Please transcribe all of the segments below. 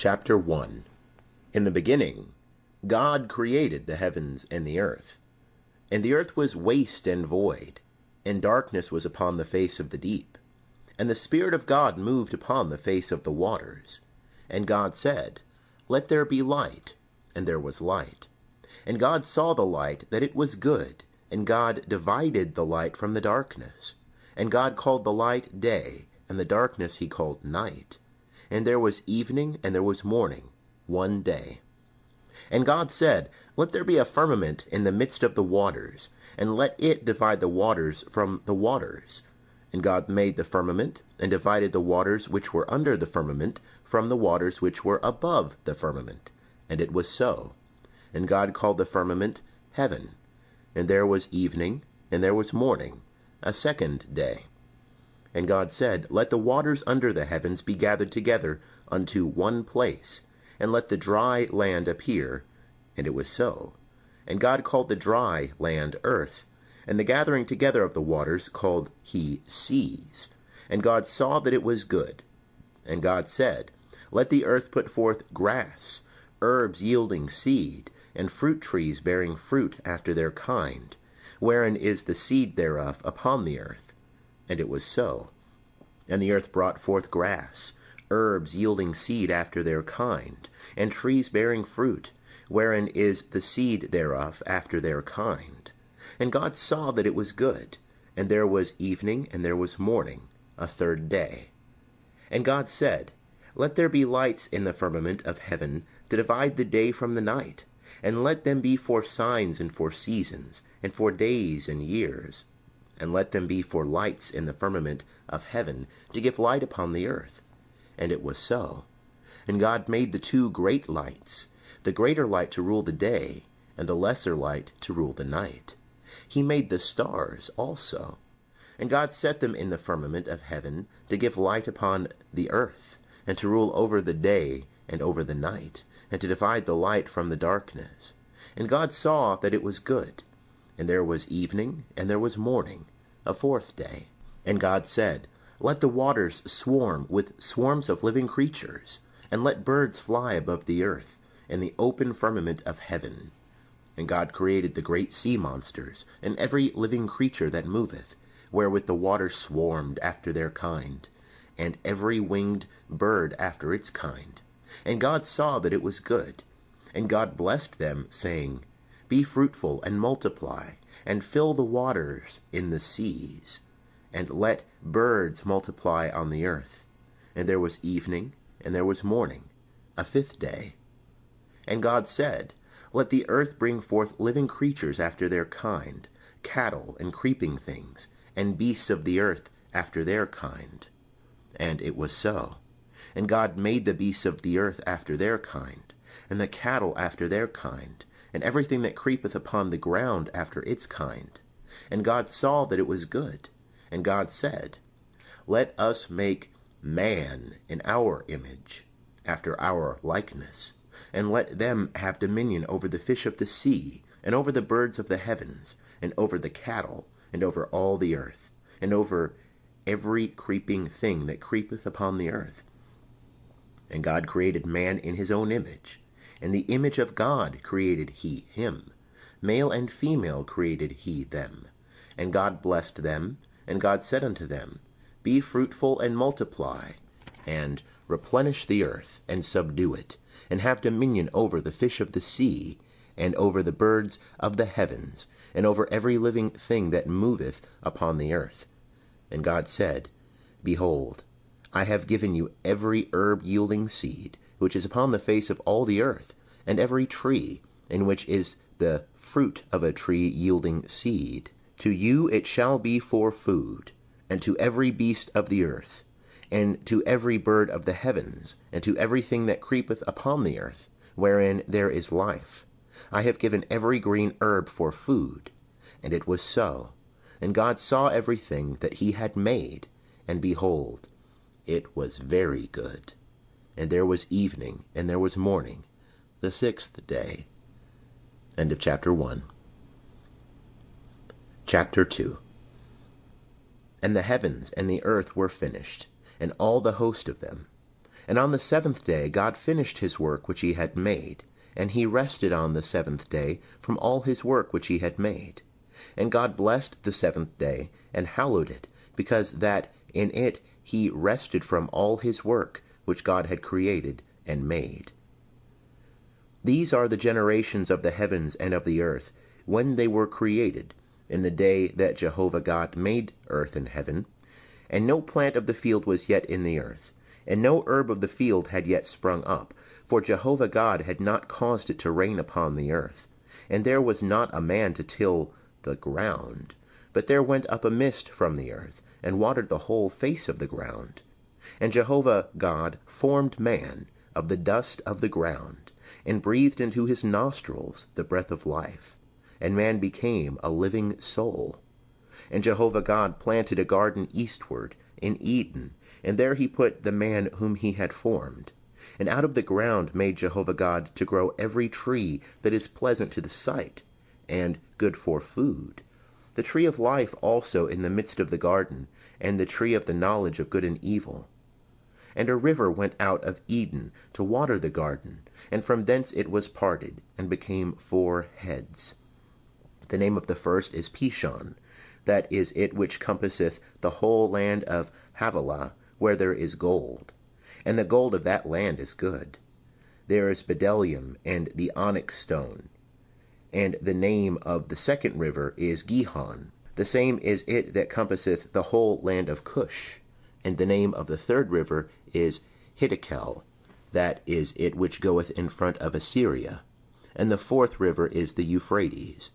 Chapter 1. In the beginning, God created the heavens and the earth. And the earth was waste and void, and darkness was upon the face of the deep. And the Spirit of God moved upon the face of the waters. And God said, Let there be light. And there was light. And God saw the light, that it was good. And God divided the light from the darkness. And God called the light day, and the darkness he called night. And there was evening, and there was morning, one day. And God said, Let there be a firmament in the midst of the waters, and let it divide the waters from the waters. And God made the firmament, and divided the waters which were under the firmament from the waters which were above the firmament. And it was so. And God called the firmament heaven. And there was evening, and there was morning, a second day. And God said, Let the waters under the heavens be gathered together unto one place, and let the dry land appear. And it was so. And God called the dry land earth, and the gathering together of the waters called he seas. And God saw that it was good. And God said, Let the earth put forth grass, herbs yielding seed, and fruit trees bearing fruit after their kind, wherein is the seed thereof upon the earth. And it was so. And the earth brought forth grass, herbs yielding seed after their kind, and trees bearing fruit, wherein is the seed thereof after their kind. And God saw that it was good. And there was evening, and there was morning, a third day. And God said, Let there be lights in the firmament of heaven to divide the day from the night, and let them be for signs and for seasons, and for days and years. And let them be for lights in the firmament of heaven to give light upon the earth. And it was so. And God made the two great lights, the greater light to rule the day, and the lesser light to rule the night. He made the stars also. And God set them in the firmament of heaven to give light upon the earth, and to rule over the day and over the night, and to divide the light from the darkness. And God saw that it was good. And there was evening, and there was morning, a fourth day. And God said, Let the waters swarm with swarms of living creatures, and let birds fly above the earth, in the open firmament of heaven. And God created the great sea monsters, and every living creature that moveth, wherewith the waters swarmed after their kind, and every winged bird after its kind. And God saw that it was good. And God blessed them, saying, Be fruitful, and multiply, and fill the waters in the seas, and let birds multiply on the earth. And there was evening, and there was morning, a fifth day. And God said, Let the earth bring forth living creatures after their kind, cattle and creeping things, and beasts of the earth after their kind. And it was so. And God made the beasts of the earth after their kind, and the cattle after their kind, and everything that creepeth upon the ground after its kind. And God saw that it was good. And God said, Let us make man in our image, after our likeness, and let them have dominion over the fish of the sea, and over the birds of the heavens, and over the cattle, and over all the earth, and over every creeping thing that creepeth upon the earth. And God created man in his own image. In the image of God created he him. Male and female created he them. And God blessed them, and God said unto them, Be fruitful and multiply, and replenish the earth, and subdue it, and have dominion over the fish of the sea, and over the birds of the heavens, and over every living thing that moveth upon the earth. And God said, Behold, I have given you every herb yielding seed, which is upon the face of all the earth, and every tree, in which is the fruit of a tree yielding seed. To you it shall be for food, and to every beast of the earth, and to every bird of the heavens, and to everything that creepeth upon the earth, wherein there is life. I have given every green herb for food. And it was so. And God saw everything that he had made, and behold, it was very good. And there was evening, and there was morning, the sixth day. End of chapter 1. Chapter 2. And the heavens and the earth were finished, and all the host of them. And on the seventh day God finished his work which he had made, and he rested on the seventh day from all his work which he had made. And God blessed the seventh day, and hallowed it, because that in it he rested from all his work which God had created and made. These are the generations of the heavens and of the earth, when they were created, in the day that Jehovah God made earth and heaven. And no plant of the field was yet in the earth, and no herb of the field had yet sprung up, for Jehovah God had not caused it to rain upon the earth. And there was not a man to till the ground, but there went up a mist from the earth, and watered the whole face of the ground. And Jehovah God formed man of the dust of the ground, and breathed into his nostrils the breath of life, and man became a living soul. And Jehovah God planted a garden eastward in Eden, and there he put the man whom he had formed. And out of the ground made Jehovah God to grow every tree that is pleasant to the sight, and good for food, the tree of life also in the midst of the garden, and the tree of the knowledge of good and evil. And a river went out of Eden to water the garden, and from thence it was parted, and became 4 heads. The name of the first is Pishon, that is it which compasseth the whole land of Havilah, where there is gold. And the gold of that land is good. There is bdellium and the onyx stone. And the name of the second river is Gihon. The same is it that compasseth the whole land of Cush. And the name of the third river is Hiddekel. That is it which goeth in front of Assyria. And the fourth river is the Euphrates.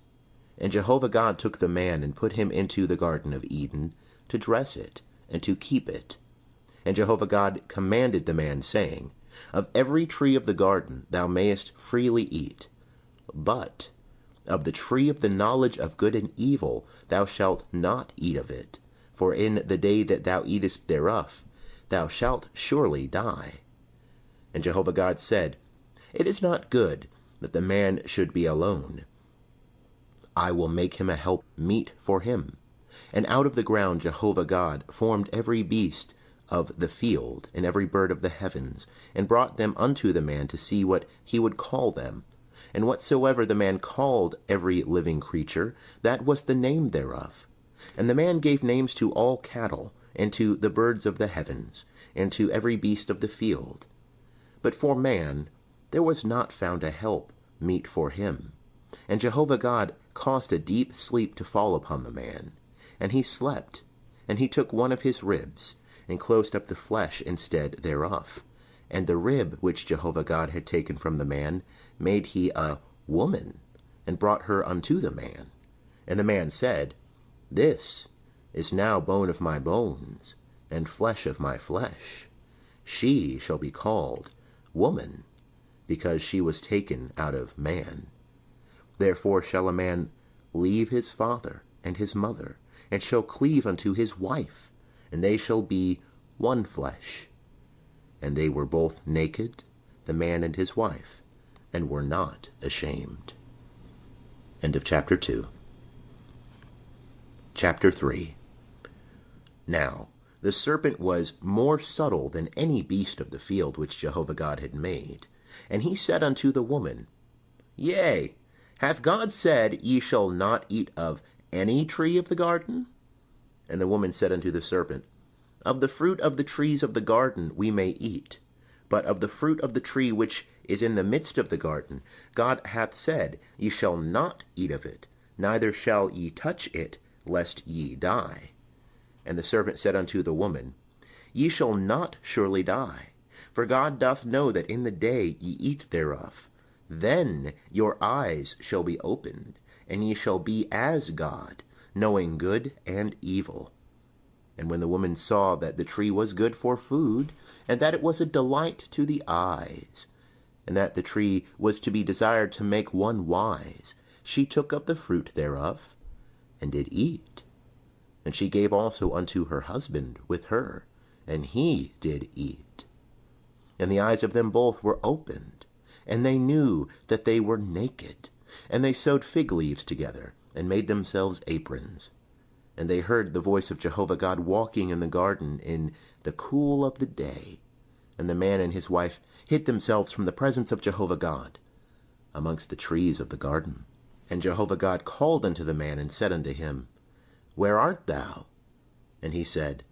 And Jehovah God took the man and put him into the garden of Eden, to dress it, and to keep it. And Jehovah God commanded the man, saying, Of every tree of the garden thou mayest freely eat, but of the tree of the knowledge of good and evil thou shalt not eat of it, for in the day that thou eatest thereof thou shalt surely die. And Jehovah God said, It is not good that the man should be alone. I will make him a help meet for him. And out of the ground Jehovah God formed every beast of the field, and every bird of the heavens, and brought them unto the man to see what he would call them. And whatsoever the man called every living creature, that was the name thereof. And the man gave names to all cattle, and to the birds of the heavens, and to every beast of the field. But for man there was not found a help meet for him. And Jehovah God caused a deep sleep to fall upon the man, and he slept. And he took one of his ribs, and closed up the flesh instead thereof. And the rib which Jehovah God had taken from the man made he a woman, and brought her unto the man. And the man said, This is now bone of my bones, and flesh of my flesh. She shall be called woman, because she was taken out of man. Therefore shall a man leave his father and his mother, and shall cleave unto his wife, and they shall be one flesh. And they were both naked, the man and his wife, and were not ashamed. End of chapter 2. Chapter 3. Now the serpent was more subtle than any beast of the field which Jehovah God had made. And he said unto the woman, Yea, hath God said, Ye shall not eat of any tree of the garden? And the woman said unto the serpent, Of the fruit of the trees of the garden we may eat, but of the fruit of the tree which is in the midst of the garden, God hath said, Ye shall not eat of it, neither shall ye touch it, lest ye die. And the serpent said unto the woman, Ye shall not surely die, for God doth know that in the day ye eat thereof, then your eyes shall be opened, and ye shall be as God, knowing good and evil. And when the woman saw that the tree was good for food, and that it was a delight to the eyes, and that the tree was to be desired to make one wise, she took of the fruit thereof, and did eat. And she gave also unto her husband with her, and he did eat. And the eyes of them both were opened, and they knew that they were naked. And they sewed fig leaves together, and made themselves aprons. And they heard the voice of Jehovah God walking in the garden in the cool of the day. And the man and his wife hid themselves from the presence of Jehovah God amongst the trees of the garden. And Jehovah God called unto the man, and said unto him, Where art thou? And he said,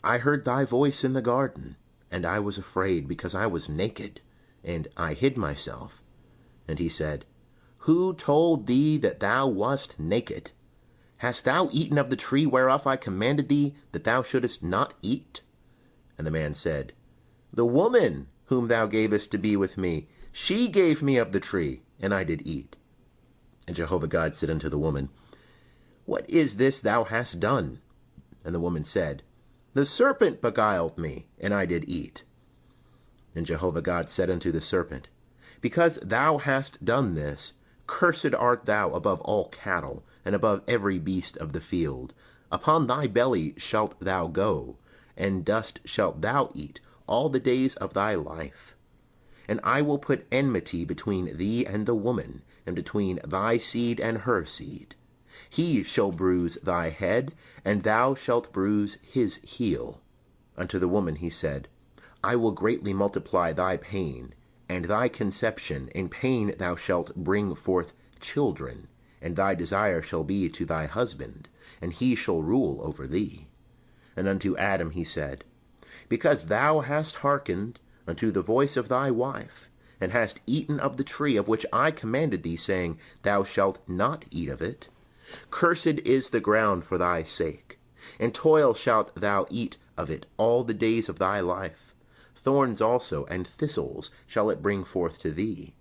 I heard thy voice in the garden, and I was afraid, because I was naked, and I hid myself. And he said, Who told thee that thou wast naked? Hast thou eaten of the tree whereof I commanded thee that thou shouldest not eat? And the man said, The woman whom thou gavest to be with me, she gave me of the tree, and I did eat. And Jehovah God said unto the woman, What is this thou hast done? And the woman said, The serpent beguiled me, and I did eat. And Jehovah God said unto the serpent, Because thou hast done this, cursed art thou above all cattle, and above every beast of the field. Upon thy belly shalt thou go, and dust shalt thou eat all the days of thy life. And I will put enmity between thee and the woman, and between thy seed and her seed. He shall bruise thy head, and thou shalt bruise his heel. Unto the woman he said, I will greatly multiply thy pain, and thy conception. In pain thou shalt bring forth children, and thy desire shall be to thy husband, and he shall rule over thee. And unto Adam he said, Because thou hast hearkened unto the voice of thy wife, and hast eaten of the tree of which I commanded thee, saying, Thou shalt not eat of it, cursed is the ground for thy sake, and toil shalt thou eat of it all the days of thy life. Thorns also and thistles shall it bring forth to thee,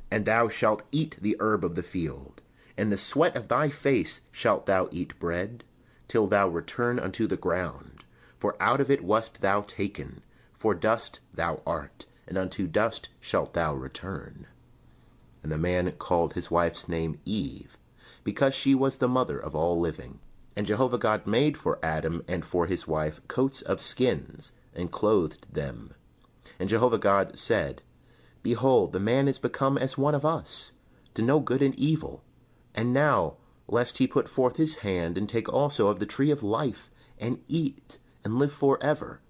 and thou shalt eat the herb of the field. In the sweat of thy face shalt thou eat bread, till thou return unto the ground. For out of it wast thou taken, for dust thou art, and unto dust shalt thou return. And the man called his wife's name Eve, because she was the mother of all living. And Jehovah God made for Adam and for his wife coats of skins, and clothed them. And Jehovah God said, Behold, the man is become as one of us, to know good and evil. And now, lest he put forth his hand, and take also of the tree of life, and eat, and live forever.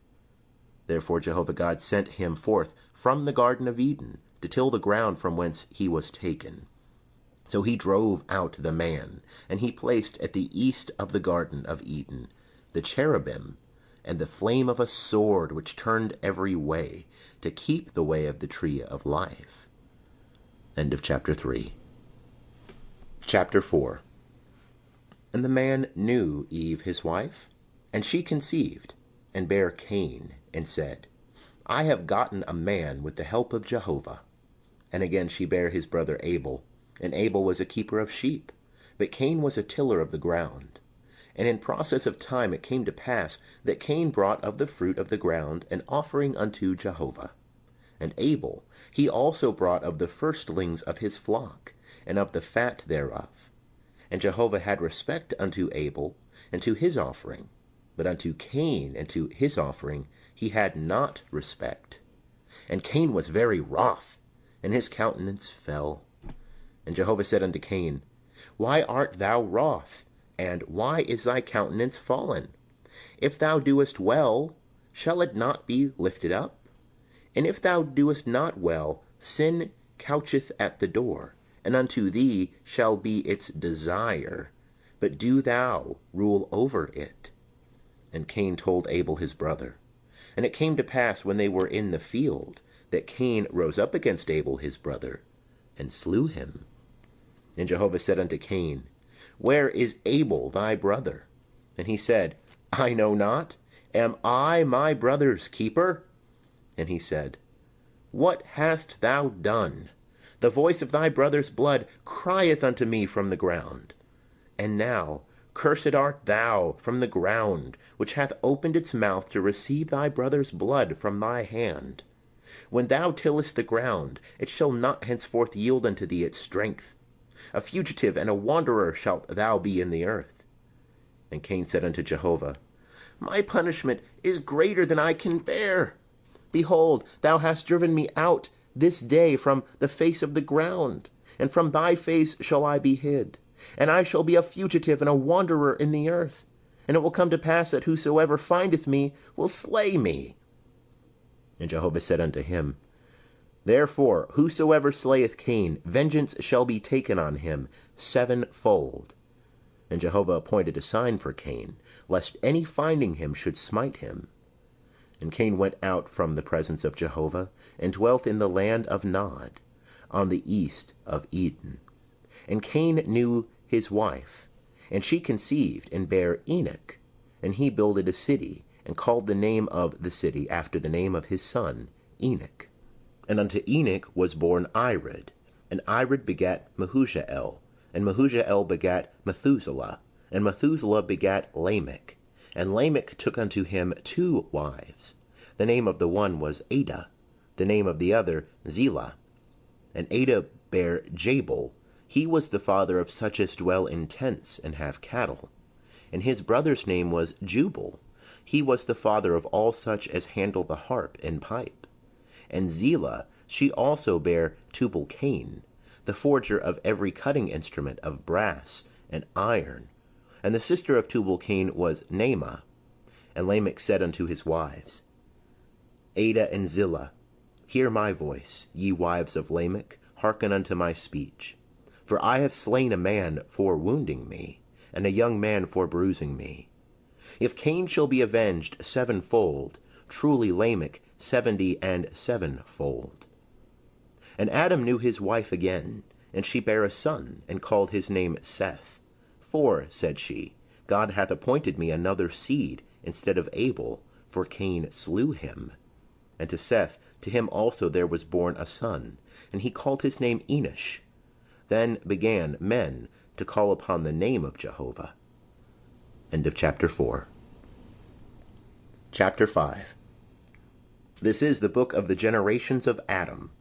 Therefore Jehovah God sent him forth from the Garden of Eden, to till the ground from whence he was taken. So he drove out the man, and he placed at the east of the Garden of Eden the cherubim, and the flame of a sword which turned every way, to keep the way of the tree of life. End of chapter 3. Chapter 4. And the man knew Eve his wife, and she conceived, and bare Cain, and said, I have gotten a man with the help of Jehovah. And again she bare his brother Abel, and Abel was a keeper of sheep, but Cain was a tiller of the ground. And in process of time it came to pass that Cain brought of the fruit of the ground an offering unto Jehovah. And Abel, he also brought of the firstlings of his flock, and of the fat thereof. And Jehovah had respect unto Abel, and to his offering, but unto Cain and to his offering he had not respect. And Cain was very wroth, and his countenance fell. And Jehovah said unto Cain, Why art thou wroth, and why is thy countenance fallen? If thou doest well, shall it not be lifted up? And if thou doest not well, sin coucheth at the door, and unto thee shall be its desire, but do thou rule over it. And Cain told Abel his brother. And it came to pass, when they were in the field, that Cain rose up against Abel his brother, and slew him. And Jehovah said unto Cain, Where is Abel thy brother? And he said, I know not. Am I my brother's keeper? And he said, What hast thou done? The voice of thy brother's blood crieth unto me from the ground. And now, cursed art thou from the ground, which hath opened its mouth to receive thy brother's blood from thy hand. When thou tillest the ground, it shall not henceforth yield unto thee its strength. A fugitive and a wanderer shalt thou be in the earth. And Cain said unto Jehovah, My punishment is greater than I can bear. Behold, thou hast driven me out this day from the face of the ground, and from thy face shall I be hid. And I shall be a fugitive and a wanderer in the earth. And it will come to pass that whosoever findeth me will slay me. And Jehovah said unto him, Therefore whosoever slayeth Cain, vengeance shall be taken on him sevenfold. And Jehovah appointed a sign for Cain, lest any finding him should smite him. And Cain went out from the presence of Jehovah, and dwelt in the land of Nod, on the east of Eden. And Cain knew his wife, and she conceived, and bare Enoch. And he builded a city, and called the name of the city after the name of his son, Enoch. And unto Enoch was born Irad, and Irad begat Mehujael, and Mehujael begat Methuselah, and Methuselah begat Lamech. And Lamech took unto him 2 wives. The name of the one was Ada, the name of the other Zillah. And Ada bare Jabal. He was the father of such as dwell in tents and have cattle. And his brother's name was Jubal. He was the father of all such as handle the harp and pipe. And Zillah, she also bare Tubal-Cain, the forger of every cutting instrument of brass and iron. And the sister of Tubal-Cain was Naamah. And Lamech said unto his wives, Ada and Zillah, hear my voice, ye wives of Lamech, hearken unto my speech. For I have slain a man for wounding me, and a young man for bruising me. If Cain shall be avenged sevenfold, truly Lamech 77fold. And Adam knew his wife again, and she bare a son, and called his name Seth. For, said she, God hath appointed me another seed instead of Abel, for Cain slew him. And to Seth, to him also there was born a son, and he called his name Enosh. Then began men to call upon the name of Jehovah. End of chapter 4. Chapter 5. This is the book of the generations of Adam.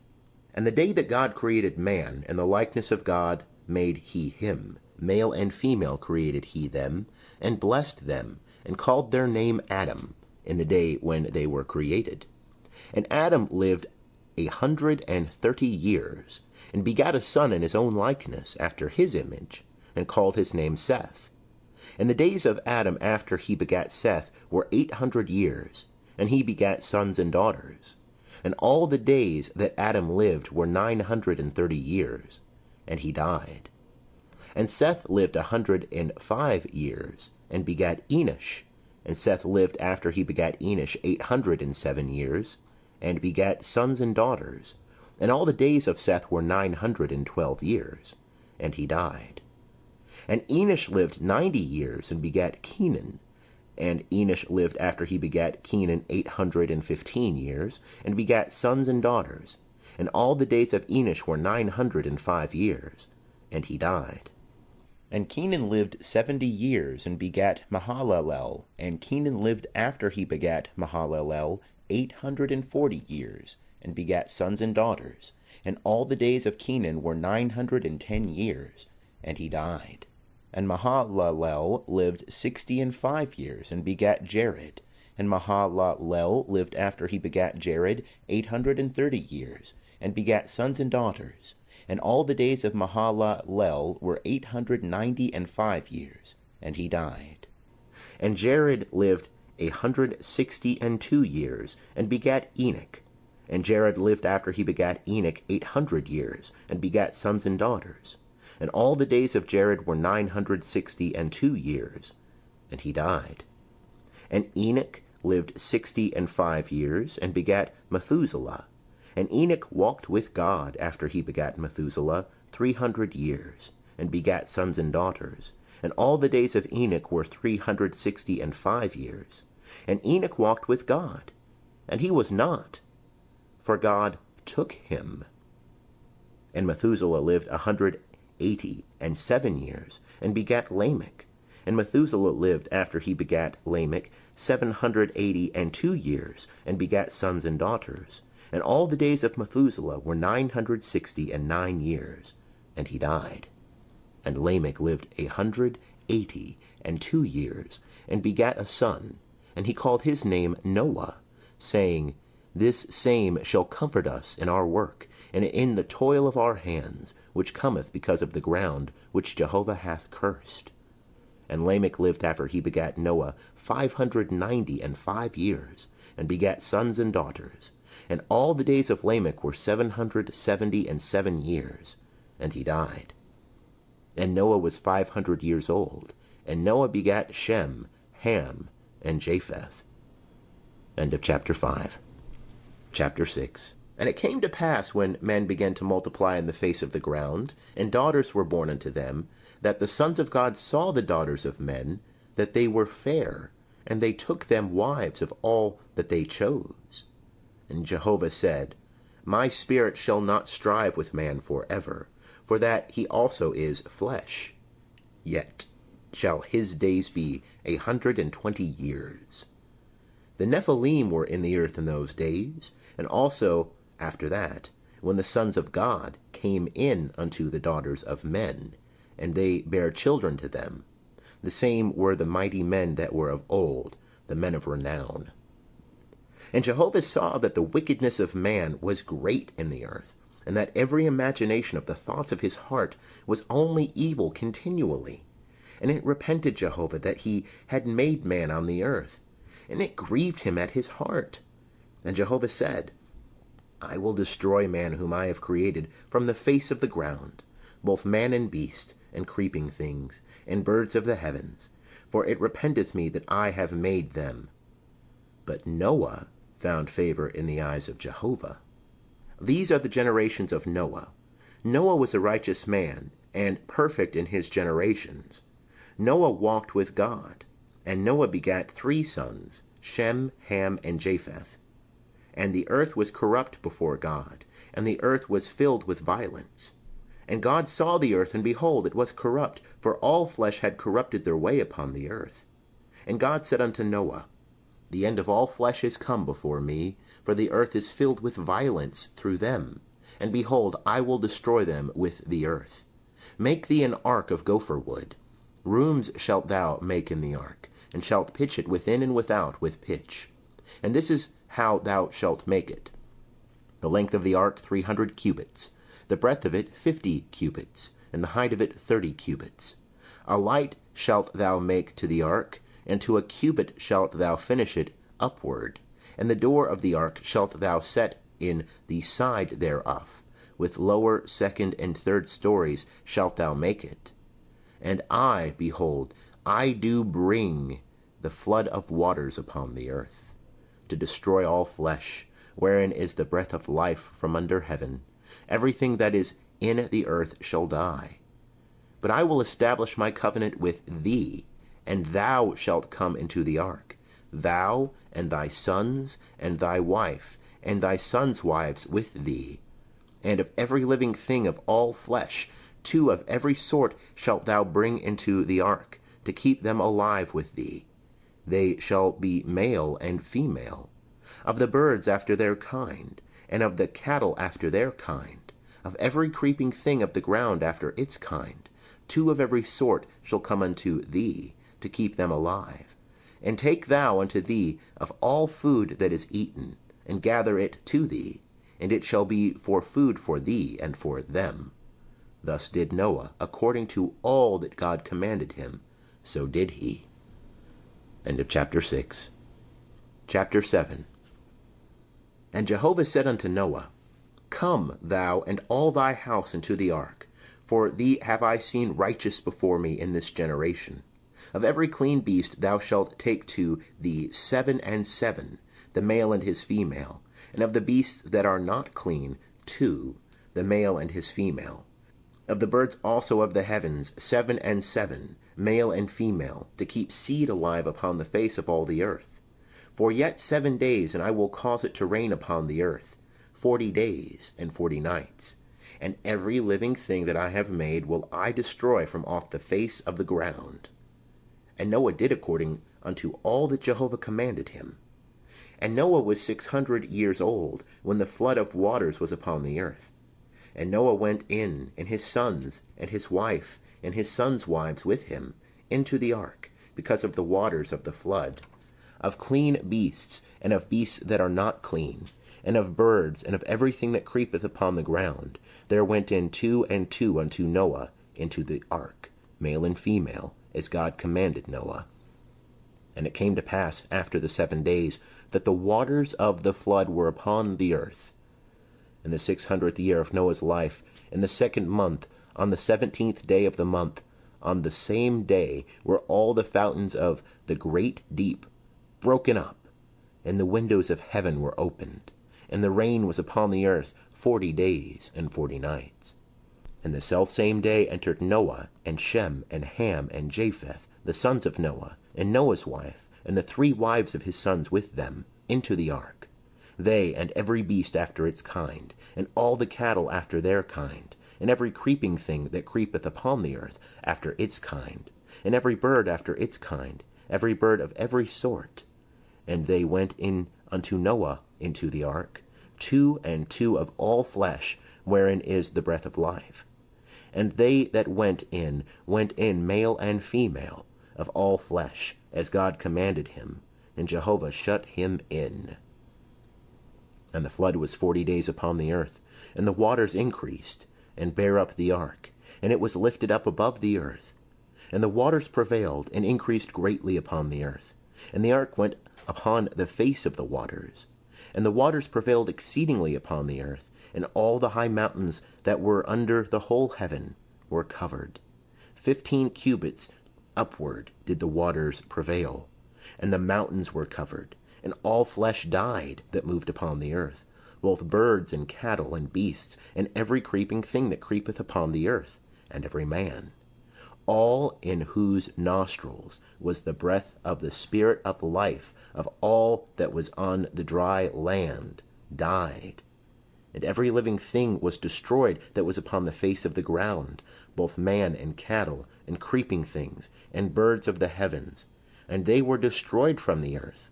And the day that God created man, in the likeness of God made he him. Male and female created he them, and blessed them, and called their name Adam, in the day when they were created. And Adam lived 130 years, and begat a son in his own likeness, after his image, and called his name Seth. And the days of Adam after he begat Seth were 800 years, and he begat sons and daughters. And all the days that Adam lived were 930 years, and he died. And Seth lived 105 years, and begat Enosh. And Seth lived after he begat Enosh 807 years, and begat sons and daughters. And all the days of Seth were 912 years, and he died. And Enosh lived 90 years, and begat Kenan. And Enosh lived after he begat Kenan 815 years, and begat sons and daughters. And all the days of Enosh were 905 years, and he died. And Kenan lived 70 years, and begat Mahalalel. And Kenan lived after he begat Mahalalel 840 years, and begat sons and daughters. And all the days of Kenan were 910 years, and he died. And Mahalalel lived 65 years, and begat Jared. And Mahalalel lived after he begat Jared 830 years, and begat sons and daughters. And all the days of Mahalalel were 895 years, and he died. And Jared lived 162 years, and begat Enoch. And Jared lived after he begat Enoch 800 years, and begat sons and daughters. And all the days of Jared were 962 years, and he died. And Enoch lived 65 years, and begat Methuselah. And Enoch walked with God after he begat Methuselah 300 years, and begat sons and daughters. And all the days of Enoch were 365 years. And Enoch walked with God, and he was not, for God took him. And Methuselah lived 187 years, and begat Lamech. And Methuselah lived after he begat Lamech 782 years, and begat sons and daughters. And all the days of Methuselah were 969 years, and he died. And Lamech lived 182 years, and begat a son, and he called his name Noah, saying, This same shall comfort us in our work, and in the toil of our hands, which cometh because of the ground which Jehovah hath cursed. And Lamech lived after he begat Noah 595 years, and begat sons and daughters. And all the days of Lamech were 777 years, and he died. And Noah was 500 years old, and Noah begat Shem, Ham, and Japheth. End of chapter 5. Chapter 6. And it came to pass, when men began to multiply in the face of the ground, and daughters were born unto them, that the sons of God saw the daughters of men, that they were fair, and they took them wives of all that they chose. And Jehovah said, My spirit shall not strive with man for ever, for that he also is flesh. Yet shall his days be 120 years. The Nephilim were in the earth in those days, and also after that, when the sons of God came in unto the daughters of men, and they bare children to them. The same were the mighty men that were of old, the men of renown. And Jehovah saw that the wickedness of man was great in the earth, and that every imagination of the thoughts of his heart was only evil continually. And it repented Jehovah that he had made man on the earth, and it grieved him at his heart. And Jehovah said, I will destroy man whom I have created from the face of the ground, both man and beast, and creeping things, and birds of the heavens, for it repenteth me that I have made them. But Noah found favor in the eyes of Jehovah. These are the generations of Noah. Noah was a righteous man, and perfect in his generations. Noah walked with God, and Noah begat 3 sons, Shem, Ham, and Japheth. And the earth was corrupt before God, and the earth was filled with violence. And God saw the earth, and behold, it was corrupt, for all flesh had corrupted their way upon the earth. And God said unto Noah, The end of all flesh is come before me, for the earth is filled with violence through them. And behold, I will destroy them with the earth. Make thee an ark of gopher wood. Rooms shalt thou make in the ark, and shalt pitch it within and without with pitch. And this is how thou shalt make it. The length of the ark 300 cubits, the breadth of it 50 cubits, and the height of it 30 cubits. A light shalt thou make to the ark, and to a cubit shalt thou finish it upward. And the door of the ark shalt thou set in the side thereof. With lower, second, and third stories shalt thou make it. And I, behold, I do bring the flood of waters upon the earth, to destroy all flesh, wherein is the breath of life from under heaven. Everything that is in the earth shall die. But I will establish my covenant with thee, and thou shalt come into the ark, thou and thy sons, and thy wife, and thy sons' wives with thee. And of every living thing of all flesh, 2 of every sort shalt thou bring into the ark, to keep them alive with thee. They shall be male and female. Of the birds after their kind, and of the cattle after their kind, of every creeping thing of the ground after its kind, 2 of every sort shall come unto thee, to keep them alive. And take thou unto thee of all food that is eaten, and gather it to thee, and it shall be for food for thee and for them. Thus did Noah, according to all that God commanded him, so did he. End of chapter 6. Chapter 7. And Jehovah said unto Noah, Come, thou and all thy house into the ark, for thee have I seen righteous before me in this generation. Of every clean beast thou shalt take to thee 7 and 7, the male and his female, and of the beasts that are not clean 2, the male and his female. Of the birds also of the heavens 7 and 7, male and female, to keep seed alive upon the face of all the earth. For yet 7 days, and I will cause it to rain upon the earth, 40 days and 40 nights. And every living thing that I have made will I destroy from off the face of the ground. And Noah did according unto all that Jehovah commanded him. And Noah was 600 years old, when the flood of waters was upon the earth. And Noah went in, and his sons, and his wife, and his sons' wives with him, into the ark, because of the waters of the flood, of clean beasts, and of beasts that are not clean, and of birds, and of everything that creepeth upon the ground. There went in 2 and 2 unto Noah into the ark, male and female, as God commanded Noah. And it came to pass after the 7 days that the waters of the flood were upon the earth. In the 600th year of Noah's life, in the 2nd month, on the 17th day of the month, on the same day were all the fountains of the great deep broken up, and the windows of heaven were opened, and the rain was upon the earth 40 days and 40 nights. And the selfsame day entered Noah, and Shem, and Ham, and Japheth, the sons of Noah, and Noah's wife, and the 3 wives of his sons with them, into the ark. They and every beast after its kind, and all the cattle after their kind, and every creeping thing that creepeth upon the earth after its kind, and every bird after its kind, every bird of every sort. And they went in unto Noah into the ark, 2 and 2 of all flesh, wherein is the breath of life. And they that went in male and female, of all flesh, as God commanded him, and Jehovah shut him in. And the flood was 40 days upon the earth, and the waters increased, and bare up the ark, and it was lifted up above the earth. And the waters prevailed, and increased greatly upon the earth. And the ark went upon the face of the waters. And the waters prevailed exceedingly upon the earth, and all the high mountains that were under the whole heaven were covered. 15 cubits upward did the waters prevail, and the mountains were covered, and all flesh died that moved upon the earth, both birds and cattle and beasts, and every creeping thing that creepeth upon the earth, and every man. All in whose nostrils was the breath of the Spirit of life of all that was on the dry land died. And every living thing was destroyed that was upon the face of the ground, both man and cattle, and creeping things, and birds of the heavens, and they were destroyed from the earth.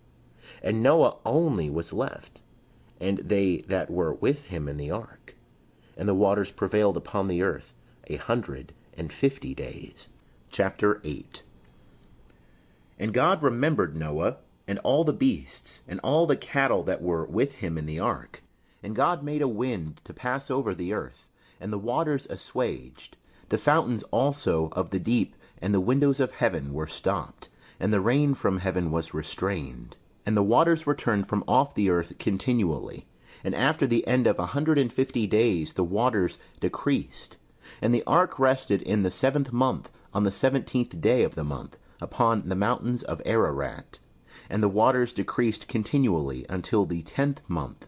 And Noah only was left, and they that were with him in the ark. And the waters prevailed upon the earth 150 days. Chapter 8. And God remembered Noah, and all the beasts, and all the cattle that were with him in the ark. And God made a wind to pass over the earth, and the waters assuaged. The fountains also of the deep and the windows of heaven were stopped, and the rain from heaven was restrained. And the waters were turned from off the earth continually. And after the end of 150 days the waters decreased. And the ark rested in the 7th month, on the 17th day of the month, upon the mountains of Ararat. And the waters decreased continually until the 10th month.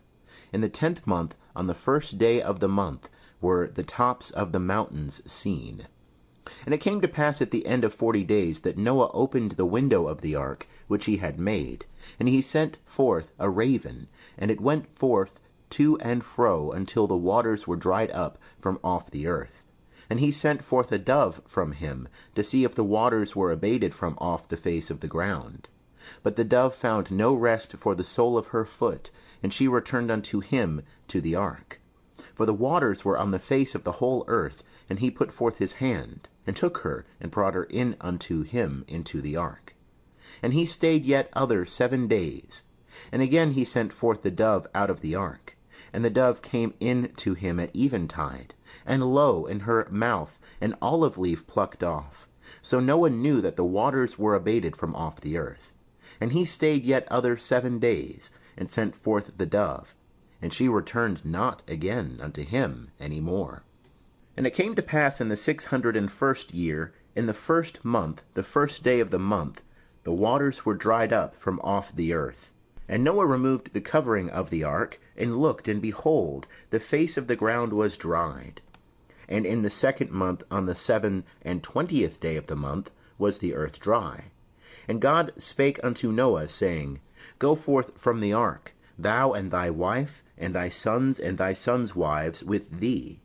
In the 10th month, on the 1st day of the month, were the tops of the mountains seen. And it came to pass at the end of 40 days that Noah opened the window of the ark which he had made, and he sent forth a raven, and it went forth to and fro until the waters were dried up from off the earth. And he sent forth a dove from him, to see if the waters were abated from off the face of the ground. But the dove found no rest for the sole of her foot, and she returned unto him to the ark. For the waters were on the face of the whole earth, and he put forth his hand, and took her, and brought her in unto him into the ark. And he stayed yet other 7 days. And again he sent forth the dove out of the ark. And the dove came in to him at eventide, and lo, in her mouth an olive leaf plucked off. So Noah knew that the waters were abated from off the earth. And he stayed yet other 7 days, and sent forth the dove, and she returned not again unto him any more. And it came to pass in the 601st year, in the 1st month, the 1st day of the month, the waters were dried up from off the earth. And Noah removed the covering of the ark, and looked, and behold, the face of the ground was dried. And in the 2nd month, on the 27th day of the month, was the earth dry. And God spake unto Noah, saying, Go forth from the ark, thou and thy wife, and thy sons' wives with thee.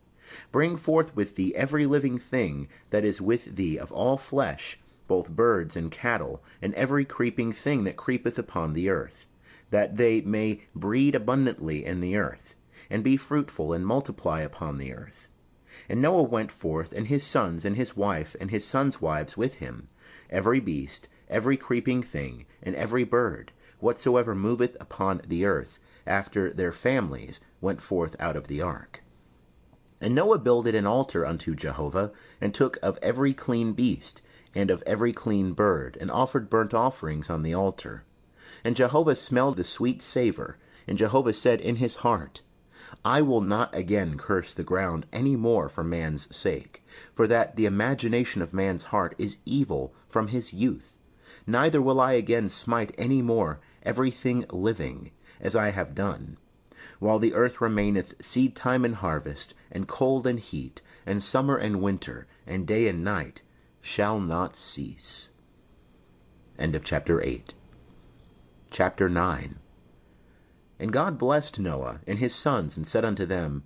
Bring forth with thee every living thing that is with thee of all flesh, both birds and cattle, and every creeping thing that creepeth upon the earth, that they may breed abundantly in the earth, and be fruitful, and multiply upon the earth. And Noah went forth, and his sons, and his wife, and his sons' wives with him, every beast, every creeping thing, and every bird, whatsoever moveth upon the earth, after their families went forth out of the ark. And Noah builded an altar unto Jehovah, and took of every clean beast, and of every clean bird, and offered burnt offerings on the altar. And Jehovah smelled the sweet savour, and Jehovah said in his heart, I will not again curse the ground any more for man's sake, for that the imagination of man's heart is evil from his youth. Neither will I again smite any more everything living, as I have done. While the earth remaineth, seed time and harvest, and cold and heat, and summer and winter, and day and night, shall not cease. End of chapter 8. Chapter 9. And God blessed Noah and his sons, and said unto them,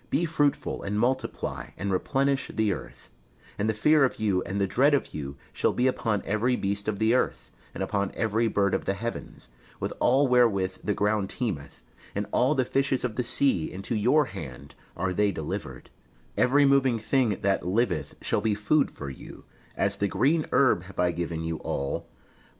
Be fruitful, and multiply, and replenish the earth. And the fear of you and the dread of you shall be upon every beast of the earth, and upon every bird of the heavens, with all wherewith the ground teemeth, and all the fishes of the sea. Into your hand are they delivered. Every moving thing that liveth shall be food for you. As the green herb have I given you all.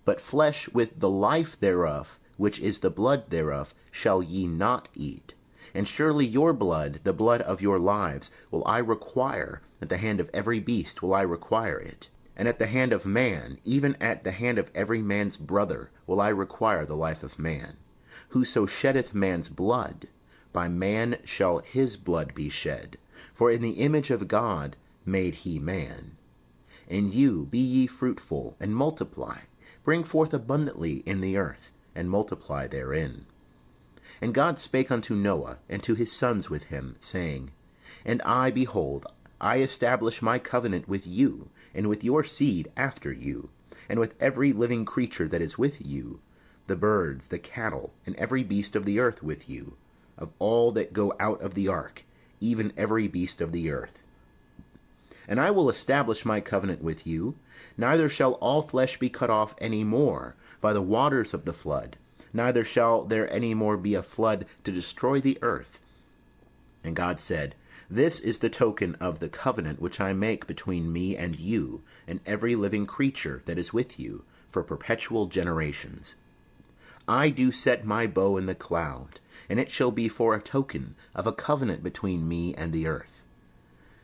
But flesh with the life thereof, which is the blood thereof, shall ye not eat. And surely your blood, the blood of your lives, will I require. At the hand of every beast will I require it. And at the hand of man, even at the hand of every man's brother, will I require the life of man. Whoso sheddeth man's blood, by man shall his blood be shed. For in the image of God made he man. And you, be ye fruitful, and multiply. Bring forth abundantly in the earth, and multiply therein. And God spake unto Noah, and to his sons with him, saying, And I, behold, I establish my covenant with you, and with your seed after you, and with every living creature that is with you, the birds, the cattle, and every beast of the earth with you, of all that go out of the ark, even every beast of the earth. And I will establish my covenant with you, neither shall all flesh be cut off any more by the waters of the flood, neither shall there any more be a flood to destroy the earth. And God said, This is the token of the covenant which I make between me and you, and every living creature that is with you, for perpetual generations. I do set my bow in the cloud, and it shall be for a token of a covenant between me and the earth.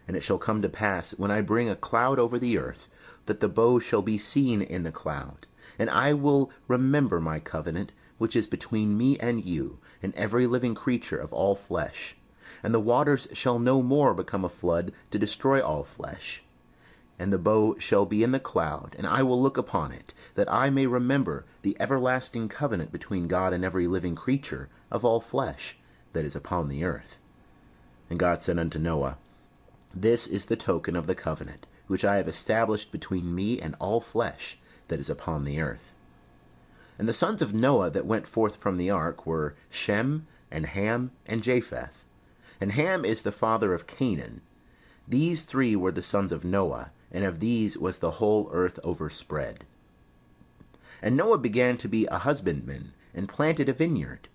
And it shall come to pass, when I bring a cloud over the earth, that the bow shall be seen in the cloud. And I will remember my covenant, which is between me and you, and every living creature of all flesh. And the waters shall no more become a flood to destroy all flesh. And the bow shall be in the cloud, and I will look upon it, that I may remember the everlasting covenant between God and every living creature of all flesh that is upon the earth. And God said unto Noah, This is the token of the covenant, which I have established between me and all flesh that is upon the earth. And the sons of Noah that went forth from the ark were Shem, and Ham, and Japheth. And Ham is the father of Canaan. These three were the sons of Noah, and of these was the whole earth overspread. And Noah began to be a husbandman, and planted a vineyard.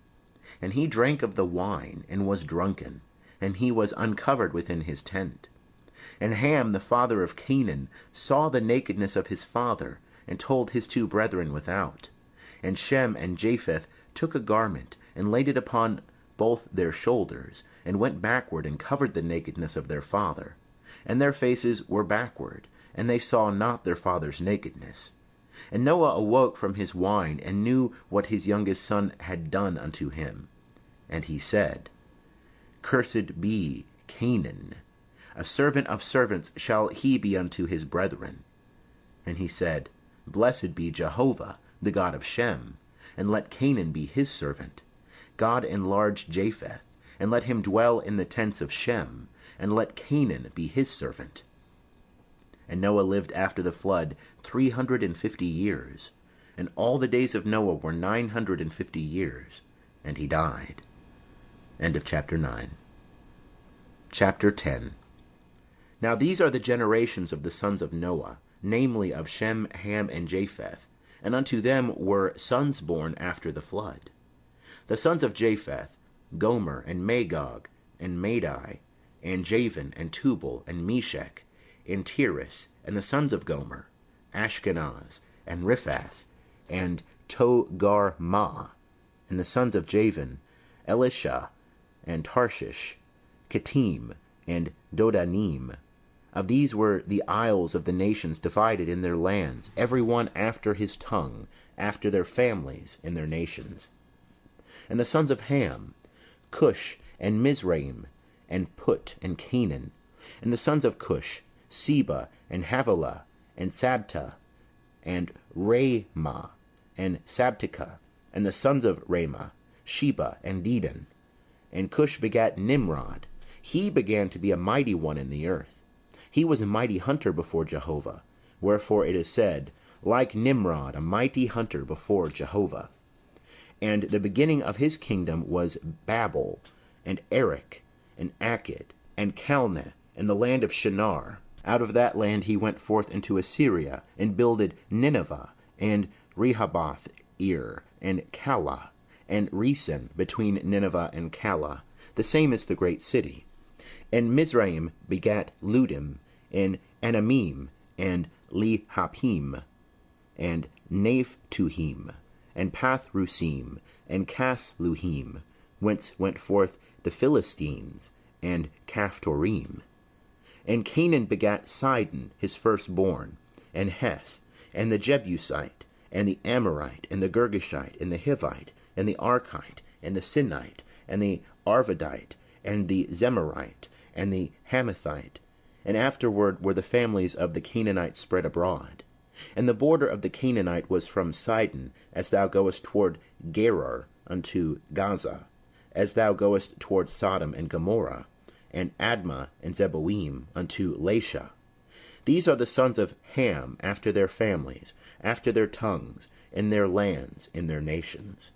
And he drank of the wine, and was drunken, and he was uncovered within his tent. And Ham, the father of Canaan, saw the nakedness of his father, and told his two brethren without. And Shem and Japheth took a garment, and laid it upon both their shoulders, and went backward, and covered the nakedness of their father. And their faces were backward, and they saw not their father's nakedness. And Noah awoke from his wine, and knew what his youngest son had done unto him. And he said, Cursed be Canaan, a servant of servants shall he be unto his brethren. And he said, Blessed be Jehovah, the God of Shem, and let Canaan be his servant. God enlarge Japheth, and let him dwell in the tents of Shem, and let Canaan be his servant. And Noah lived after the flood 350 years, and all the days of Noah were 950 years, and he died. End of chapter 9. Chapter 10. Now these are the generations of the sons of Noah, namely of Shem, Ham, and Japheth, and unto them were sons born after the flood. The sons of Japheth, Gomer, and Magog, and Madai, and Javan, and Tubal, and Meshech, and Tiras, and the sons of Gomer, Ashkenaz, and Riphath, and Togarmah, and the sons of Javan, Elisha, and Tarshish, Kittim, and Dodanim. Of these were the isles of the nations divided in their lands, every one after his tongue, after their families in their nations. And the sons of Ham, Cush, and Mizraim, and Put, and Canaan. And the sons of Cush, Seba, and Havilah, and Sabta, and Ramah, and Sabtica. And the sons of Ramah, Sheba, and Dedan. And Cush begat Nimrod. He began to be a mighty one in the earth. He was a mighty hunter before Jehovah. Wherefore it is said, like Nimrod, a mighty hunter before Jehovah. And the beginning of his kingdom was Babel, and Erech, and Akkad, and Calneh, and the land of Shinar. Out of that land he went forth into Assyria, and builded Nineveh, and Rehoboth-ir, and Calah, and Resen between Nineveh and Calah. The same is the great city. And Mizraim begat Ludim, and Anamim, and Lehabim, and Naphtuhim, and Pathrusim, and Casluhim, whence went forth the Philistines, and Caphtorim. And Canaan begat Sidon, his firstborn, and Heth, and the Jebusite, and the Amorite, and the Girgashite, and the Hivite, and the Archite, and the Sinite, and the Arvadite, and the Zemarite, and the Hamathite. And afterward were the families of the Canaanites spread abroad. And the border of the Canaanite was from Sidon, as thou goest toward Gerar unto Gaza, as thou goest toward Sodom and Gomorrah, and Admah and Zeboim unto Lasha. These are the sons of Ham after their families, after their tongues, in their lands, in their nations.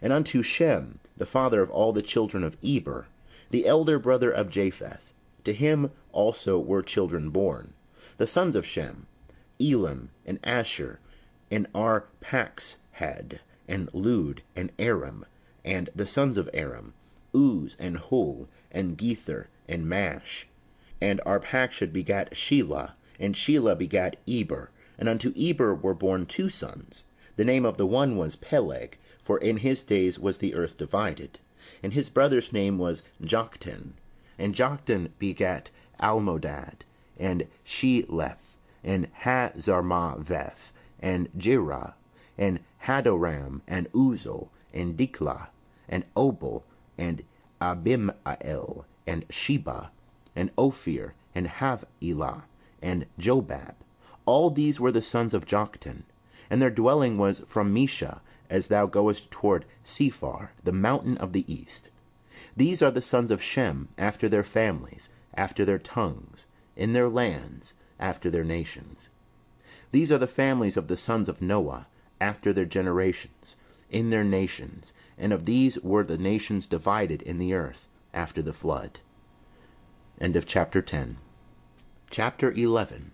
And unto Shem, the father of all the children of Eber, the elder brother of Japheth, to him also were children born. The sons of Shem, Elam, and Asher, and Arpachshad, and Lud, and Aram. And the sons of Aram, Uz, and Hul, and Gether, and Mash. And Arpachshad begat Shelah, and Shelah begat Eber. And unto Eber were born two sons. The name of the one was Peleg, for in his days was the earth divided. And his brother's name was Joktan. And Joktan begat Almodad, and Sheleph, and Hazarmaveth, and Jirah, and Hadoram, and Uzal, and Diklah, and Obal, and Abimael, and Sheba, and Ophir, and Havilah, and Jobab. All these were the sons of Joktan. And their dwelling was from Mesha, as thou goest toward Sephar, the mountain of the east. These are the sons of Shem, after their families, after their tongues, in their lands, after their nations. These are the families of the sons of Noah, after their generations, in their nations, and of these were the nations divided in the earth, after the flood. End of chapter 10. Chapter 11.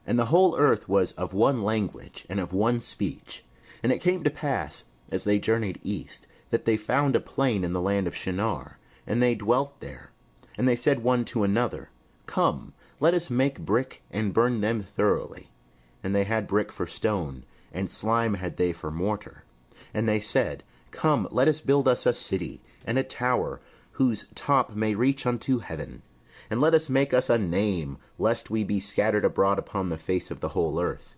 And the whole earth was of one language, and of one speech. And it came to pass, as they journeyed east, that they found a plain in the land of Shinar, and they dwelt there. And they said one to another, Come, let us make brick, and burn them thoroughly. And they had brick for stone, and slime had they for mortar. And they said, Come, let us build us a city, and a tower, whose top may reach unto heaven. And let us make us a name, lest we be scattered abroad upon the face of the whole earth.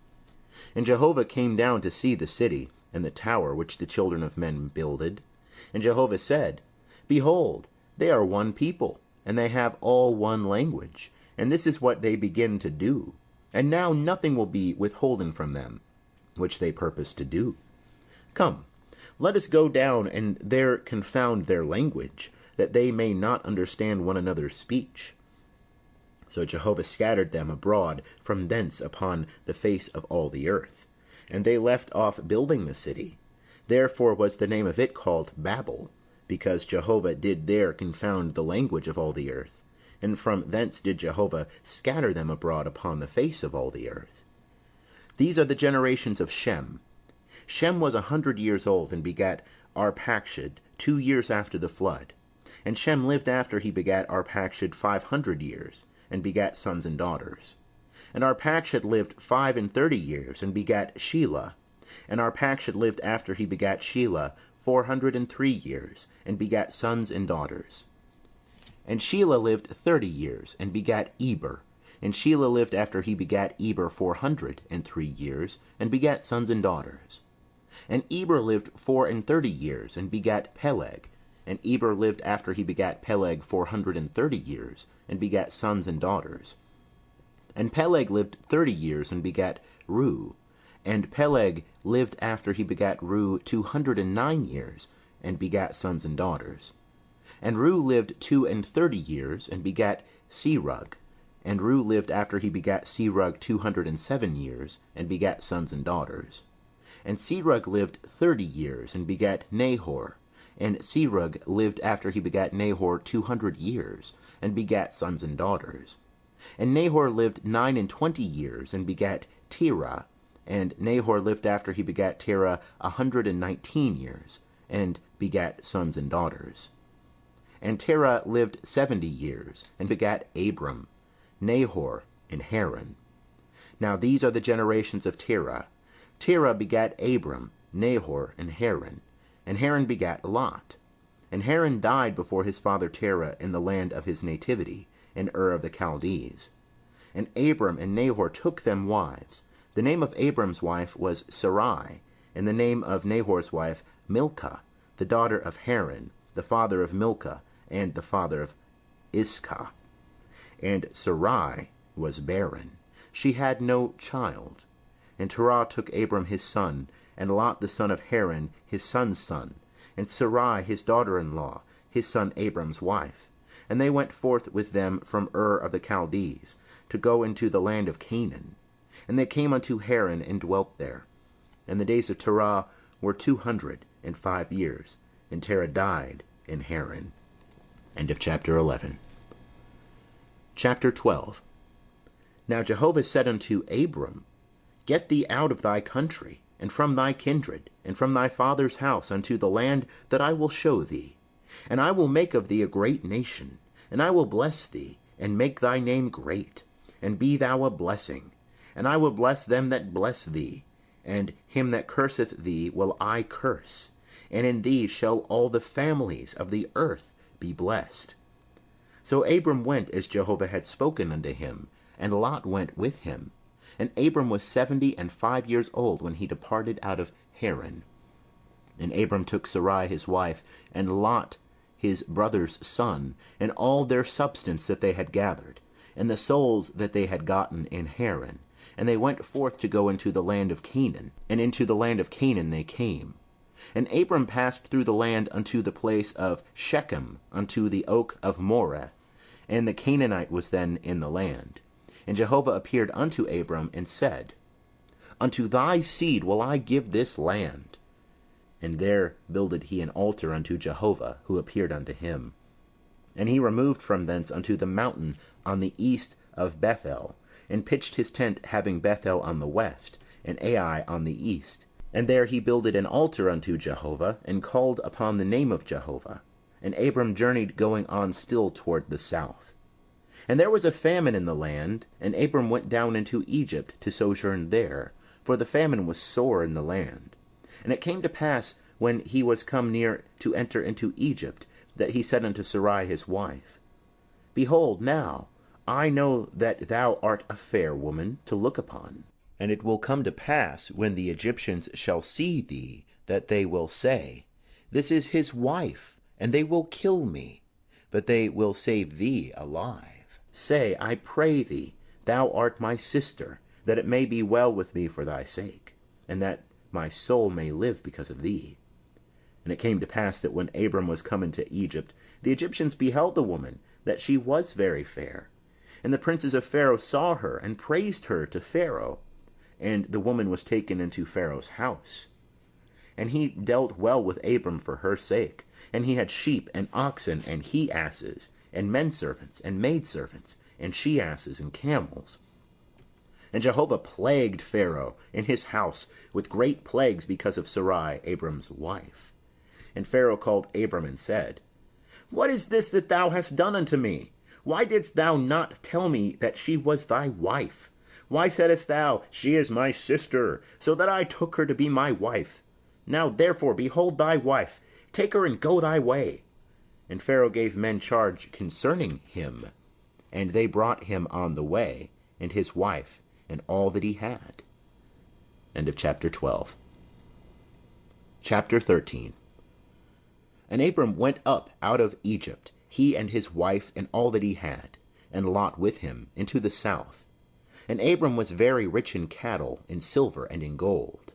And Jehovah came down to see the city, and the tower which the children of men builded. And Jehovah said, Behold, they are one people, and they have all one language, and this is what they begin to do. And now nothing will be withholden from them, which they purpose to do. Come, let us go down and there confound their language, that they may not understand one another's speech. So Jehovah scattered them abroad from thence upon the face of all the earth. And they left off building the city. Therefore was the name of it called Babel, because Jehovah did there confound the language of all the earth. And from thence did Jehovah scatter them abroad upon the face of all the earth. These are the generations of Shem. Shem was 100 years old, and begat Arpachshad 2 years after the flood. And Shem lived after he begat Arpachshad 500 years, and begat sons and daughters. And Arpachshad lived 35 years, and begat Shelah. And Arpachshad lived after he begat Shelah 403 years, and begat sons and daughters. And Shelah lived 30 years, and begat Eber. And Shelah lived after he begat Eber 403 years, and begat sons and daughters. And Eber lived 34 years, and begat Peleg. And Eber lived after he begat Peleg 430 years, and begat sons and daughters. And Peleg lived 30 years, and begat Reu. And Peleg lived after he begat Reu 209 years, and begat sons and daughters. And Reu lived 32 years, and begat Serug. And Reu lived after he begat Serug 207 years, and begat sons and daughters. And Serug lived 30 years, and begat Nahor. And Serug lived after he begat Nahor 200 years, and begat sons and daughters. And Nahor lived 29 years, and begat Terah. And Nahor lived after he begat Terah 119 years, and begat sons and daughters. And Terah lived 70 years, and begat Abram, Nahor, and Haran. Now these are the generations of Terah. Terah begat Abram, Nahor, and Haran. And Haran begat Lot. And Haran died before his father Terah in the land of his nativity, in Ur of the Chaldees. And Abram and Nahor took them wives. The name of Abram's wife was Sarai, and the name of Nahor's wife Milcah, the daughter of Haran, the father of Milcah, and the father of Iscah. And Sarai was barren. She had no child. And Terah took Abram his son, and Lot the son of Haran his son's son, and Sarai his daughter-in-law, his son Abram's wife. And they went forth with them from Ur of the Chaldees, to go into the land of Canaan. And they came unto Haran, and dwelt there. And the days of Terah were 205 years, and Terah died in Haran. End of chapter 11. Chapter 12. Now Jehovah said unto Abram, Get thee out of thy country, and from thy kindred, and from thy father's house, unto the land that I will show thee. And I will make of thee a great nation, and I will bless thee, and make thy name great, and be thou a blessing. And I will bless them that bless thee, and him that curseth thee will I curse. And in thee shall all the families of the earth be blessed. So Abram went as Jehovah had spoken unto him, and Lot went with him. And Abram was 75 years old when he departed out of Haran. And Abram took Sarai his wife, and Lot his brother's son, and all their substance that they had gathered, and the souls that they had gotten in Haran. And they went forth to go into the land of Canaan, and into the land of Canaan they came. And Abram passed through the land unto the place of Shechem, unto the oak of Moreh. And the Canaanite was then in the land. And Jehovah appeared unto Abram, and said, Unto thy seed will I give this land. And there builded he an altar unto Jehovah, who appeared unto him. And he removed from thence unto the mountain on the east of Bethel, and pitched his tent, having Bethel on the west, and Ai on the east. And there he builded an altar unto Jehovah, and called upon the name of Jehovah. And Abram journeyed, going on still toward the south. And there was a famine in the land, and Abram went down into Egypt to sojourn there, for the famine was sore in the land. And it came to pass, when he was come near to enter into Egypt, that he said unto Sarai his wife, Behold, now I know that thou art a fair woman to look upon. And it will come to pass, when the Egyptians shall see thee, that they will say, This is his wife, and they will kill me, but they will save thee alive. Say, I pray thee, thou art my sister, that it may be well with me for thy sake, and that my soul may live because of thee. And it came to pass that when Abram was come into Egypt, the Egyptians beheld the woman, that she was very fair. And the princes of Pharaoh saw her, and praised her to Pharaoh. And the woman was taken into Pharaoh's house. And he dealt well with Abram for her sake. And he had sheep, and oxen, and he-asses, and men-servants, and maid-servants, and she-asses, and camels. And Jehovah plagued Pharaoh in his house with great plagues because of Sarai, Abram's wife. And Pharaoh called Abram, and said, What is this that thou hast done unto me? Why didst thou not tell me that she was thy wife? Why saidst thou, She is my sister, so that I took her to be my wife? Now therefore behold thy wife, take her and go thy way. And Pharaoh gave men charge concerning him, and they brought him on the way, and his wife, and all that he had. End of chapter 12. Chapter 13. And Abram went up out of Egypt, he and his wife, and all that he had, and Lot with him, into the south. And Abram was very rich in cattle, in silver, and in gold.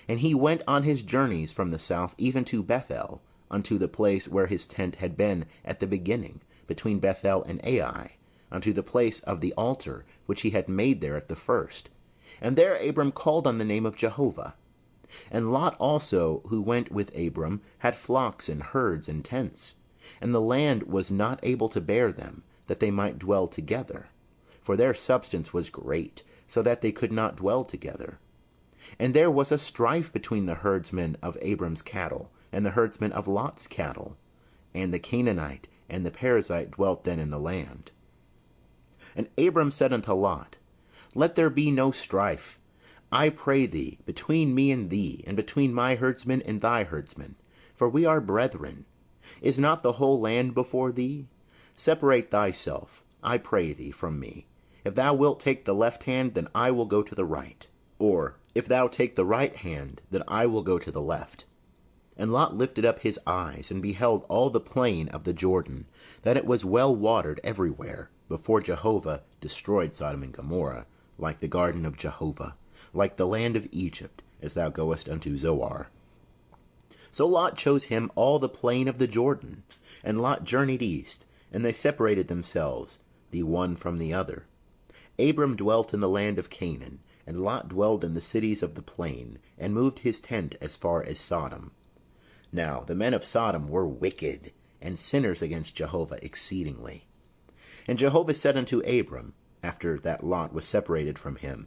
And he went on his journeys from the south even to Bethel, unto the place where his tent had been at the beginning, between Bethel and Ai, unto the place of the altar which he had made there at the first. And there Abram called on the name of Jehovah. And Lot also, who went with Abram, had flocks and herds and tents. And the land was not able to bear them, that they might dwell together. For their substance was great, so that they could not dwell together. And there was a strife between the herdsmen of Abram's cattle, and the herdsmen of Lot's cattle. And the Canaanite and the Perizzite dwelt then in the land. And Abram said unto Lot, Let there be no strife, I pray thee, between me and thee, and between my herdsmen and thy herdsmen, for we are brethren. Is not the whole land before thee? Separate thyself, I pray thee, from me. If thou wilt take the left hand, then I will go to the right. Or, if thou take the right hand, then I will go to the left. And Lot lifted up his eyes, and beheld all the plain of the Jordan, that it was well watered everywhere, before Jehovah destroyed Sodom and Gomorrah, like the garden of Jehovah, like the land of Egypt, as thou goest unto Zoar. So Lot chose him all the plain of the Jordan, and Lot journeyed east, and they separated themselves, the one from the other. Abram dwelt in the land of Canaan, and Lot dwelled in the cities of the plain, and moved his tent as far as Sodom. Now the men of Sodom were wicked, and sinners against Jehovah exceedingly. And Jehovah said unto Abram, after that Lot was separated from him,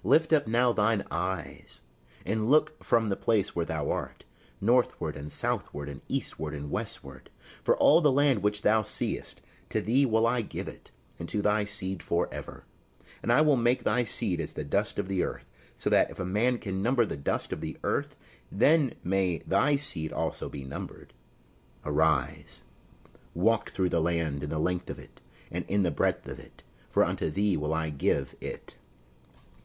Lift up now thine eyes, and look from the place where thou art, northward and southward and eastward and westward. For all the land which thou seest, to thee will I give it, and to thy seed forever. And I will make thy seed as the dust of the earth, so that if a man can number the dust of the earth, then may thy seed also be numbered. Arise, walk through the land in the length of it, and in the breadth of it, for unto thee will I give it.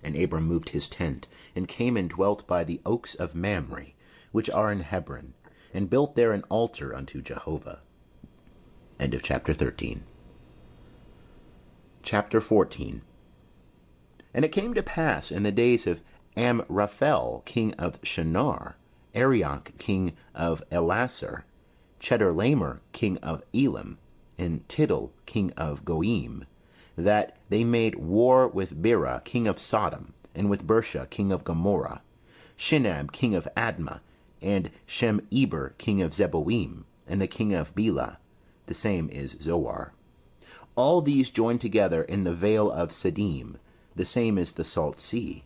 And Abram moved his tent, and came and dwelt by the oaks of Mamre, which are in Hebron, and built there an altar unto Jehovah. End of chapter 13. Chapter 14. And it came to pass in the days of Amraphel, king of Shinar, Arioch, king of Elasar, Chedorlaomer, king of Elam, and Tidal, king of Goim, that they made war with Bera, king of Sodom, and with Bersha, king of Gomorrah, Shinab, king of Admah, and Shem-Eber, king of Zeboim, and the king of Bela, the same is Zoar. All these joined together in the vale of Siddim, the same is the salt sea.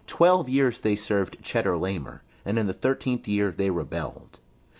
12 years they served Chedorlaomer, and in the 13th year they rebelled.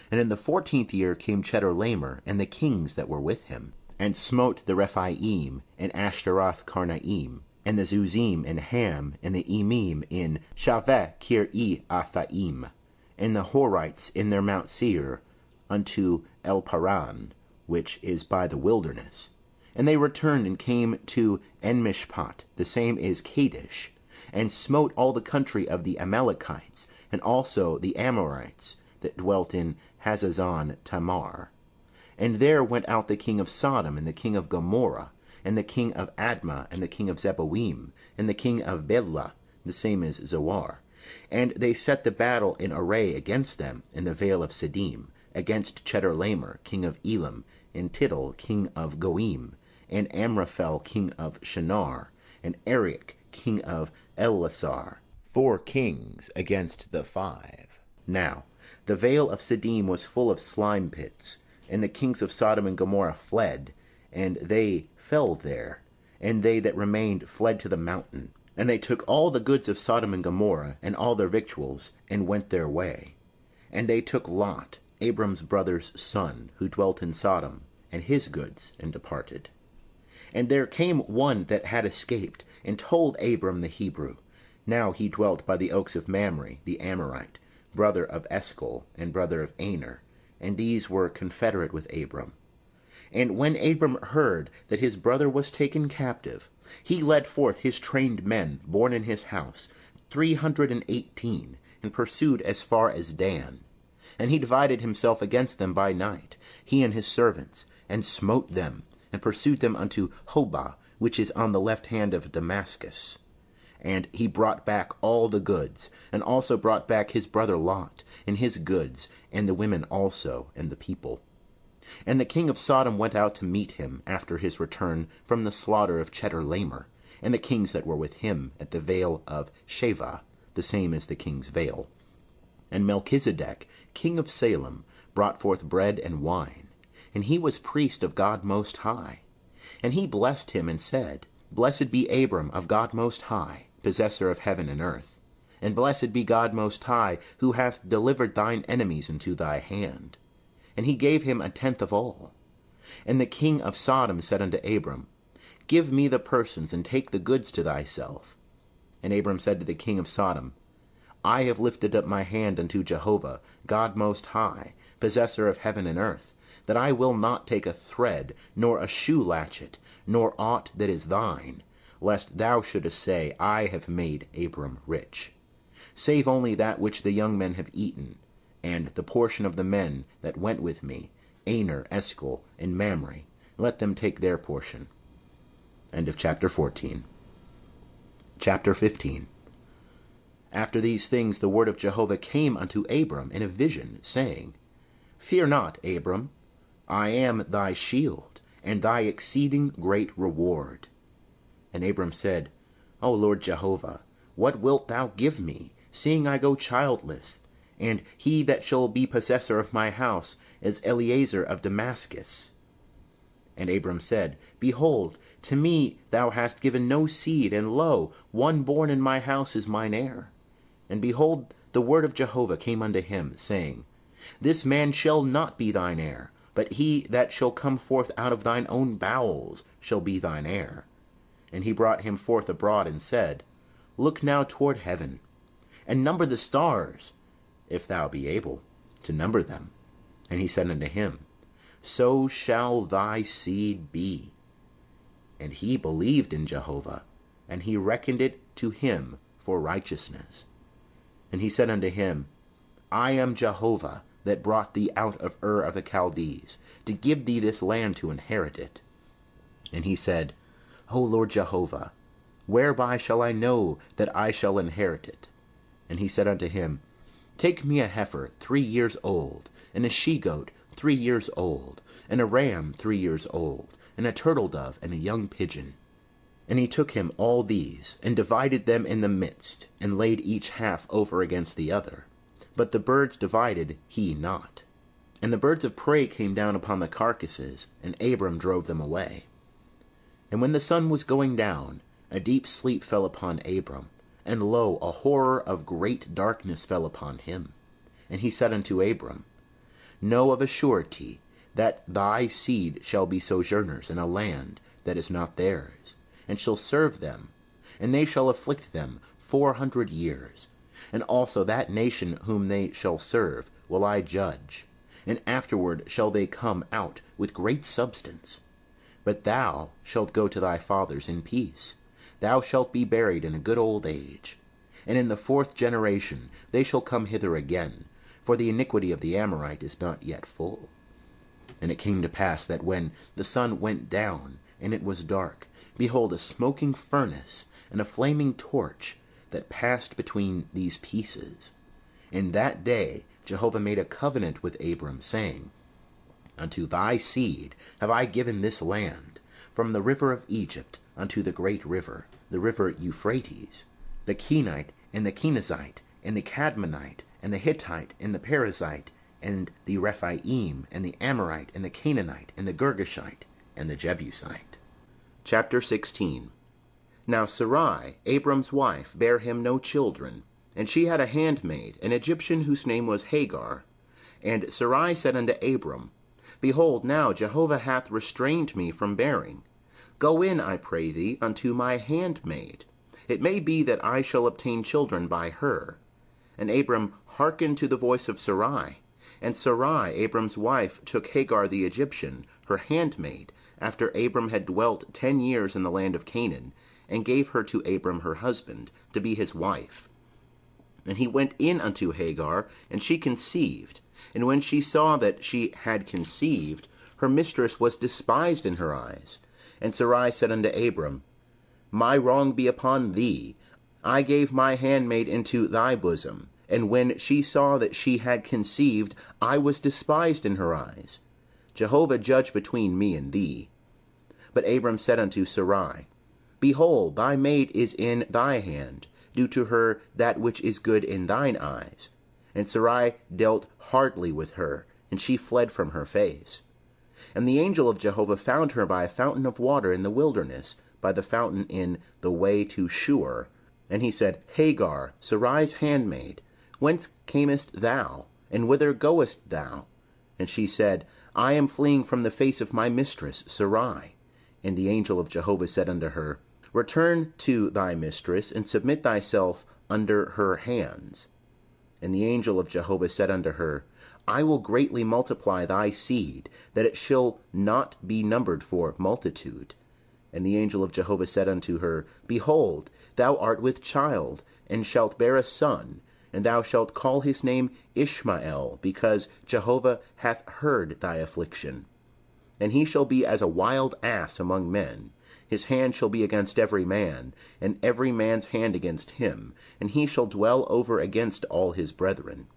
And in the 14th year came Chedorlaomer and the kings that were with him, and smote the Rephaim and Ashtaroth Karnaim, and the Zuzim and Ham, and the Emim in Shaveh Kir-e-Athaim, and the Horites in their Mount Seir, unto El-Paran, which is by the wilderness. And they returned and came to En-Mishpat, the same is Kadesh, and smote all the country of the Amalekites, and also the Amorites that dwelt in Hazazon Tamar. And there went out the king of Sodom, and the king of Gomorrah, and the king of Admah, and the king of Zeboim, and the king of Bela, the same is Zoar. And they set the battle in array against them in the vale of Siddim, against Chedorlaomer, king of Elam, and Tidal, king of Goim, and Amraphel, king of Shinar, and Arioch, king of Elasar, 4 kings against the 5. Now the vale of Siddim was full of slime pits, and the kings of Sodom and Gomorrah fled, and they fell there, and they that remained fled to the mountain. And they took all the goods of Sodom and Gomorrah, and all their victuals, and went their way. And they took Lot, Abram's brother's son, who dwelt in Sodom, and his goods, and departed. And there came one that had escaped, and told Abram the Hebrew. Now he dwelt by the oaks of Mamre, the Amorite, brother of Eshcol, and brother of Aner, and these were confederate with Abram. And when Abram heard that his brother was taken captive, he led forth his trained men born in his house, 318, and pursued as far as Dan. And he divided himself against them by night, he and his servants, and smote them, and pursued them unto Hobah, which is on the left hand of Damascus. And he brought back all the goods, and also brought back his brother Lot, and his goods, and the women also, and the people. And the king of Sodom went out to meet him after his return from the slaughter of Chedorlaomer, and the kings that were with him at the vale of Shaveh, the same as the king's vale. And Melchizedek, king of Salem, brought forth bread and wine, and he was priest of God Most High. And he blessed him and said, Blessed be Abram of God Most High, possessor of heaven and earth. And blessed be God Most High, who hath delivered thine enemies into thy hand. And he gave him 1/10 of all. And the king of Sodom said unto Abram, Give me the persons, and take the goods to thyself. And Abram said to the king of Sodom, I have lifted up my hand unto Jehovah, God Most High, possessor of heaven and earth, that I will not take a thread, nor a shoe latchet, nor aught that is thine, lest thou shouldest say, I have made Abram rich. Save only that which the young men have eaten, and the portion of the men that went with me, Aner, Eshcol, and Mamre, let them take their portion. End of chapter 14. Chapter 15. After these things the word of Jehovah came unto Abram in a vision, saying, Fear not, Abram, I am thy shield, and thy exceeding great reward. And Abram said, O Lord Jehovah, what wilt thou give me, seeing I go childless? And he that shall be possessor of my house is Eliezer of Damascus. And Abram said, Behold, to me thou hast given no seed, and lo, one born in my house is mine heir. And behold, the word of Jehovah came unto him, saying, This man shall not be thine heir, but he that shall come forth out of thine own bowels shall be thine heir. And he brought him forth abroad, and said, Look now toward heaven, and number the stars, if thou be able to number them. And he said unto him, So shall thy seed be. And he believed in Jehovah, and he reckoned it to him for righteousness. And he said unto him, I am Jehovah, that brought thee out of Ur of the Chaldees, to give thee this land to inherit it. And he said, O Lord Jehovah, whereby shall I know that I shall inherit it? And he said unto him, Take me a heifer 3 years old, and a she-goat 3 years old, and a ram 3 years old, and a turtle-dove, and a young pigeon. And he took him all these, and divided them in the midst, and laid each half over against the other. But the birds divided he not. And the birds of prey came down upon the carcasses, and Abram drove them away. And when the sun was going down, a deep sleep fell upon Abram, and lo, a horror of great darkness fell upon him. And he said unto Abram, Know of a surety that thy seed shall be sojourners in a land that is not theirs, and shall serve them, and they shall afflict them 400 years. And also that nation whom they shall serve will I judge, and afterward shall they come out with great substance. But thou shalt go to thy fathers in peace. Thou shalt be buried in a good old age. And in the 4th generation they shall come hither again, for the iniquity of the Amorite is not yet full. And it came to pass that when the sun went down, and it was dark, behold, a smoking furnace and a flaming torch that passed between these pieces. In that day Jehovah made a covenant with Abram, saying, Unto thy seed have I given this land, from the river of Egypt unto the great river, the river Euphrates, the Kenite, and the Kenizzite, and the Cadmonite, and the Hittite, and the Perizzite, and the Rephaim, and the Amorite, and the Canaanite, and the Girgashite, and the Jebusite. Chapter 16. Now Sarai, Abram's wife, bare him no children, and she had a handmaid, an Egyptian, whose name was Hagar. And Sarai said unto Abram, Behold, now Jehovah hath restrained me from bearing. Go in, I pray thee, unto my handmaid. It may be that I shall obtain children by her. And Abram hearkened to the voice of Sarai. And Sarai, Abram's wife, took Hagar the Egyptian, her handmaid, after Abram had dwelt 10 years in the land of Canaan, and gave her to Abram her husband, to be his wife. And he went in unto Hagar, and she conceived. And when she saw that she had conceived, her mistress was despised in her eyes. And Sarai said unto Abram, My wrong be upon thee. I gave my handmaid into thy bosom, and when she saw that she had conceived, I was despised in her eyes. Jehovah judge between me and thee. But Abram said unto Sarai, Behold, thy maid is in thy hand. Do to her that which is good in thine eyes. And Sarai dealt hardly with her, and she fled from her face. And the angel of Jehovah found her by a fountain of water in the wilderness, by the fountain in the way to Shur. And he said, Hagar, Sarai's handmaid, whence camest thou, and whither goest thou? And she said, I am fleeing from the face of my mistress Sarai. And the angel of Jehovah said unto her, Return to thy mistress, and submit thyself under her hands. And the angel of Jehovah said unto her, I will greatly multiply thy seed, that it shall not be numbered for multitude. And the angel of Jehovah said unto her, Behold, thou art with child, and shalt bear a son, and thou shalt call his name Ishmael, because Jehovah hath heard thy affliction. And he shall be as a wild ass among men. His hand shall be against every man, and every man's hand against him, and he shall dwell over against all his brethren.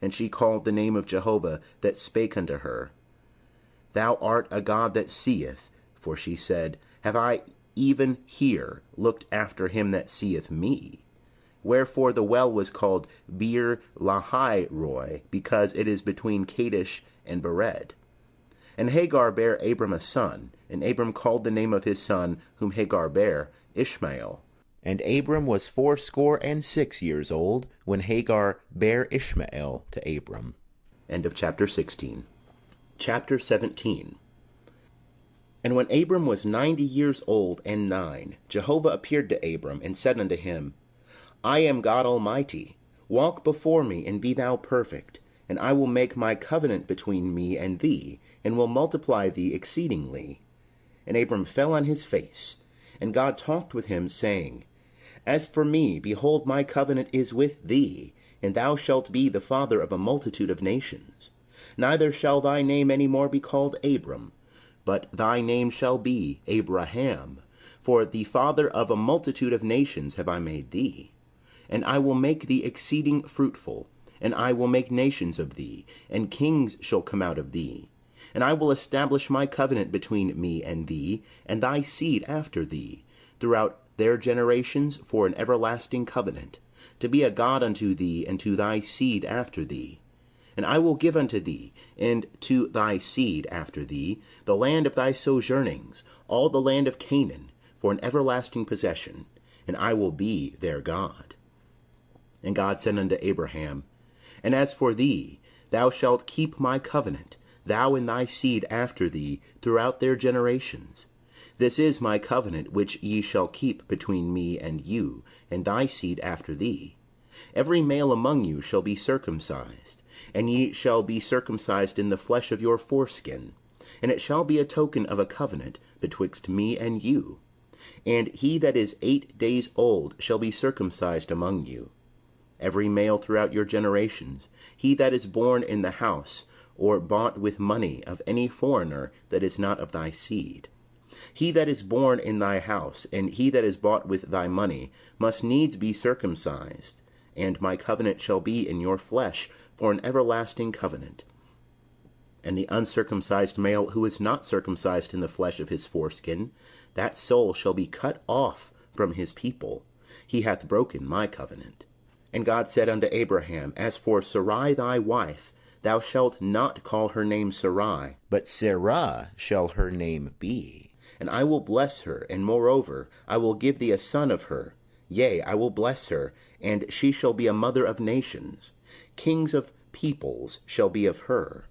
And she called the name of Jehovah that spake unto her, Thou art a God that seeth. For she said, Have I even here looked after him that seeth me? Wherefore the well was called Bir Lahai Roi, because it is between Kadesh and Bered. And Hagar bare Abram a son, and Abram called the name of his son, whom Hagar bare, Ishmael. And Abram was 86 years old, when Hagar bare Ishmael to Abram. End of chapter 16. Chapter 17. And when Abram was 90 years old and 9, Jehovah appeared to Abram, and said unto him, I am God Almighty. Walk before me, and be thou perfect. And I will make my covenant between me and thee, and will multiply thee exceedingly. And Abram fell on his face. And God talked with him, saying, As for me, behold, my covenant is with thee, and thou shalt be the father of a multitude of nations. Neither shall thy name any more be called Abram, but thy name shall be Abraham, for the father of a multitude of nations have I made thee. And I will make thee exceeding fruitful, and I will make nations of thee, and kings shall come out of thee. And I will establish my covenant between me and thee, and thy seed after thee, throughout their generations for an everlasting covenant, to be a God unto thee and to thy seed after thee. And I will give unto thee, and to thy seed after thee, the land of thy sojournings, all the land of Canaan, for an everlasting possession, and I will be their God. And God said unto Abraham, And as for thee, thou shalt keep my covenant, thou and thy seed after thee, throughout their generations. This is my covenant which ye shall keep between me and you, and thy seed after thee. Every male among you shall be circumcised, and ye shall be circumcised in the flesh of your foreskin, and it shall be a token of a covenant betwixt me and you. And he that is 8 days old shall be circumcised among you. Every male throughout your generations, he that is born in the house, or bought with money of any foreigner that is not of thy seed. He that is born in thy house, and he that is bought with thy money, must needs be circumcised, and my covenant shall be in your flesh for an everlasting covenant. And the uncircumcised male who is not circumcised in the flesh of his foreskin, that soul shall be cut off from his people. He hath broken my covenant. And God said unto Abraham, As for Sarai thy wife, thou shalt not call her name Sarai, but Sarah shall her name be. And I will bless her, and moreover, I will give thee a son of her. Yea, I will bless her, and she shall be a mother of nations. Kings of peoples shall be of her.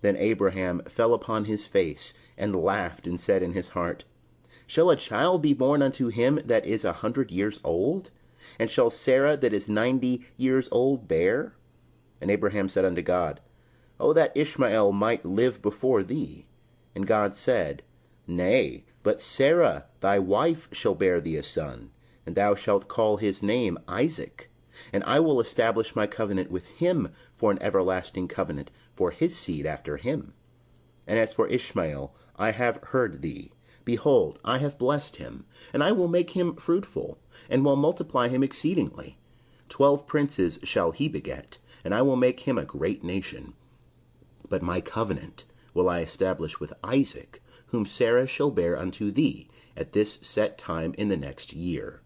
Then Abraham fell upon his face, and laughed, and said in his heart, Shall a child be born unto him that is 100 years old? And shall Sarah that is 90 years old bear? And Abraham said unto God, O that Ishmael might live before thee. And God said, Nay, but Sarah thy wife shall bear thee a son, and thou shalt call his name Isaac. And I will establish my covenant with him for an everlasting covenant for his seed after him. And as for Ishmael, I have heard thee. Behold, I have blessed him, and I will make him fruitful, and will multiply him exceedingly. 12 princes shall he beget, and I will make him a great nation. But my covenant will I establish with Isaac, whom Sarah shall bear unto thee at this set time in the next year.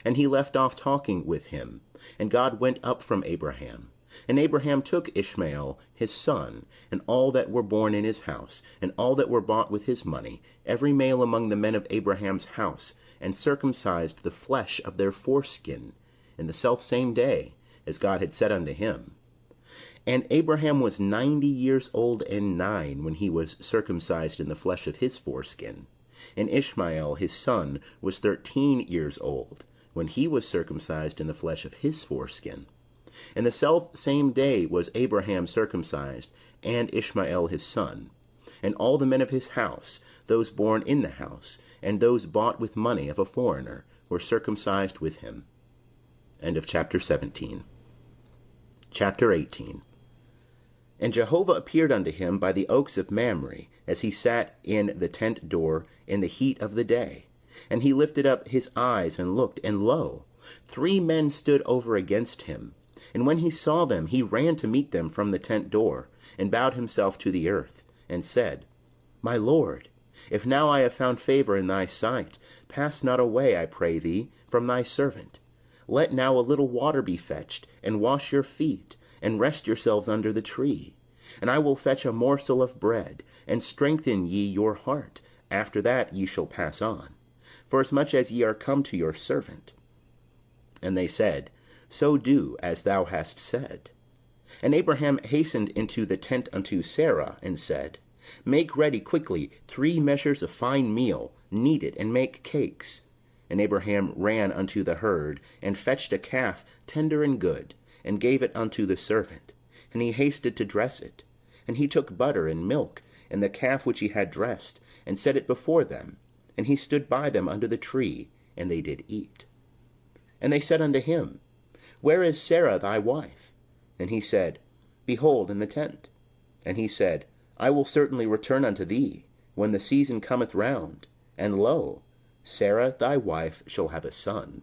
And he left off talking with him, and God went up from Abraham. And Abraham took Ishmael his son, and all that were born in his house, and all that were bought with his money, every male among the men of Abraham's house, and circumcised the flesh of their foreskin, in the selfsame day, as God had said unto him. And Abraham was 90 years old and 9 when he was circumcised in the flesh of his foreskin. And Ishmael his son was 13 years old when he was circumcised in the flesh of his foreskin. And the selfsame day was Abraham circumcised, and Ishmael his son. And all the men of his house, those born in the house, and those bought with money of a foreigner, were circumcised with him. End of chapter 17. Chapter 18. And Jehovah appeared unto him by the oaks of Mamre, as he sat in the tent door in the heat of the day. And he lifted up his eyes and looked, and lo, 3 men stood over against him. And when he saw them, he ran to meet them from the tent door, and bowed himself to the earth, and said, My Lord, if now I have found favor in thy sight, pass not away, I pray thee, from thy servant. Let now a little water be fetched, and wash your feet, and rest yourselves under the tree. And I will fetch a morsel of bread, and strengthen ye your heart. After that ye shall pass on, forasmuch as ye are come to your servant. And they said, So do as thou hast said. And Abraham hastened into the tent unto Sarah, and said, Make ready quickly 3 measures of fine meal, knead it, and make cakes. And Abraham ran unto the herd, and fetched a calf tender and good, and gave it unto the servant. And he hasted to dress it. And he took butter and milk, and the calf which he had dressed, and set it before them. And he stood by them under the tree, and they did eat. And they said unto him, Where is Sarah thy wife? And he said, Behold, in the tent. And he said, I will certainly return unto thee, when the season cometh round, and lo, Sarah thy wife shall have a son.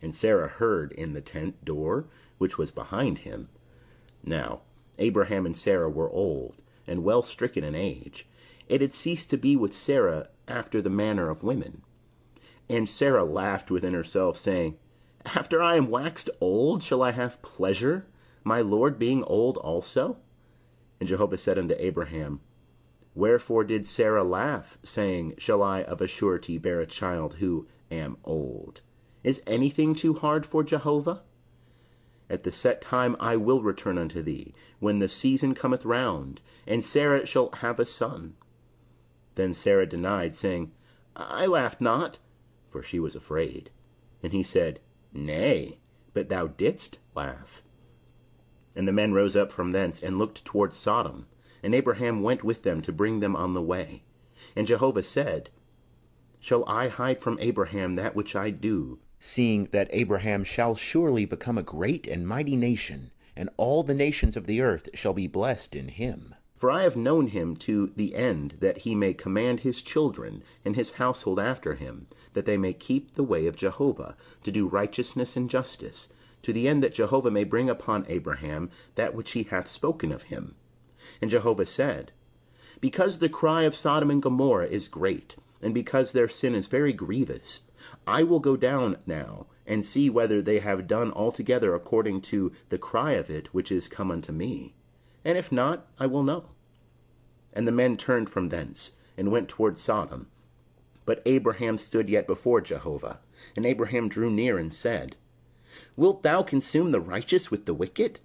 And Sarah heard in the tent door, which was behind him. Now Abraham and Sarah were old, and well stricken in age. It had ceased to be with Sarah after the manner of women. And Sarah laughed within herself, saying, After I am waxed old, shall I have pleasure, my Lord being old also? And Jehovah said unto Abraham, Wherefore did Sarah laugh, saying, Shall I of a surety bear a child who am old? Is anything too hard for Jehovah? At the set time I will return unto thee, when the season cometh round, and Sarah shall have a son. Then Sarah denied, saying, I laughed not, for she was afraid. And he said, Nay, but thou didst laugh. And the men rose up from thence, and looked toward Sodom. And Abraham went with them to bring them on the way. And Jehovah said, Shall I hide from Abraham that which I do, seeing that Abraham shall surely become a great and mighty nation, and all the nations of the earth shall be blessed in him? For I have known him to the end that he may command his children and his household after him, that they may keep the way of Jehovah, to do righteousness and justice, to the end that Jehovah may bring upon Abraham that which he hath spoken of him. And Jehovah said, Because the cry of Sodom and Gomorrah is great, and because their sin is very grievous, I will go down now, and see whether they have done altogether according to the cry of it which is come unto me. And if not, I will know. And the men turned from thence, and went toward Sodom. But Abraham stood yet before Jehovah. And Abraham drew near and said, Wilt thou consume the righteous with the wicked?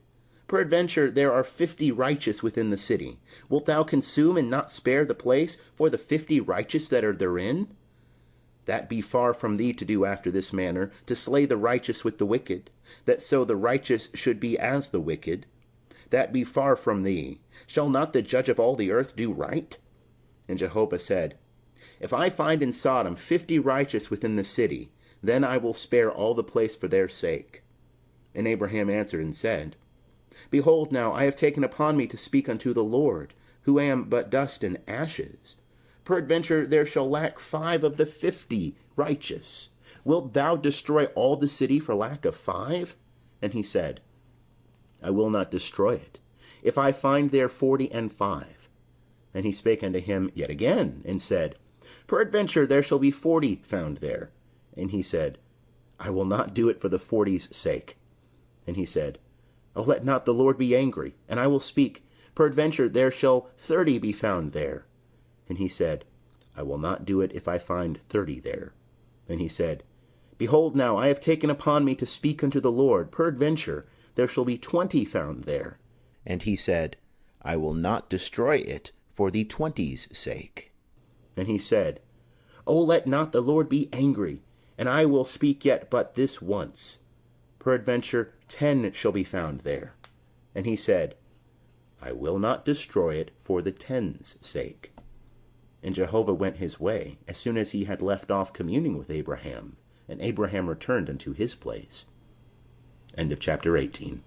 Peradventure there are 50 righteous within the city. Wilt thou consume and not spare the place for the 50 righteous that are therein? That be far from thee to do after this manner, to slay the righteous with the wicked, that so the righteous should be as the wicked. that be far from thee? Shall not the judge of all the earth do right? And Jehovah said, If I find in Sodom 50 righteous within the city, then I will spare all the place for their sake. And Abraham answered and said, Behold, now I have taken upon me to speak unto the Lord, who am but dust and ashes. Peradventure there shall lack 5 of the 50 righteous. Wilt thou destroy all the city for lack of 5? And he said, I will not destroy it, if I find there 45. And he spake unto him yet again, and said, Peradventure there shall be 40 found there. And he said, I will not do it for the 40's sake. And he said, Oh, let not the Lord be angry, and I will speak. Peradventure there shall 30 be found there. And he said, I will not do it if I find 30 there. And he said, Behold, now I have taken upon me to speak unto the Lord. Peradventure there shall be 20 found there. And he said, I will not destroy it for the 20's sake. And he said, Oh, let not the Lord be angry, and I will speak yet but this once. Peradventure 10 shall be found there. And he said, I will not destroy it for the 10's sake. And Jehovah went his way, as soon as he had left off communing with Abraham, and Abraham returned unto his place. End of chapter 18.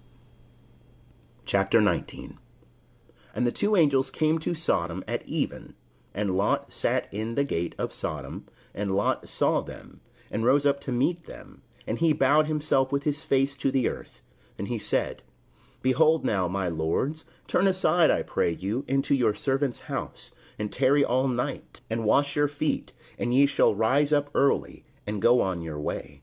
Chapter 19. And the 2 angels came to Sodom at even, and Lot sat in the gate of Sodom, and Lot saw them, and rose up to meet them, and he bowed himself with his face to the earth. And he said, Behold now, my lords, turn aside, I pray you, into your servant's house, and tarry all night, and wash your feet, and ye shall rise up early, and go on your way.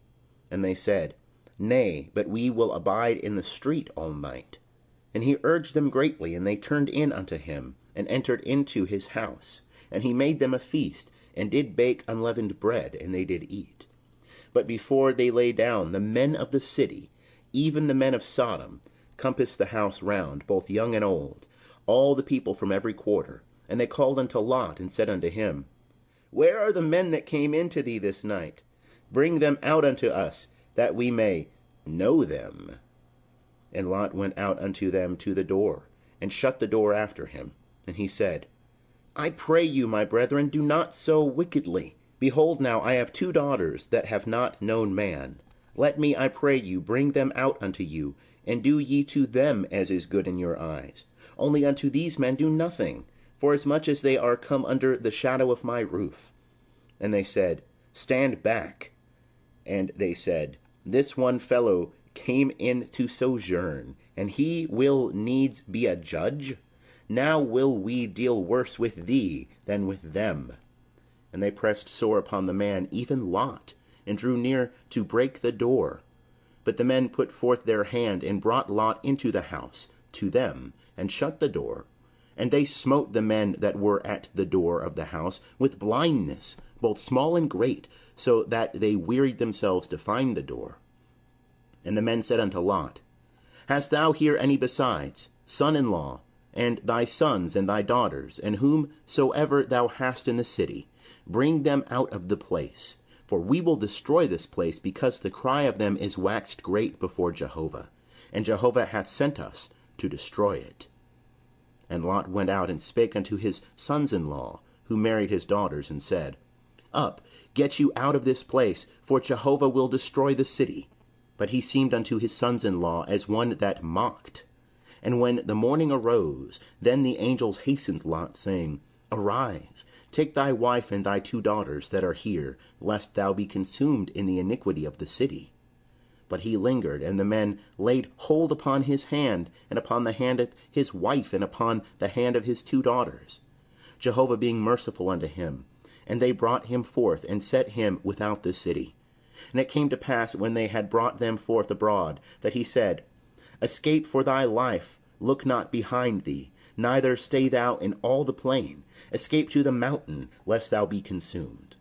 And they said, Nay, but we will abide in the street all night. And he urged them greatly, and they turned in unto him, and entered into his house. And he made them a feast, and did bake unleavened bread, and they did eat. But before they lay down, the men of the city, even the men of Sodom, compassed the house round, both young and old, all the people from every quarter. And they called unto Lot, and said unto him, Where are the men that came into thee this night? Bring them out unto us, that we may know them. And Lot went out unto them to the door, and shut the door after him. And he said, I pray you, my brethren, do not so wickedly. Behold, now I have 2 daughters that have not known man. Let me, I pray you, bring them out unto you, and do ye to them as is good in your eyes. Only unto these men do nothing, forasmuch as they are come under the shadow of my roof. And they said, Stand back. And they said, This one fellow came in to sojourn, and he will needs be a judge. Now will we deal worse with thee than with them. And they pressed sore upon the man, even Lot, and drew near to break the door. But the men put forth their hand, and brought Lot into the house to them, and shut the door. And they smote the men that were at the door of the house with blindness, both small and great, so that they wearied themselves to find the door. And the men said unto Lot, Hast thou here any besides, son-in-law, and thy sons and thy daughters, and whomsoever thou hast in the city? Bring them out of the place, for we will destroy this place, because the cry of them is waxed great before Jehovah, and Jehovah hath sent us to destroy it. And Lot went out and spake unto his sons-in-law, who married his daughters, and said, Up, get you out of this place, for Jehovah will destroy the city. But he seemed unto his sons-in-law as one that mocked. And when the morning arose, then the angels hastened Lot, saying, Arise, take thy wife and thy 2 daughters that are here, lest thou be consumed in the iniquity of the city. But he lingered, and the men laid hold upon his hand, and upon the hand of his wife, and upon the hand of his 2 daughters, Jehovah being merciful unto him. And they brought him forth, and set him without the city. And it came to pass, when they had brought them forth abroad, that he said, Escape for thy life, look not behind thee, neither stay thou in all the plain. Escape to the mountain, lest thou be consumed.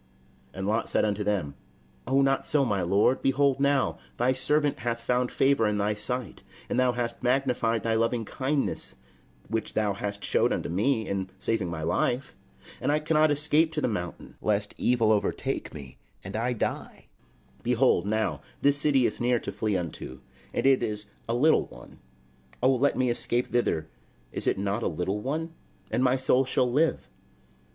And Lot said unto them, O not so, my lord. Behold now, thy servant hath found favor in thy sight, and thou hast magnified thy loving kindness, which thou hast showed unto me in saving my life. And I cannot escape to the mountain, lest evil overtake me, and I die. Behold now, this city is near to flee unto, and it is a little one. O let me escape thither. Is it not a little one? And my soul shall live.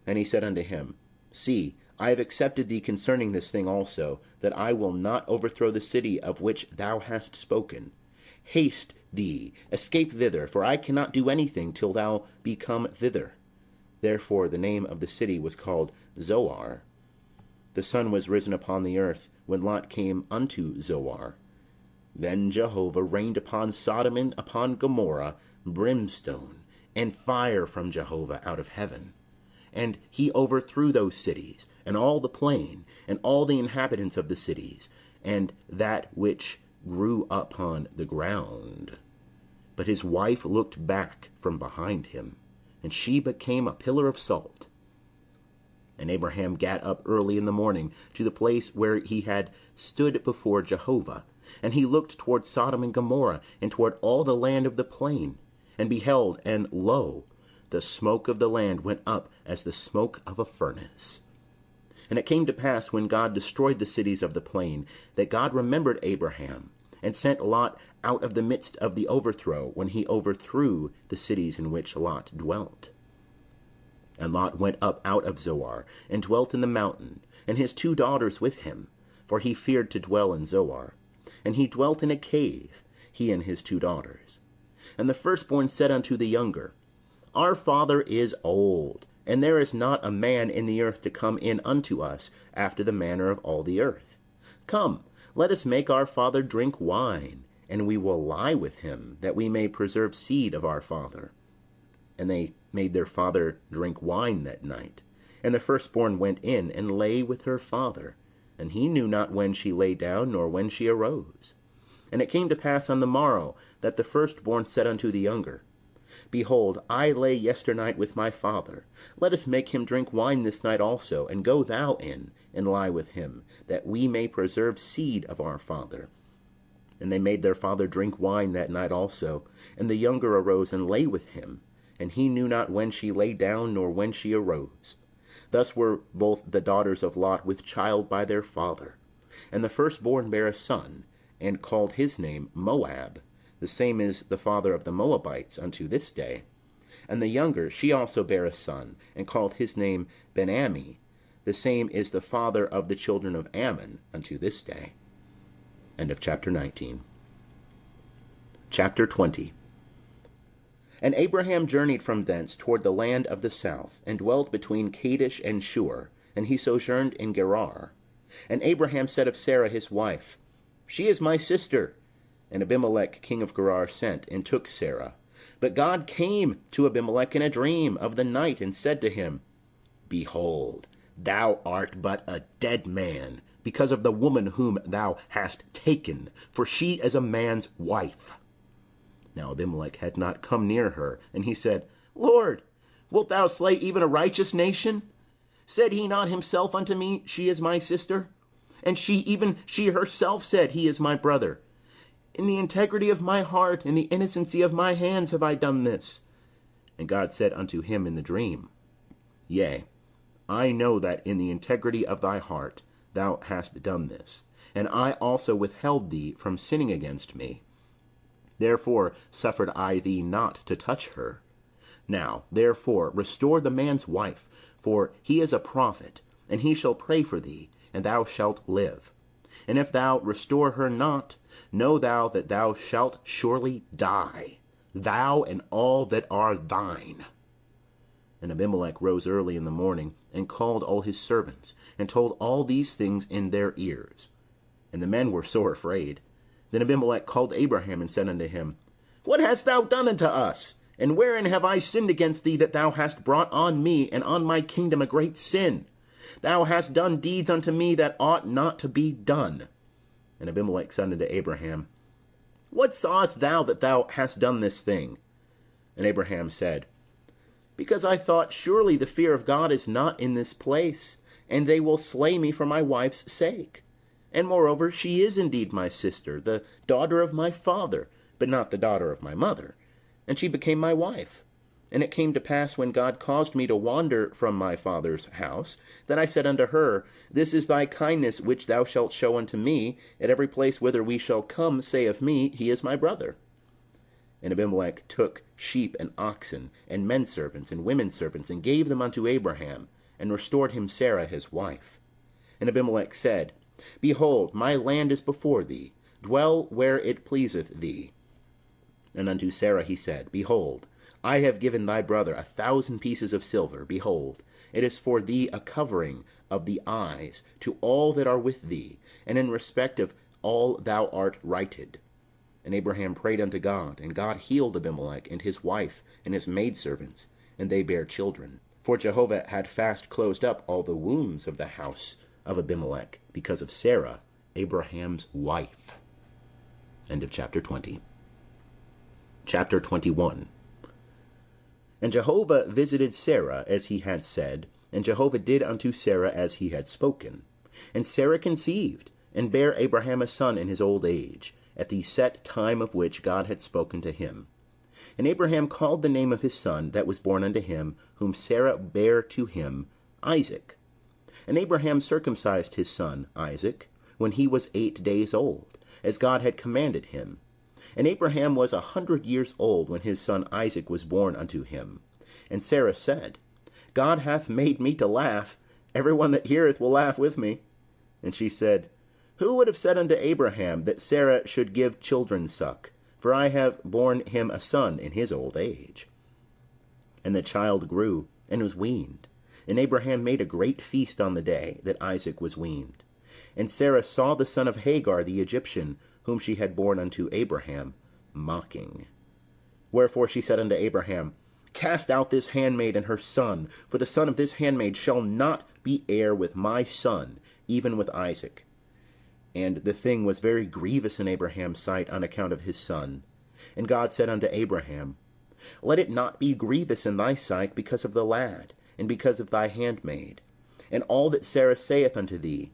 And he said unto him, See, I have accepted thee concerning this thing also, that I will not overthrow the city of which thou hast spoken. Haste thee, escape thither, for I cannot do anything till thou be come thither. Therefore the name of the city was called Zoar. The sun was risen upon the earth, when Lot came unto Zoar. Then Jehovah rained upon Sodom and upon Gomorrah brimstone and fire from Jehovah out of heaven. And he overthrew those cities, and all the plain, and all the inhabitants of the cities, and that which grew upon the ground. But his wife looked back from behind him, and she became a pillar of salt. And Abraham gat up early in the morning to the place where he had stood before Jehovah, and he looked toward Sodom and Gomorrah, and toward all the land of the plain, and beheld, and lo, the smoke of the land went up as the smoke of a furnace. And it came to pass, when God destroyed the cities of the plain, that God remembered Abraham, and sent Lot out of the midst of the overthrow, when he overthrew the cities in which Lot dwelt. And Lot went up out of Zoar, and dwelt in the mountain, and his 2 daughters with him, for he feared to dwell in Zoar. And he dwelt in a cave, he and his 2 daughters. And the firstborn said unto the younger, Our father is old, and there is not a man in the earth to come in unto us after the manner of all the earth. Come, let us make our father drink wine, and we will lie with him, that we may preserve seed of our father. And they made their father drink wine that night. And the firstborn went in and lay with her father, and he knew not when she lay down, nor when she arose. And it came to pass on the morrow, that the firstborn said unto the younger, Behold, I lay yesternight with my father. Let us make him drink wine this night also, and go thou in, and lie with him, that we may preserve seed of our father. And they made their father drink wine that night also. And the younger arose and lay with him, and he knew not when she lay down, nor when she arose. Thus were both the daughters of Lot with child by their father. And the firstborn bare a son, and called his name Moab. The same is the father of the Moabites unto this day. And the younger, she also bare a son, and called his name Ben-Ammi. The same is the father of the children of Ammon unto this day. End of chapter 19. Chapter 20. And Abraham journeyed from thence toward the land of the south, and dwelt between Kadesh and Shur, and he sojourned in Gerar. And Abraham said of Sarah his wife, She is my sister. And Abimelech king of Gerar sent, and took Sarah. But God came to Abimelech in a dream of the night, and said to him, Behold, thou art but a dead man, because of the woman whom thou hast taken, for she is a man's wife. Now Abimelech had not come near her, and he said, Lord, wilt thou slay even a righteous nation? Said he not himself unto me, She is my sister? And she herself said, He is my brother. In the integrity of my heart, in the innocency of my hands have I done this. And God said unto him in the dream, Yea, I know that in the integrity of thy heart thou hast done this, and I also withheld thee from sinning against me. Therefore suffered I thee not to touch her. Now, therefore, restore the man's wife, for he is a prophet, and he shall pray for thee, and thou shalt live. And if thou restore her not, know thou that thou shalt surely die, thou and all that are thine. And Abimelech rose early in the morning, and called all his servants, and told all these things in their ears. And the men were sore afraid. Then Abimelech called Abraham, and said unto him, What hast thou done unto us? And wherein have I sinned against thee, that thou hast brought on me and on my kingdom a great sin? Thou hast done deeds unto me that ought not to be done. And Abimelech said unto Abraham, What sawest thou that thou hast done this thing? And Abraham said, Because I thought, surely the fear of God is not in this place, and they will slay me for my wife's sake. And moreover, she is indeed my sister, the daughter of my father, but not the daughter of my mother. And she became my wife. And it came to pass, when God caused me to wander from my father's house, that I said unto her, This is thy kindness which thou shalt show unto me. At every place whither we shall come, say of me, He is my brother. And Abimelech took sheep and oxen, and men servants, and women servants, and gave them unto Abraham, and restored him Sarah his wife. And Abimelech said, Behold, my land is before thee, dwell where it pleaseth thee. And unto Sarah he said, Behold, I have given thy brother 1,000 pieces of silver. Behold, it is for thee a covering of the eyes to all that are with thee, and in respect of all thou art righted. And Abraham prayed unto God, and God healed Abimelech and his wife and his maidservants, and they bare children. For Jehovah had fast closed up all the wombs of the house of Abimelech, because of Sarah, Abraham's wife. End of chapter 20. Chapter 21. And Jehovah visited Sarah as he had said, and Jehovah did unto Sarah as he had spoken. And Sarah conceived, and bare Abraham a son in his old age, at the set time of which God had spoken to him. And Abraham called the name of his son that was born unto him, whom Sarah bare to him, Isaac. And Abraham circumcised his son Isaac, when he was 8 days old, as God had commanded him. And Abraham was 100 years old when his son Isaac was born unto him. And Sarah said, God hath made me to laugh. Every one that heareth will laugh with me. And she said, Who would have said unto Abraham that Sarah should give children suck? For I have borne him a son in his old age. And the child grew, and was weaned. And Abraham made a great feast on the day that Isaac was weaned. And Sarah saw the son of Hagar the Egyptian, whom she had borne unto Abraham, mocking. Wherefore she said unto Abraham, Cast out this handmaid and her son, for the son of this handmaid shall not be heir with my son, even with Isaac. And the thing was very grievous in Abraham's sight on account of his son. And God said unto Abraham, Let it not be grievous in thy sight because of the lad, and because of thy handmaid. And all that Sarah saith unto thee,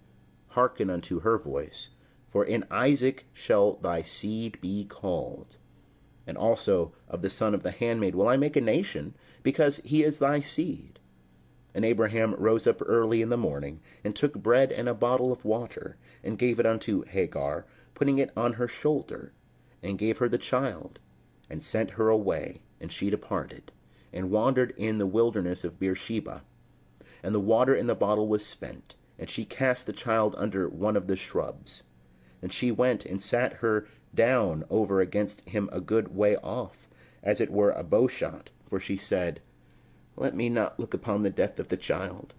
hearken unto her voice. For in Isaac shall thy seed be called. And also of the son of the handmaid will I make a nation, because he is thy seed. And Abraham rose up early in the morning, and took bread and a bottle of water, and gave it unto Hagar, putting it on her shoulder, and gave her the child, and sent her away, and she departed, and wandered in the wilderness of Beersheba. And the water in the bottle was spent, and she cast the child under one of the shrubs. And she went and sat her down over against him a good way off, as it were a bowshot, for she said, Let me not look upon the death of the child.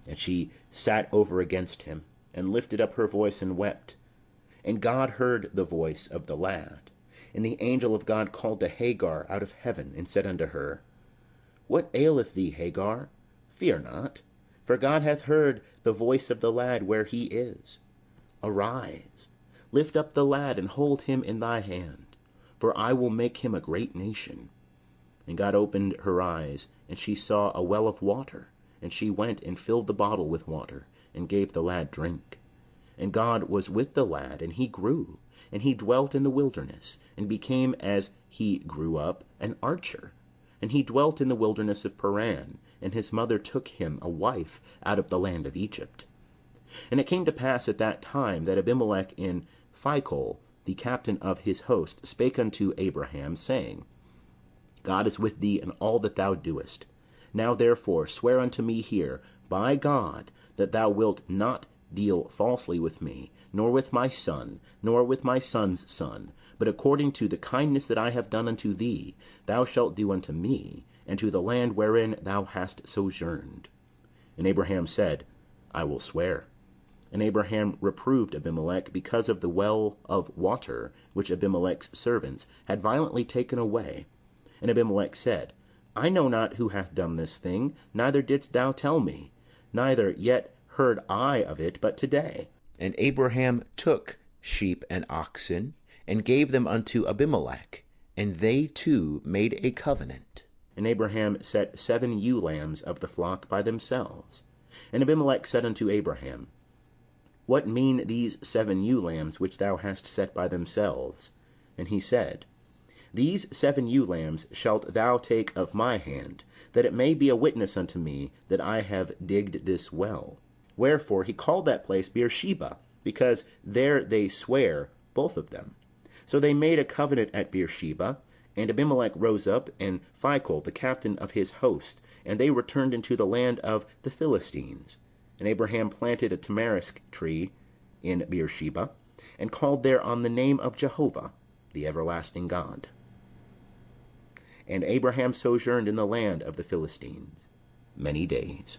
And she sat over against him, and lifted up her voice and wept. And God heard the voice of the lad. And the angel of God called to Hagar out of heaven, and said unto her, What aileth thee, Hagar? Fear not, for God hath heard the voice of the lad where he is. Arise, lift up the lad, and hold him in thy hand, for I will make him a great nation. And God opened her eyes, and she saw a well of water, and she went and filled the bottle with water, and gave the lad drink. And God was with the lad, and he grew, and he dwelt in the wilderness, and became, as he grew up, an archer. And he dwelt in the wilderness of Paran, and his mother took him a wife out of the land of Egypt. And it came to pass at that time that Abimelech in Phicol, the captain of his host, spake unto Abraham, saying, God is with thee in all that thou doest. Now therefore swear unto me here, by God, that thou wilt not deal falsely with me, nor with my son, nor with my son's son, but according to the kindness that I have done unto thee, thou shalt do unto me, and to the land wherein thou hast sojourned. And Abraham said, I will swear. And Abraham reproved Abimelech because of the well of water which Abimelech's servants had violently taken away. And Abimelech said, I know not who hath done this thing, neither didst thou tell me, neither yet heard I of it but today. And Abraham took sheep and oxen, and gave them unto Abimelech, and they two made a covenant. And Abraham set 7 ewe lambs of the flock by themselves. And Abimelech said unto Abraham, What mean these 7 ewe lambs which thou hast set by themselves? And he said, These 7 ewe lambs shalt thou take of my hand, that it may be a witness unto me that I have digged this well. Wherefore he called that place Beersheba, because there they swear, both of them. So they made a covenant at Beersheba, and Abimelech rose up, and Phicol, the captain of his host, and they returned into the land of the Philistines. And Abraham planted a tamarisk tree in Beersheba, and called there on the name of Jehovah, the everlasting God. And Abraham sojourned in the land of the Philistines many days.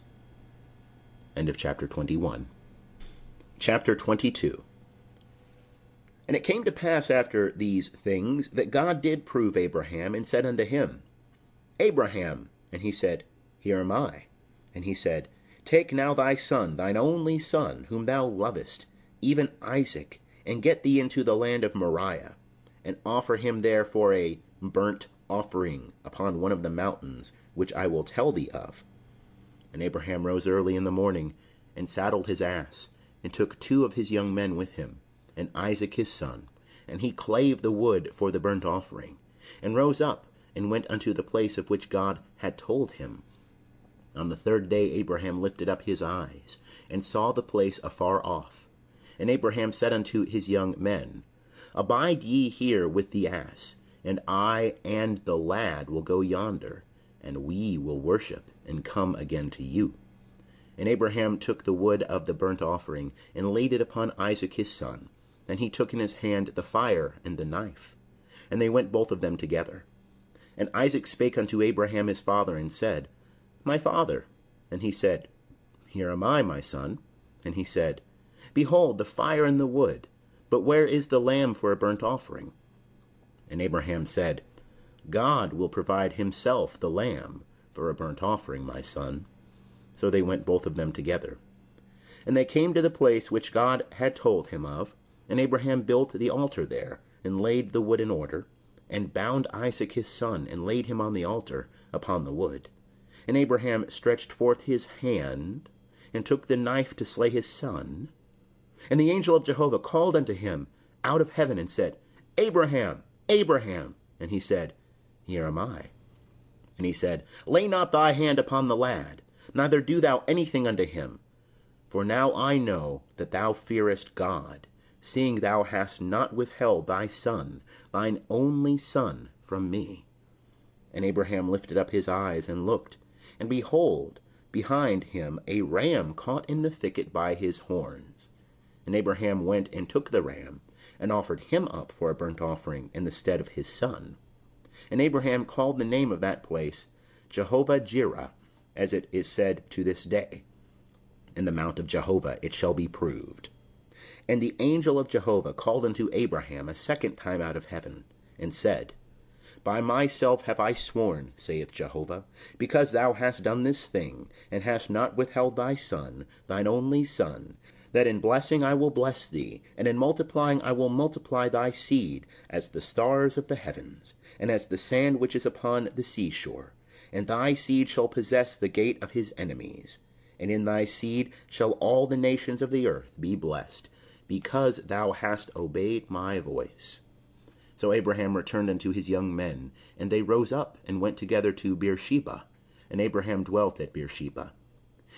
End of chapter 21. Chapter 22. And it came to pass after these things that God did prove Abraham, and said unto him, Abraham. And he said, Here am I. And he said, Take now thy son, thine only son, whom thou lovest, even Isaac, and get thee into the land of Moriah, and offer him there for a burnt offering upon one of the mountains, which I will tell thee of. And Abraham rose early in the morning, and saddled his ass, and took 2 of his young men with him, and Isaac his son, and he clave the wood for the burnt offering, and rose up, and went unto the place of which God had told him. On the 3rd day Abraham lifted up his eyes, and saw the place afar off. And Abraham said unto his young men, Abide ye here with the ass, and I and the lad will go yonder, and we will worship, and come again to you. And Abraham took the wood of the burnt offering, and laid it upon Isaac his son. And he took in his hand the fire and the knife. And they went both of them together. And Isaac spake unto Abraham his father, and said, My father. And he said, Here am I, my son. And he said, Behold the fire and the wood, but where is the lamb for a burnt offering? And Abraham said, God will provide himself the lamb for a burnt offering, my son. So they went both of them together. And they came to the place which God had told him of, and Abraham built the altar there, and laid the wood in order, and bound Isaac his son, and laid him on the altar upon the wood. And Abraham stretched forth his hand, and took the knife to slay his son. And the angel of Jehovah called unto him out of heaven, and said, Abraham, Abraham. And he said, Here am I. And he said, Lay not thy hand upon the lad, neither do thou anything unto him. For now I know that thou fearest God, seeing thou hast not withheld thy son, thine only son, from me. And Abraham lifted up his eyes, and looked, and behold, behind him a ram caught in the thicket by his horns. And Abraham went and took the ram, and offered him up for a burnt offering in the stead of his son. And Abraham called the name of that place Jehovah-Jireh, as it is said to this day, In the mount of Jehovah it shall be proved. And the angel of Jehovah called unto Abraham a second time out of heaven, and said, By myself have I sworn, saith Jehovah, because thou hast done this thing, and hast not withheld thy son, thine only son, that in blessing I will bless thee, and in multiplying I will multiply thy seed, as the stars of the heavens, and as the sand which is upon the seashore. And thy seed shall possess the gate of his enemies. And in thy seed shall all the nations of the earth be blessed, because thou hast obeyed my voice. So Abraham returned unto his young men, and they rose up and went together to Beersheba, and Abraham dwelt at Beersheba.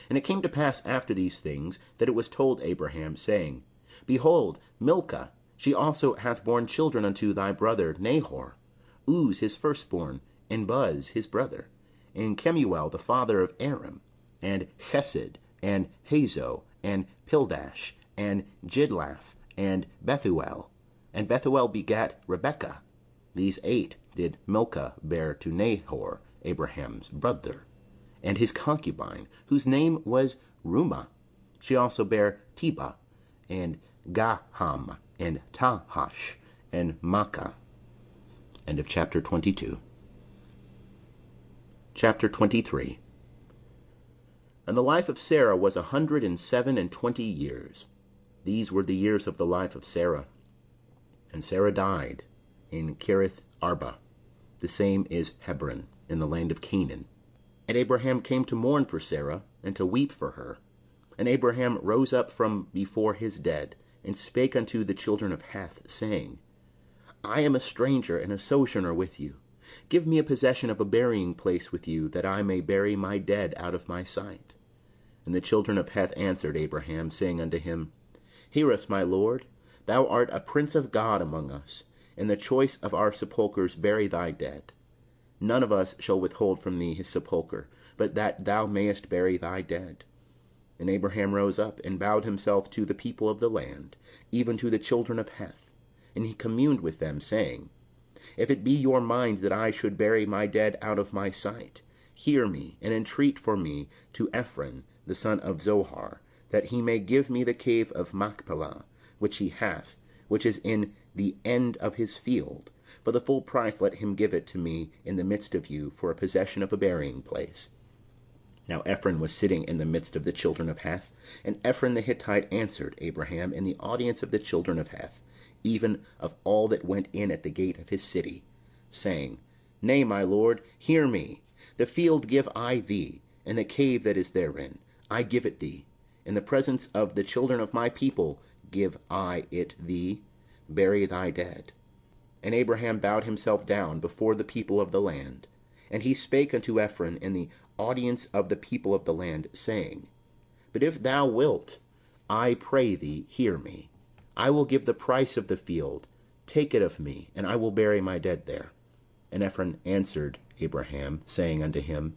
And it came to pass after these things, that it was told Abraham, saying, Behold, Milcah, she also hath borne children unto thy brother Nahor, Uz his firstborn, and Buz his brother, and Kemuel the father of Aram, and Chesed, and Hazo, and Pildash, and Jidlaph, and Bethuel. And Bethuel begat Rebekah. These 8 did Milcah bear to Nahor, Abraham's brother, and his concubine, whose name was Rumah. She also bare Tebah, and Gaham, and Tahash, and Makkah. End of chapter 22. Chapter 23. And the life of Sarah was 127 years. These were the years of the life of Sarah. And Sarah died in Kirith Arba. The same is Hebron, in the land of Canaan. And Abraham came to mourn for Sarah, and to weep for her. And Abraham rose up from before his dead, and spake unto the children of Heth, saying, I am a stranger and a sojourner with you. Give me a possession of a burying place with you, that I may bury my dead out of my sight. And the children of Heth answered Abraham, saying unto him, Hear us, my lord. Thou art a prince of God among us, in the choice of our sepulchres bury thy dead. None of us shall withhold from thee his sepulchre, but that thou mayest bury thy dead. And Abraham rose up and bowed himself to the people of the land, even to the children of Heth. And he communed with them, saying, If it be your mind that I should bury my dead out of my sight, hear me, and entreat for me to Ephron the son of Zohar, that he may give me the cave of Machpelah, which he hath, which is in the end of his field. For the full price let him give it to me in the midst of you, for a possession of a burying place. Now Ephron was sitting in the midst of the children of Heth, and Ephron the Hittite answered Abraham in the audience of the children of Heth, even of all that went in at the gate of his city, saying, Nay, my lord, hear me. The field give I thee, and the cave that is therein, I give it thee. In the presence of the children of my people give I it thee. Bury thy dead. And Abraham bowed himself down before the people of the land. And he spake unto Ephron in the audience of the people of the land, saying, But if thou wilt, I pray thee, hear me. I will give the price of the field. Take it of me, and I will bury my dead there. And Ephron answered Abraham, saying unto him,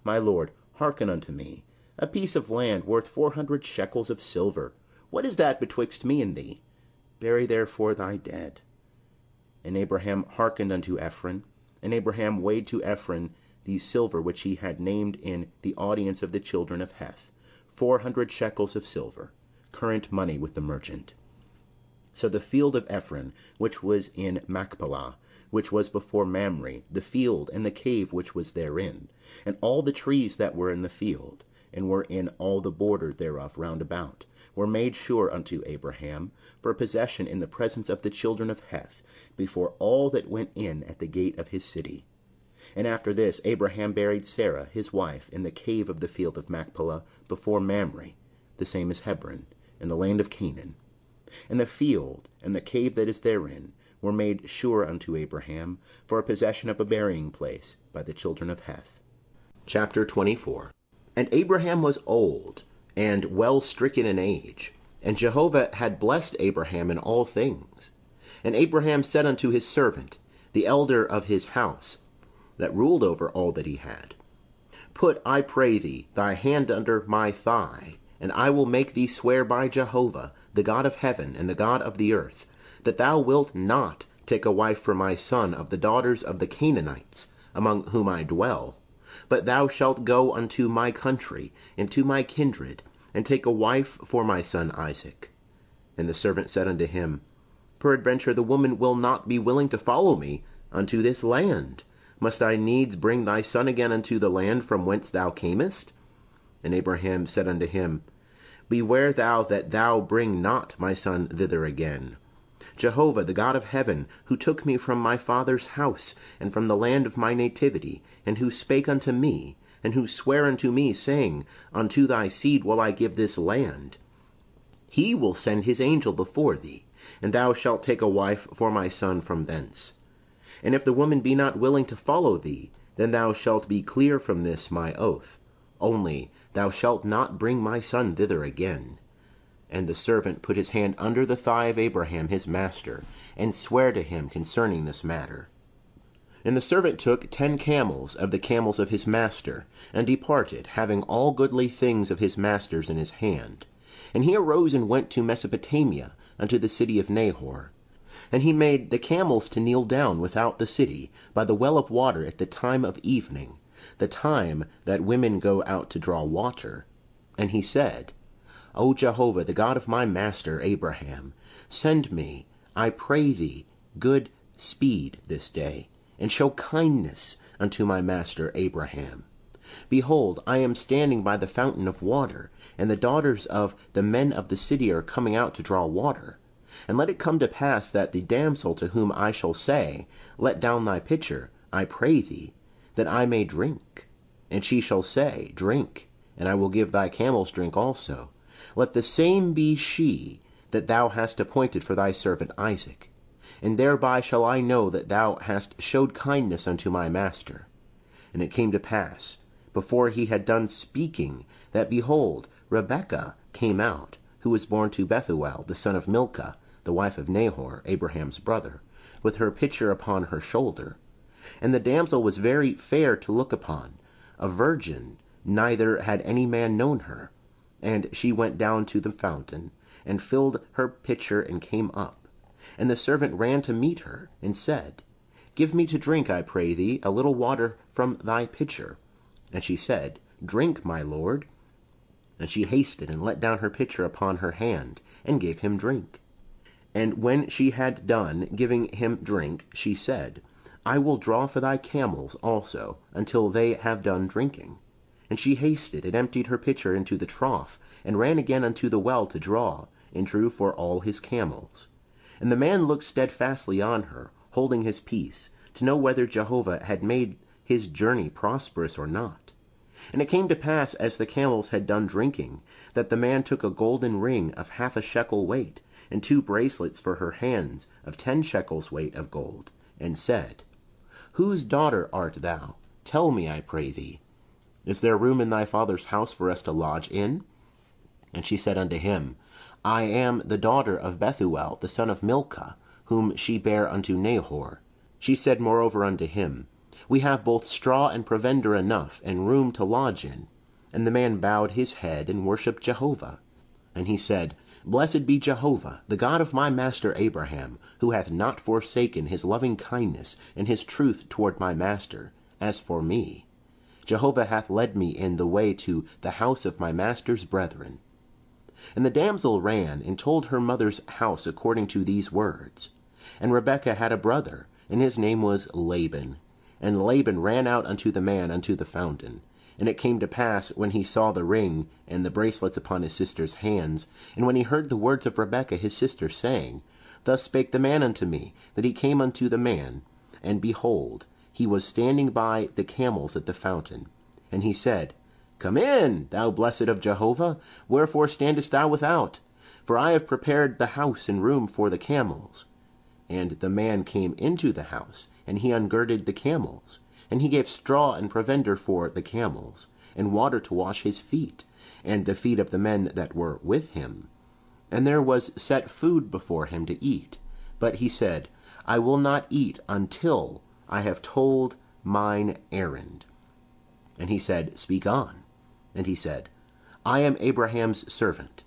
My lord, hearken unto me. A piece of land worth 400 shekels of silver. What is that betwixt me and thee? Bury therefore thy dead. And Abraham hearkened unto Ephron, and Abraham weighed to Ephron the silver which he had named in the audience of the children of Heth, 400 shekels of silver, current money with the merchant. So the field of Ephron, which was in Machpelah, which was before Mamre, the field and the cave which was therein, and all the trees that were in the field, and were in all the border thereof round about, were made sure unto Abraham for a possession in the presence of the children of Heth, before all that went in at the gate of his city. And after this Abraham buried Sarah his wife in the cave of the field of Machpelah before Mamre, the same as Hebron, in the land of Canaan. And the field and the cave that is therein were made sure unto Abraham for a possession of a burying place by the children of Heth. Chapter 24. And Abraham was old, and well stricken in age, and Jehovah had blessed Abraham in all things. And Abraham said unto his servant, the elder of his house, that ruled over all that he had, Put, I pray thee, thy hand under my thigh, and I will make thee swear by Jehovah, the God of heaven and the God of the earth, that thou wilt not take a wife for my son of the daughters of the Canaanites, among whom I dwell, but thou shalt go unto my country, and to my kindred, and take a wife for my son Isaac. And the servant said unto him, Peradventure the woman will not be willing to follow me unto this land. Must I needs bring thy son again unto the land from whence thou camest? And Abraham said unto him, Beware thou that thou bring not my son thither again. Jehovah, the God of heaven, who took me from my father's house, and from the land of my nativity, and who spake unto me, and who sware unto me, saying, Unto thy seed will I give this land. He will send his angel before thee, and thou shalt take a wife for my son from thence. And if the woman be not willing to follow thee, then thou shalt be clear from this my oath. Only thou shalt not bring my son thither again. And the servant put his hand under the thigh of Abraham his master, and sware to him concerning this matter. And the servant took 10 camels of the camels of his master, and departed, having all goodly things of his master's in his hand. And he arose and went to Mesopotamia, unto the city of Nahor. And he made the camels to kneel down without the city, by the well of water at the time of evening, the time that women go out to draw water. And he said, O Jehovah, the God of my master Abraham, send me, I pray thee, good speed this day, and show kindness unto my master Abraham. Behold, I am standing by the fountain of water, and the daughters of the men of the city are coming out to draw water. And let it come to pass that the damsel to whom I shall say, Let down thy pitcher, I pray thee, that I may drink. And she shall say, Drink, and I will give thy camels drink also. Let the same be she that thou hast appointed for thy servant Isaac. And thereby shall I know that thou hast showed kindness unto my master. And it came to pass, before he had done speaking, that, behold, Rebekah came out, who was born to Bethuel, the son of Milcah, the wife of Nahor, Abraham's brother, with her pitcher upon her shoulder. And the damsel was very fair to look upon, a virgin, neither had any man known her. And she went down to the fountain, and filled her pitcher, and came up. And the servant ran to meet her, and said, Give me to drink, I pray thee, a little water from thy pitcher. And she said, Drink, my lord. And she hasted, and let down her pitcher upon her hand, and gave him drink. And when she had done giving him drink, she said, I will draw for thy camels also, until they have done drinking. And she hasted, and emptied her pitcher into the trough, and ran again unto the well to draw, and drew for all his camels. And the man looked steadfastly on her, holding his peace, to know whether Jehovah had made his journey prosperous or not. And it came to pass, as the camels had done drinking, that the man took a golden ring of half a shekel weight, and 2 bracelets for her hands of 10 shekels weight of gold, and said, Whose daughter art thou? Tell me, I pray thee. Is there room in thy father's house for us to lodge in? And she said unto him, I am the daughter of Bethuel, the son of Milcah, whom she bare unto Nahor. She said moreover unto him, We have both straw and provender enough, and room to lodge in. And the man bowed his head, and worshipped Jehovah. And he said, Blessed be Jehovah, the God of my master Abraham, who hath not forsaken his loving kindness and his truth toward my master. As for me, Jehovah hath led me in the way to the house of my master's brethren. And the damsel ran, and told her mother's house according to these words. And Rebekah had a brother, and his name was Laban. And Laban ran out unto the man unto the fountain. And it came to pass, when he saw the ring and the bracelets upon his sister's hands, and when he heard the words of Rebekah his sister, saying, Thus spake the man unto me, that he came unto the man, and behold, he was standing by the camels at the fountain. And he said, Come in, thou blessed of Jehovah, wherefore standest thou without? For I have prepared the house and room for the camels. And the man came into the house, and he ungirded the camels. And he gave straw and provender for the camels, and water to wash his feet, and the feet of the men that were with him. And there was set food before him to eat. But he said, I will not eat until I have told mine errand. And he said, Speak on. And he said, I am Abraham's servant,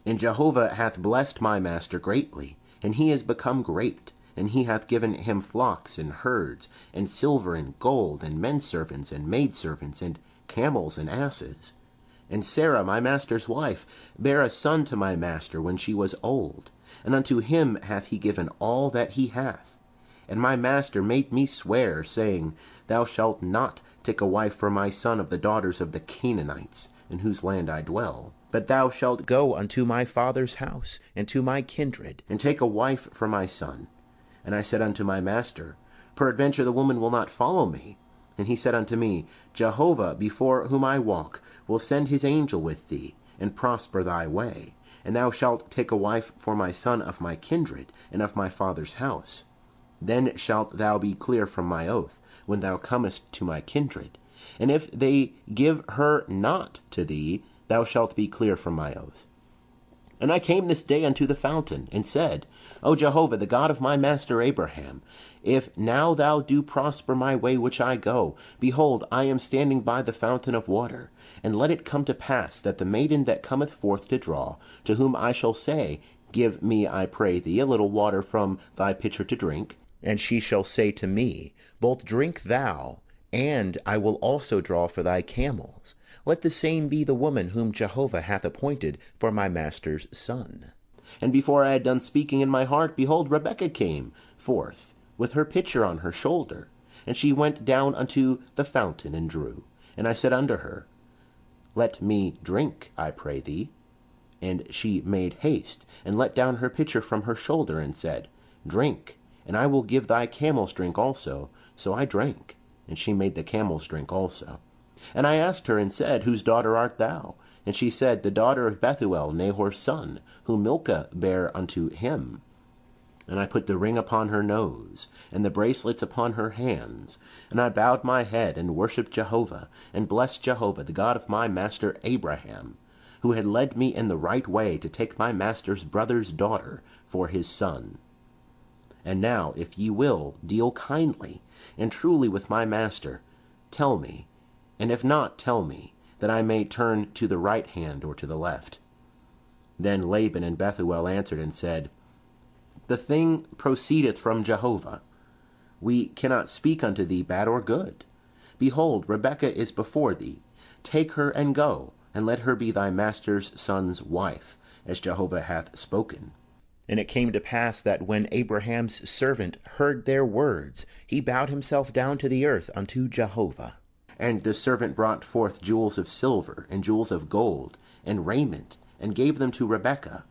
and Jehovah hath blessed my master greatly, and he is become great. And he hath given him flocks and herds, and silver and gold, and menservants and maidservants, and camels and asses. And Sarah, my master's wife, bare a son to my master when she was old, and unto him hath he given all that he hath. And my master made me swear, saying, Thou shalt not take a wife for my son of the daughters of the Canaanites, in whose land I dwell. But thou shalt go unto my father's house, and to my kindred, and take a wife for my son. And I said unto my master, Peradventure the woman will not follow me. And he said unto me, Jehovah, before whom I walk, will send his angel with thee, and prosper thy way. And thou shalt take a wife for my son of my kindred, and of my father's house. Then shalt thou be clear from my oath, when thou comest to my kindred. And if they give her not to thee, thou shalt be clear from my oath. And I came this day unto the fountain, and said, O Jehovah, the God of my master Abraham, if now thou do prosper my way which I go, behold, I am standing by the fountain of water. And let it come to pass that the maiden that cometh forth to draw, to whom I shall say, Give me, I pray thee, a little water from thy pitcher to drink, and she shall say to me, Both drink thou, and I will also draw for thy camels. Let the same be the woman whom Jehovah hath appointed for my master's son. And before I had done speaking in my heart, behold, Rebekah came forth with her pitcher on her shoulder. And she went down unto the fountain and drew. And I said unto her, Let me drink, I pray thee. And she made haste, and let down her pitcher from her shoulder, and said, Drink, and I will give thy camels drink also. So I drank, and she made the camels drink also. And I asked her, and said, Whose daughter art thou? And she said, The daughter of Bethuel, Nahor's son, whom Milcah bare unto him. And I put the ring upon her nose, and the bracelets upon her hands. And I bowed my head, and worshipped Jehovah, and blessed Jehovah, the God of my master Abraham, who had led me in the right way to take my master's brother's daughter for his son. And now, if ye will deal kindly and truly with my master, tell me, and if not, tell me, that I may turn to the right hand or to the left. Then Laban and Bethuel answered and said, The thing proceedeth from Jehovah. We cannot speak unto thee bad or good. Behold, Rebekah is before thee. Take her and go, and let her be thy master's son's wife, as Jehovah hath spoken. And it came to pass that when Abraham's servant heard their words, he bowed himself down to the earth unto Jehovah. And the servant brought forth jewels of silver, and jewels of gold, and raiment, and gave them to Rebekah.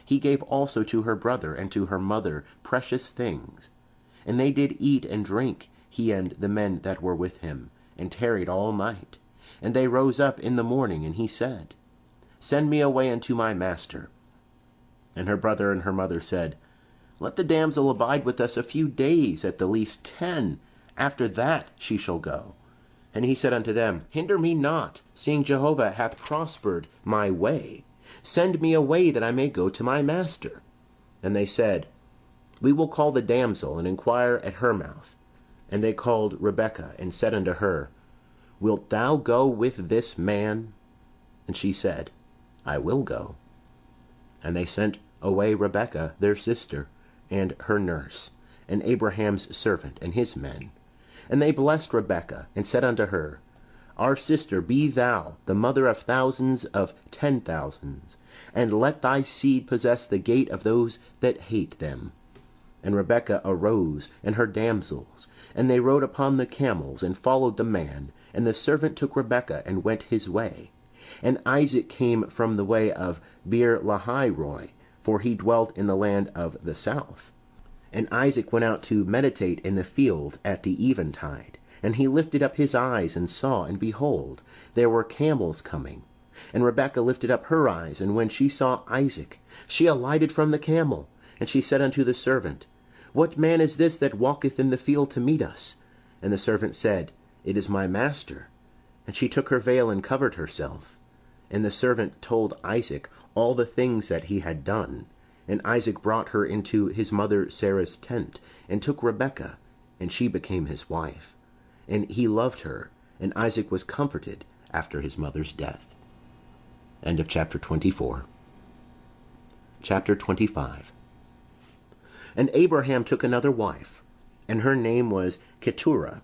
He gave also to her brother and to her mother precious things. And they did eat and drink, he and the men that were with him, and tarried all night. And they rose up in the morning, and he said, Send me away unto my master. And her brother and her mother said, Let the damsel abide with us a few days, at the least 10. After that she shall go. And he said unto them, Hinder me not, seeing Jehovah hath prospered my way. Send me away, that I may go to my master. And they said, We will call the damsel, and inquire at her mouth. And they called Rebekah, and said unto her, Wilt thou go with this man? And she said, I will go. And they sent away Rebekah their sister, and her nurse, and Abraham's servant, and his men. And they blessed Rebekah, and said unto her, Our sister, be thou the mother of thousands of 10,000s, and let thy seed possess the gate of those that hate them. And Rebekah arose, and her damsels, and they rode upon the camels, and followed the man. And the servant took Rebekah, and went his way. And Isaac came from the way of Beer-lahai-roi, for he dwelt in the land of the south. And Isaac went out to meditate in the field at the eventide. And he lifted up his eyes, and saw, and behold, there were camels coming. And Rebekah lifted up her eyes, and when she saw Isaac, she alighted from the camel. And she said unto the servant, What man is this that walketh in the field to meet us? And the servant said, It is my master. And she took her veil, and covered herself. And the servant told Isaac all the things that he had done. And Isaac brought her into his mother Sarah's tent, and took Rebekah, and she became his wife. And he loved her, and Isaac was comforted after his mother's death. End of chapter 24. Chapter 25. And Abraham took another wife, and her name was Keturah.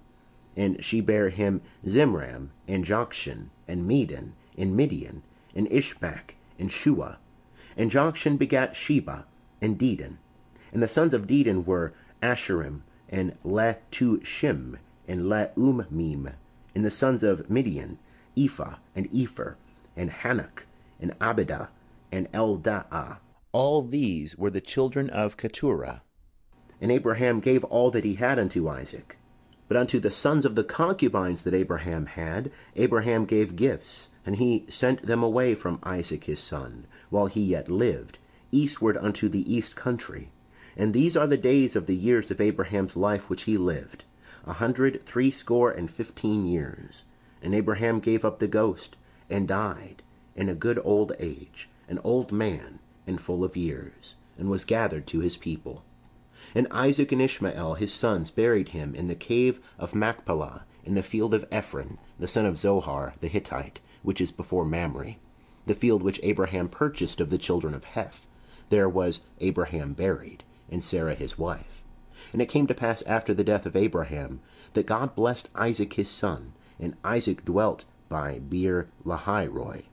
And she bare him Zimram, and Jokshan, and Medan, and Midian, and Ishbak, and Shua. And Jokshan begat Sheba, and Dedan. And the sons of Dedan were Asherim, and Letushim, and Leummim. And the sons of Midian, Ephah, and Epher, and Hanok, and Abidah, and Eldaah. All these were the children of Keturah. And Abraham gave all that he had unto Isaac. But unto the sons of the concubines that Abraham had, Abraham gave gifts, and he sent them away from Isaac his son, while he yet lived, eastward unto the east country. And these are the days of the years of Abraham's life which he lived, 160 years. And Abraham gave up the ghost, and died, in a good old age, an old man, and full of years, and was gathered to his people. And Isaac and Ishmael his sons buried him in the cave of Machpelah, in the field of Ephron, the son of Zohar the Hittite, which is before Mamre, the field which Abraham purchased of the children of Heth. There was Abraham buried, and Sarah his wife. And it came to pass after the death of Abraham, that God blessed Isaac his son, and Isaac dwelt by Beer-lahai-roi.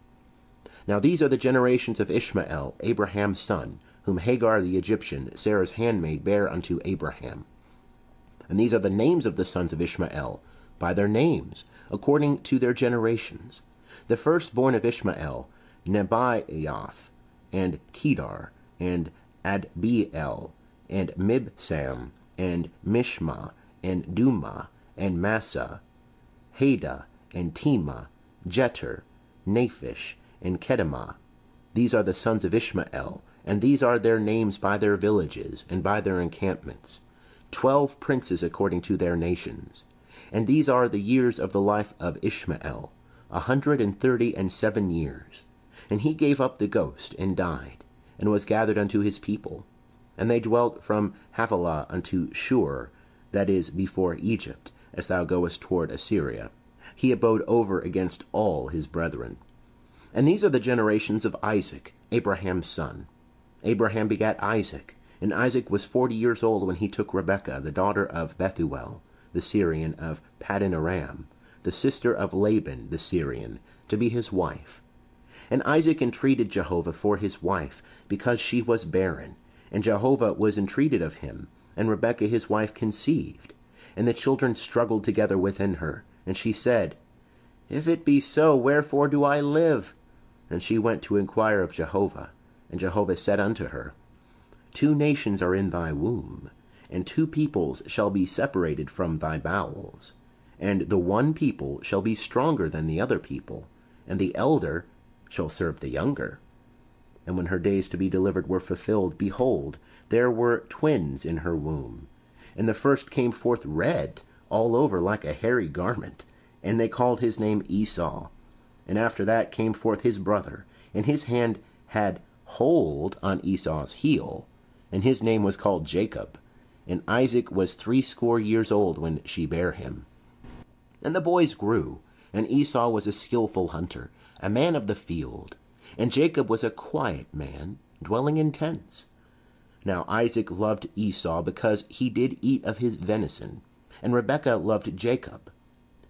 Now these are the generations of Ishmael, Abraham's son, whom Hagar the Egyptian, Sarah's handmaid, bare unto Abraham. And these are the names of the sons of Ishmael, by their names, according to their generations. The firstborn of Ishmael, Nebaioth, and Kedar, and Adbeel, and Mibsam, and Mishma, and Dumah, and Massa, Hada, and Tema, Jeter, Naphish, and Kedemah. These are the sons of Ishmael, and these are their names by their villages, and by their encampments, 12 princes according to their nations. And these are the years of the life of Ishmael, 137 years. And he gave up the ghost, and died, and was gathered unto his people. And they dwelt from Havilah unto Shur, that is before Egypt, as thou goest toward Assyria. He abode over against all his brethren. And these are the generations of Isaac, Abraham's son. Abraham begat Isaac, and Isaac was 40 years old when he took Rebekah, the daughter of Bethuel, the Syrian of Paddan Aram, the sister of Laban the Syrian, to be his wife. And Isaac entreated Jehovah for his wife, because she was barren. And Jehovah was entreated of him, and Rebekah his wife conceived. And the children struggled together within her. And she said, If it be so, wherefore do I live? And she went to inquire of Jehovah. And Jehovah said unto her, 2 nations are in thy womb, and 2 peoples shall be separated from thy bowels. And the one people shall be stronger than the other people, and the elder shall serve the younger. And when her days to be delivered were fulfilled, behold, there were twins in her womb. And the first came forth red all over like a hairy garment, and they called his name Esau. And after that came forth his brother, and his hand had hold on Esau's heel, and his name was called Jacob. And Isaac was 80 years old when she bare him. And the boys grew, and Esau was a skillful hunter, a man of the field, and Jacob was a quiet man, dwelling in tents. Now Isaac loved Esau because he did eat of his venison, and Rebekah loved Jacob.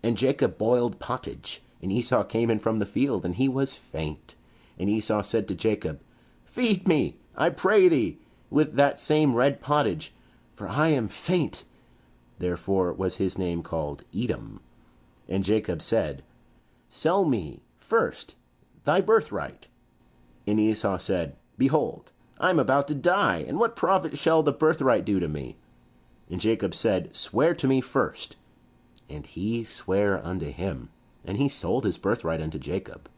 And Jacob boiled pottage, and Esau came in from the field, and he was faint. And Esau said to Jacob, Feed me, I pray thee, with that same red pottage, for I am faint. Therefore was his name called Edom. And Jacob said, Sell me first thy birthright. And Esau said, Behold, I am about to die, and what profit shall the birthright do to me? And Jacob said, Swear to me first. And he sware unto him, and he sold his birthright unto Jacob.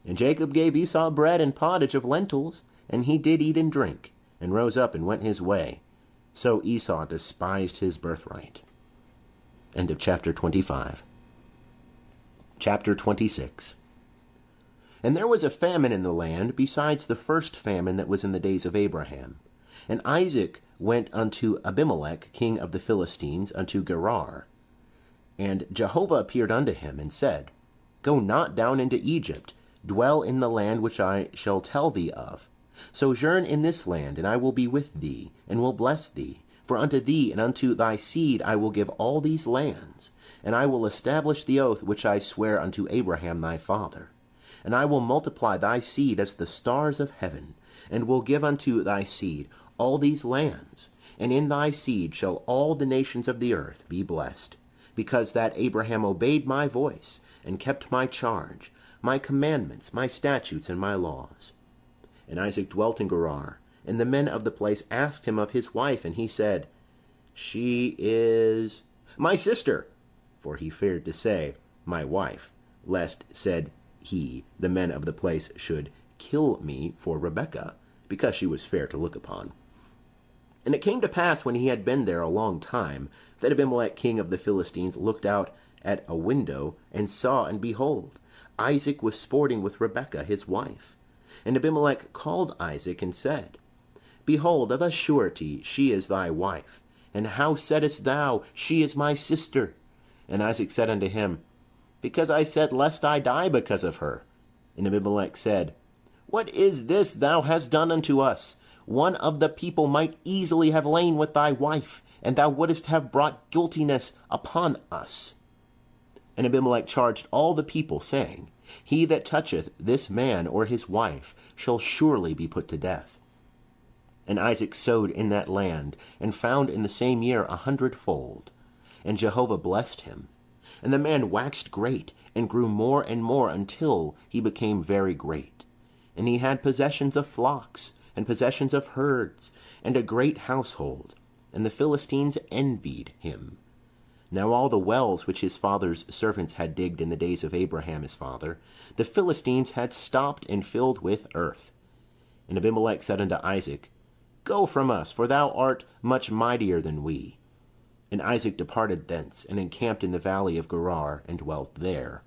And Jacob gave Esau bread and pottage of lentils, and he did eat and drink, and rose up and went his way. So Esau despised his birthright. End of chapter 25. Chapter 26. And there was a famine in the land, besides the first famine that was in the days of Abraham. And Isaac went unto Abimelech, king of the Philistines, unto Gerar. And Jehovah appeared unto him, and said, Go not down into Egypt, dwell in the land which I shall tell thee of. Sojourn in this land, and I will be with thee, and will bless thee. For unto thee and unto thy seed I will give all these lands, and I will establish the oath which I swear unto Abraham thy father. And I will multiply thy seed as the stars of heaven, and will give unto thy seed all these lands. And in thy seed shall all the nations of the earth be blessed, because that Abraham obeyed my voice, and kept my charge, my commandments, my statutes, and my laws. And Isaac dwelt in Gerar, and the men of the place asked him of his wife, and he said, She is my sister. For he feared to say, my wife, lest, said he, the men of the place should kill me for Rebekah, because she was fair to look upon. And it came to pass, when he had been there a long time, that Abimelech king of the Philistines looked out at a window, and saw, and behold, Isaac was sporting with Rebekah his wife. And Abimelech called Isaac, and said, Behold, of a surety she is thy wife. And how saidst thou, She is my sister? And Isaac said unto him, Because I said, Lest I die because of her. And Abimelech said, What is this thou hast done unto us? One of the people might easily have lain with thy wife, and thou wouldest have brought guiltiness upon us. And Abimelech charged all the people, saying, He that toucheth this man or his wife shall surely be put to death. And Isaac sowed in that land, and found in the same year 100-fold. And Jehovah blessed him. And the man waxed great, and grew more and more, until he became very great. And he had possessions of flocks, and possessions of herds, and a great household. And the Philistines envied him. Now all the wells which his father's servants had digged in the days of Abraham his father, the Philistines had stopped and filled with earth. And Abimelech said unto Isaac, Go from us, for thou art much mightier than we. And Isaac departed thence, and encamped in the valley of Gerar, and dwelt there.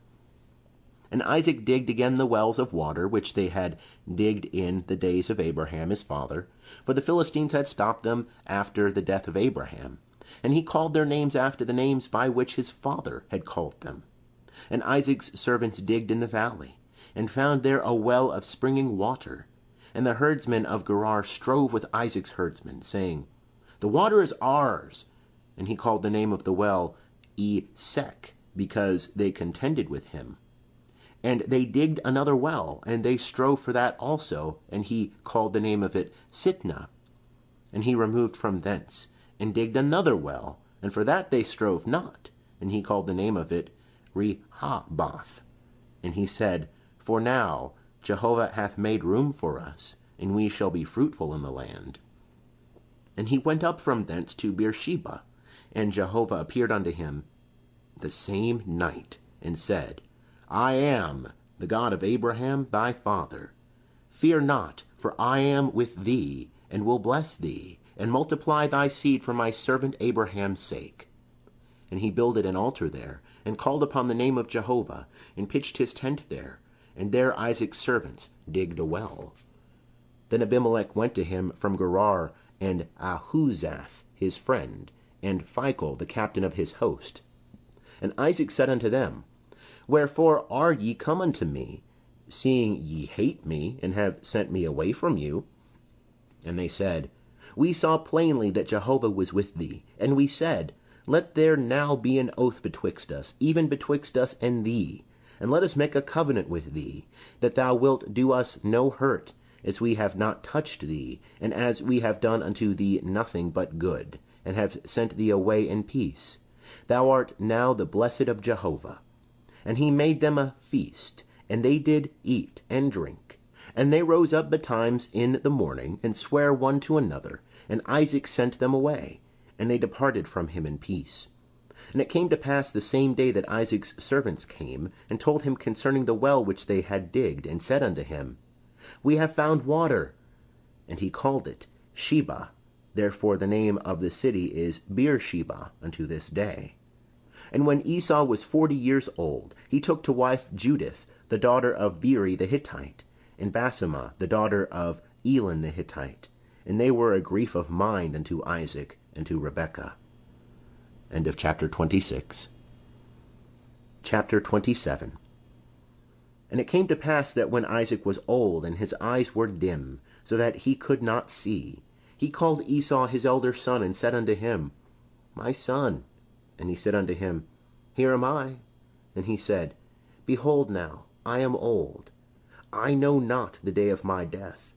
And Isaac digged again the wells of water, which they had digged in the days of Abraham his father, for the Philistines had stopped them after the death of Abraham. And he called their names after the names by which his father had called them. And Isaac's servants digged in the valley, and found there a well of springing water. And the herdsmen of Gerar strove with Isaac's herdsmen, saying, The water is ours. And he called the name of the well Esek, because they contended with him. And they digged another well, and they strove for that also, and he called the name of it Sitnah. And he removed from thence, and digged another well, and for that they strove not, and he called the name of it Rehoboth. And he said, For now Jehovah hath made room for us, and we shall be fruitful in the land. And he went up from thence to Beersheba, and Jehovah appeared unto him the same night, and said, I am the God of Abraham thy father. Fear not, for I am with thee, and will bless thee, and multiply thy seed for my servant Abraham's sake. And he builded an altar there, and called upon the name of Jehovah, and pitched his tent there, and there Isaac's servants digged a well. Then Abimelech went to him from Gerar, and Ahuzath his friend, and Phicol the captain of his host. And Isaac said unto them, Wherefore are ye come unto me, seeing ye hate me, and have sent me away from you? And they said, We saw plainly that Jehovah was with thee, and we said, Let there now be an oath betwixt us, even betwixt us and thee, and let us make a covenant with thee, that thou wilt do us no hurt, as we have not touched thee, and as we have done unto thee nothing but good, and have sent thee away in peace. Thou art now the blessed of Jehovah. And he made them a feast, and they did eat and drink. And they rose up betimes in the morning, and sware one to another, and Isaac sent them away, and they departed from him in peace. And it came to pass the same day that Isaac's servants came, and told him concerning the well which they had digged, and said unto him, We have found water. And he called it Sheba. Therefore the name of the city is Beersheba unto this day. And when Esau was 40 years old, he took to wife Judith, the daughter of Beeri the Hittite, and Basemath, the daughter of Elon the Hittite. And they were a grief of mind unto Isaac and to Rebekah. End of chapter 26. Chapter 27. And it came to pass that when Isaac was old, and his eyes were dim, so that he could not see, he called Esau his elder son, and said unto him, My son. And he said unto him, Here am I. And he said, Behold now, I am old. I know not the day of my death.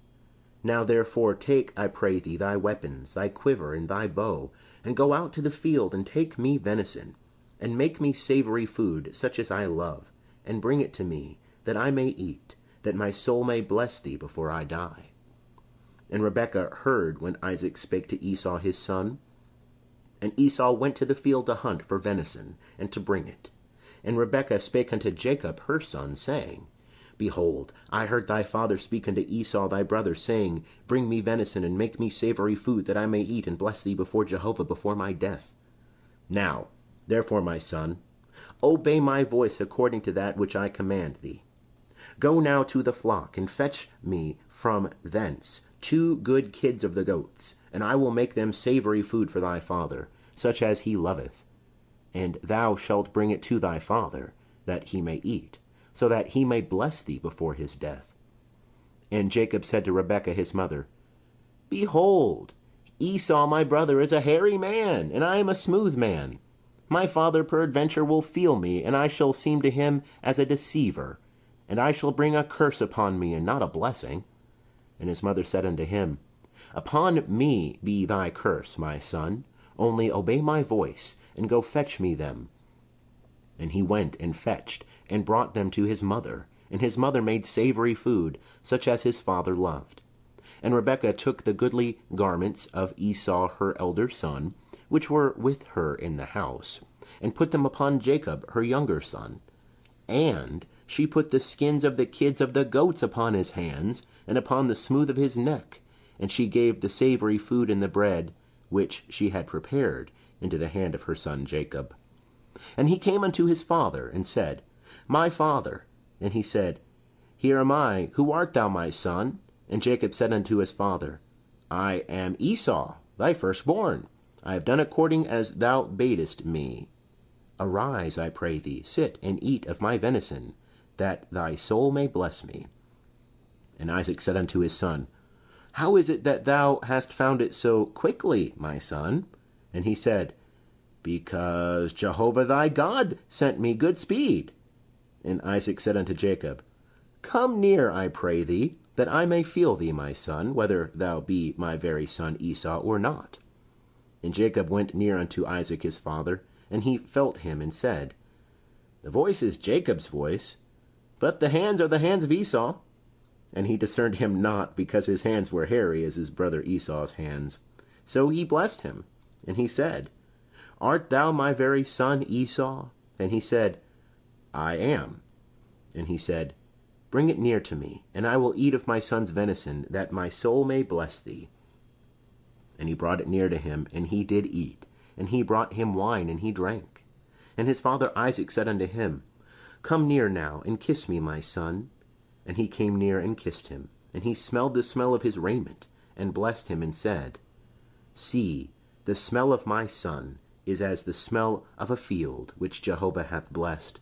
Now therefore take, I pray thee, thy weapons, thy quiver, and thy bow, and go out to the field, and take me venison, and make me savory food, such as I love, and bring it to me, that I may eat, that my soul may bless thee before I die. And Rebekah heard when Isaac spake to Esau his son. And Esau went to the field to hunt for venison, and to bring it. And Rebekah spake unto Jacob her son, saying, Behold, I heard thy father speak unto Esau thy brother, saying, Bring me venison, and make me savory food, that I may eat and bless thee before Jehovah before my death. Now, therefore, my son, obey my voice according to that which I command thee. Go now to the flock, and fetch me from thence 2 good kids of the goats, and I will make them savory food for thy father, such as he loveth. And thou shalt bring it to thy father, that he may eat, so that he may bless thee before his death. And Jacob said to Rebekah his mother, Behold, Esau my brother is a hairy man, and I am a smooth man. My father peradventure will feel me, and I shall seem to him as a deceiver, and I shall bring a curse upon me, and not a blessing. And his mother said unto him, Upon me be thy curse, my son, only obey my voice, and go fetch me them. And he went and fetched, and brought them to his mother, and his mother made savory food, such as his father loved. And Rebekah took the goodly garments of Esau her elder son, which were with her in the house, and put them upon Jacob her younger son. And she put the skins of the kids of the goats upon his hands, and upon the smooth of his neck, and she gave the savory food and the bread, which she had prepared, into the hand of her son Jacob. And he came unto his father, and said, My father. And he said, Here am I. Who art thou, my son? And Jacob said unto his father, I am Esau, thy firstborn. I have done according as thou badest me. Arise, I pray thee, sit and eat of my venison, that thy soul may bless me. And Isaac said unto his son, How is it that thou hast found it so quickly, my son? And he said, Because Jehovah thy God sent me good speed. And Isaac said unto Jacob, Come near, I pray thee, that I may feel thee, my son, whether thou be my very son Esau or not. And Jacob went near unto Isaac his father, and he felt him, and said, The voice is Jacob's voice, but the hands are the hands of Esau. And he discerned him not, because his hands were hairy as his brother Esau's hands. So he blessed him, and he said, Art thou my very son Esau? And he said, I am. And he said, Bring it near to me, and I will eat of my son's venison, that my soul may bless thee. And he brought it near to him, and he did eat. And he brought him wine, and he drank. And his father Isaac said unto him, Come near now, and kiss me, my son. And he came near and kissed him. And he smelled the smell of his raiment, and blessed him, and said, See, the smell of my son is as the smell of a field which Jehovah hath blessed.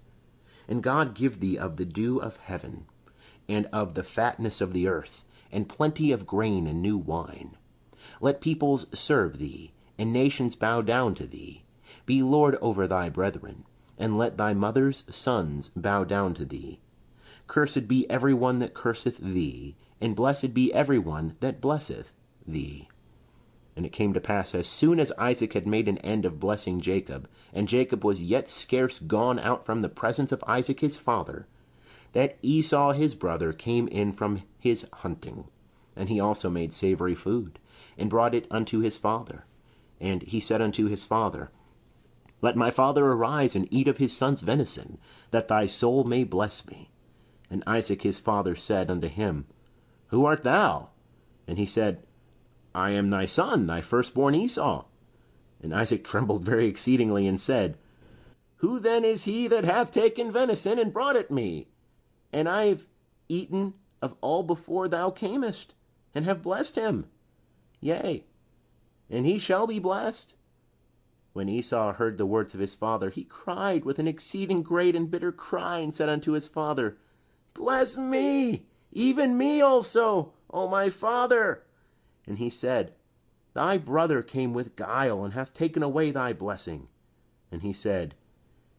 And God give thee of the dew of heaven, and of the fatness of the earth, and plenty of grain and new wine. Let peoples serve thee, and nations bow down to thee. Be Lord over thy brethren, and let thy mother's sons bow down to thee. Cursed be every one that curseth thee, and blessed be every one that blesseth thee. And it came to pass, as soon as Isaac had made an end of blessing Jacob, and Jacob was yet scarce gone out from the presence of Isaac his father, that Esau his brother came in from his hunting. And he also made savory food, and brought it unto his father. And he said unto his father, Let my father arise and eat of his son's venison, that thy soul may bless me. And Isaac his father said unto him, Who art thou? And he said, I am thy son, thy firstborn Esau. And Isaac trembled very exceedingly, and said, Who then is he that hath taken venison, and brought it me? And I have eaten of all before thou camest, and have blessed him. Yea, and he shall be blessed. When Esau heard the words of his father, he cried with an exceeding great and bitter cry, and said unto his father, Bless me, even me also, O my father. And he said, Thy brother came with guile, and hath taken away thy blessing. And he said,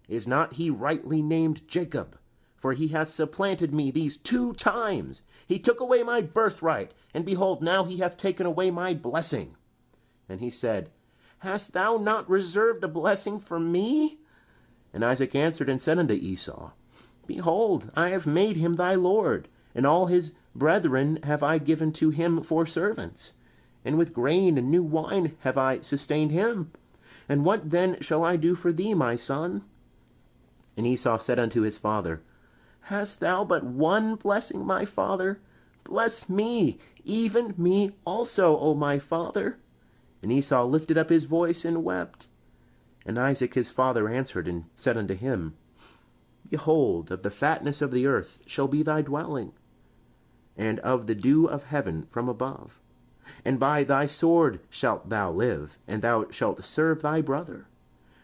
Is not he rightly named Jacob? For he hath supplanted me these 2 times. He took away my birthright, and behold, now he hath taken away my blessing. And he said, Hast thou not reserved a blessing for me? And Isaac answered and said unto Esau, Behold, I have made him thy lord, and all his brethren have I given to him for servants. And with grain and new wine have I sustained him. And what then shall I do for thee, my son? And Esau said unto his father, Hast thou but one blessing, my father? Bless me, even me also, O my father. And Esau lifted up his voice and wept. And Isaac his father answered and said unto him, Behold, of the fatness of the earth shall be thy dwelling, and of the dew of heaven from above. And by thy sword shalt thou live, and thou shalt serve thy brother.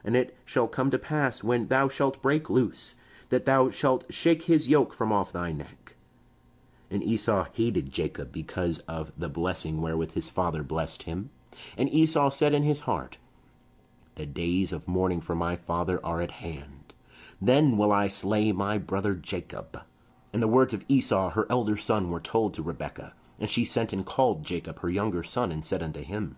And it shall come to pass, when thou shalt break loose, that thou shalt shake his yoke from off thy neck. And Esau hated Jacob because of the blessing wherewith his father blessed him. And Esau said in his heart, The days of mourning for my father are at hand. Then will I slay my brother Jacob. And the words of Esau her elder son were told to Rebekah. And she sent and called Jacob her younger son, and said unto him,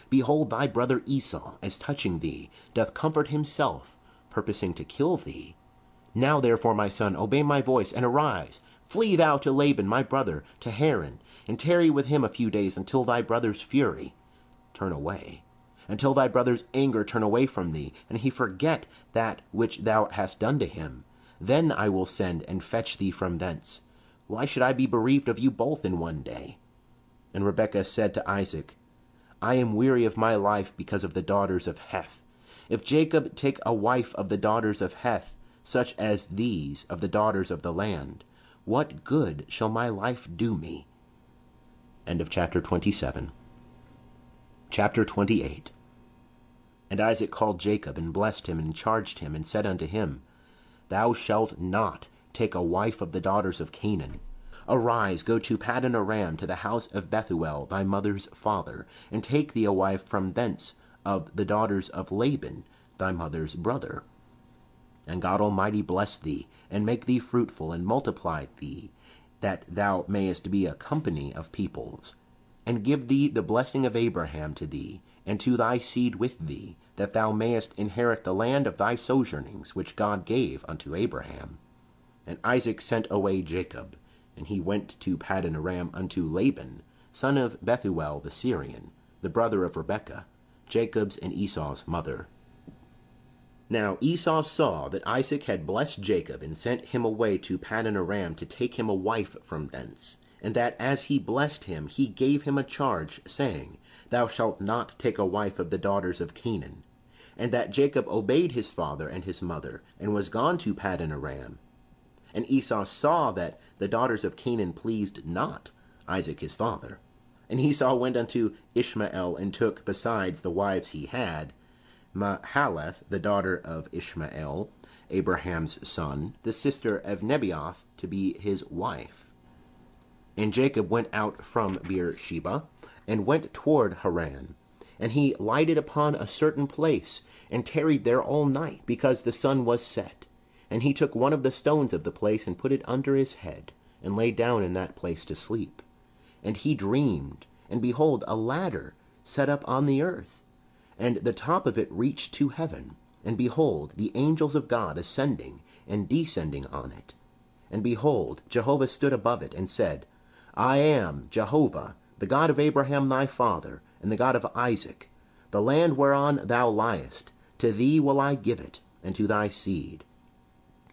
Behold, thy brother Esau, as touching thee, doth comfort himself, purposing to kill thee. Now therefore, my son, obey my voice, and arise. Flee thou to Laban my brother, to Haran, and tarry with him a few days, until thy brother's fury turn away, until thy brother's anger turn away from thee, and he forget that which thou hast done to him. Then I will send and fetch thee from thence. Why should I be bereaved of you both in one day? And Rebekah said to Isaac, I am weary of my life because of the daughters of Heth. If Jacob take a wife of the daughters of Heth, such as these of the daughters of the land, what good shall my life do me? End of chapter 27. Chapter 28. And Isaac called Jacob, and blessed him, and charged him, and said unto him, Thou shalt not take a wife of the daughters of Canaan. Arise, go to Paddan Aram, to the house of Bethuel, thy mother's father, and take thee a wife from thence of the daughters of Laban, thy mother's brother. And God Almighty bless thee, and make thee fruitful, and multiply thee, that thou mayest be a company of peoples, and give thee the blessing of Abraham to thee, and to thy seed with thee, that thou mayest inherit the land of thy sojournings, which God gave unto Abraham. And Isaac sent away Jacob, and he went to Paddan Aram unto Laban, son of Bethuel the Syrian, the brother of Rebekah, Jacob's and Esau's mother. Now Esau saw that Isaac had blessed Jacob, and sent him away to Paddan Aram to take him a wife from thence, and that as he blessed him, he gave him a charge, saying, Thou shalt not take a wife of the daughters of Canaan. And that Jacob obeyed his father and his mother, and was gone to Paddan Aram. And Esau saw that the daughters of Canaan pleased not Isaac his father. And Esau went unto Ishmael, and took, besides the wives he had, Mahalath, the daughter of Ishmael, Abraham's son, the sister of Nebaioth, to be his wife. And Jacob went out from Beersheba, and went toward Haran. And he lighted upon a certain place, and tarried there all night, because the sun was set. And he took one of the stones of the place, and put it under his head, and lay down in that place to sleep. And he dreamed, and behold, a ladder set up on the earth, and the top of it reached to heaven. And behold, the angels of God ascending and descending on it. And behold, Jehovah stood above it, and said, I am Jehovah, the God of Abraham thy father, and the God of Isaac. The land whereon thou liest, to thee will I give it, and to thy seed.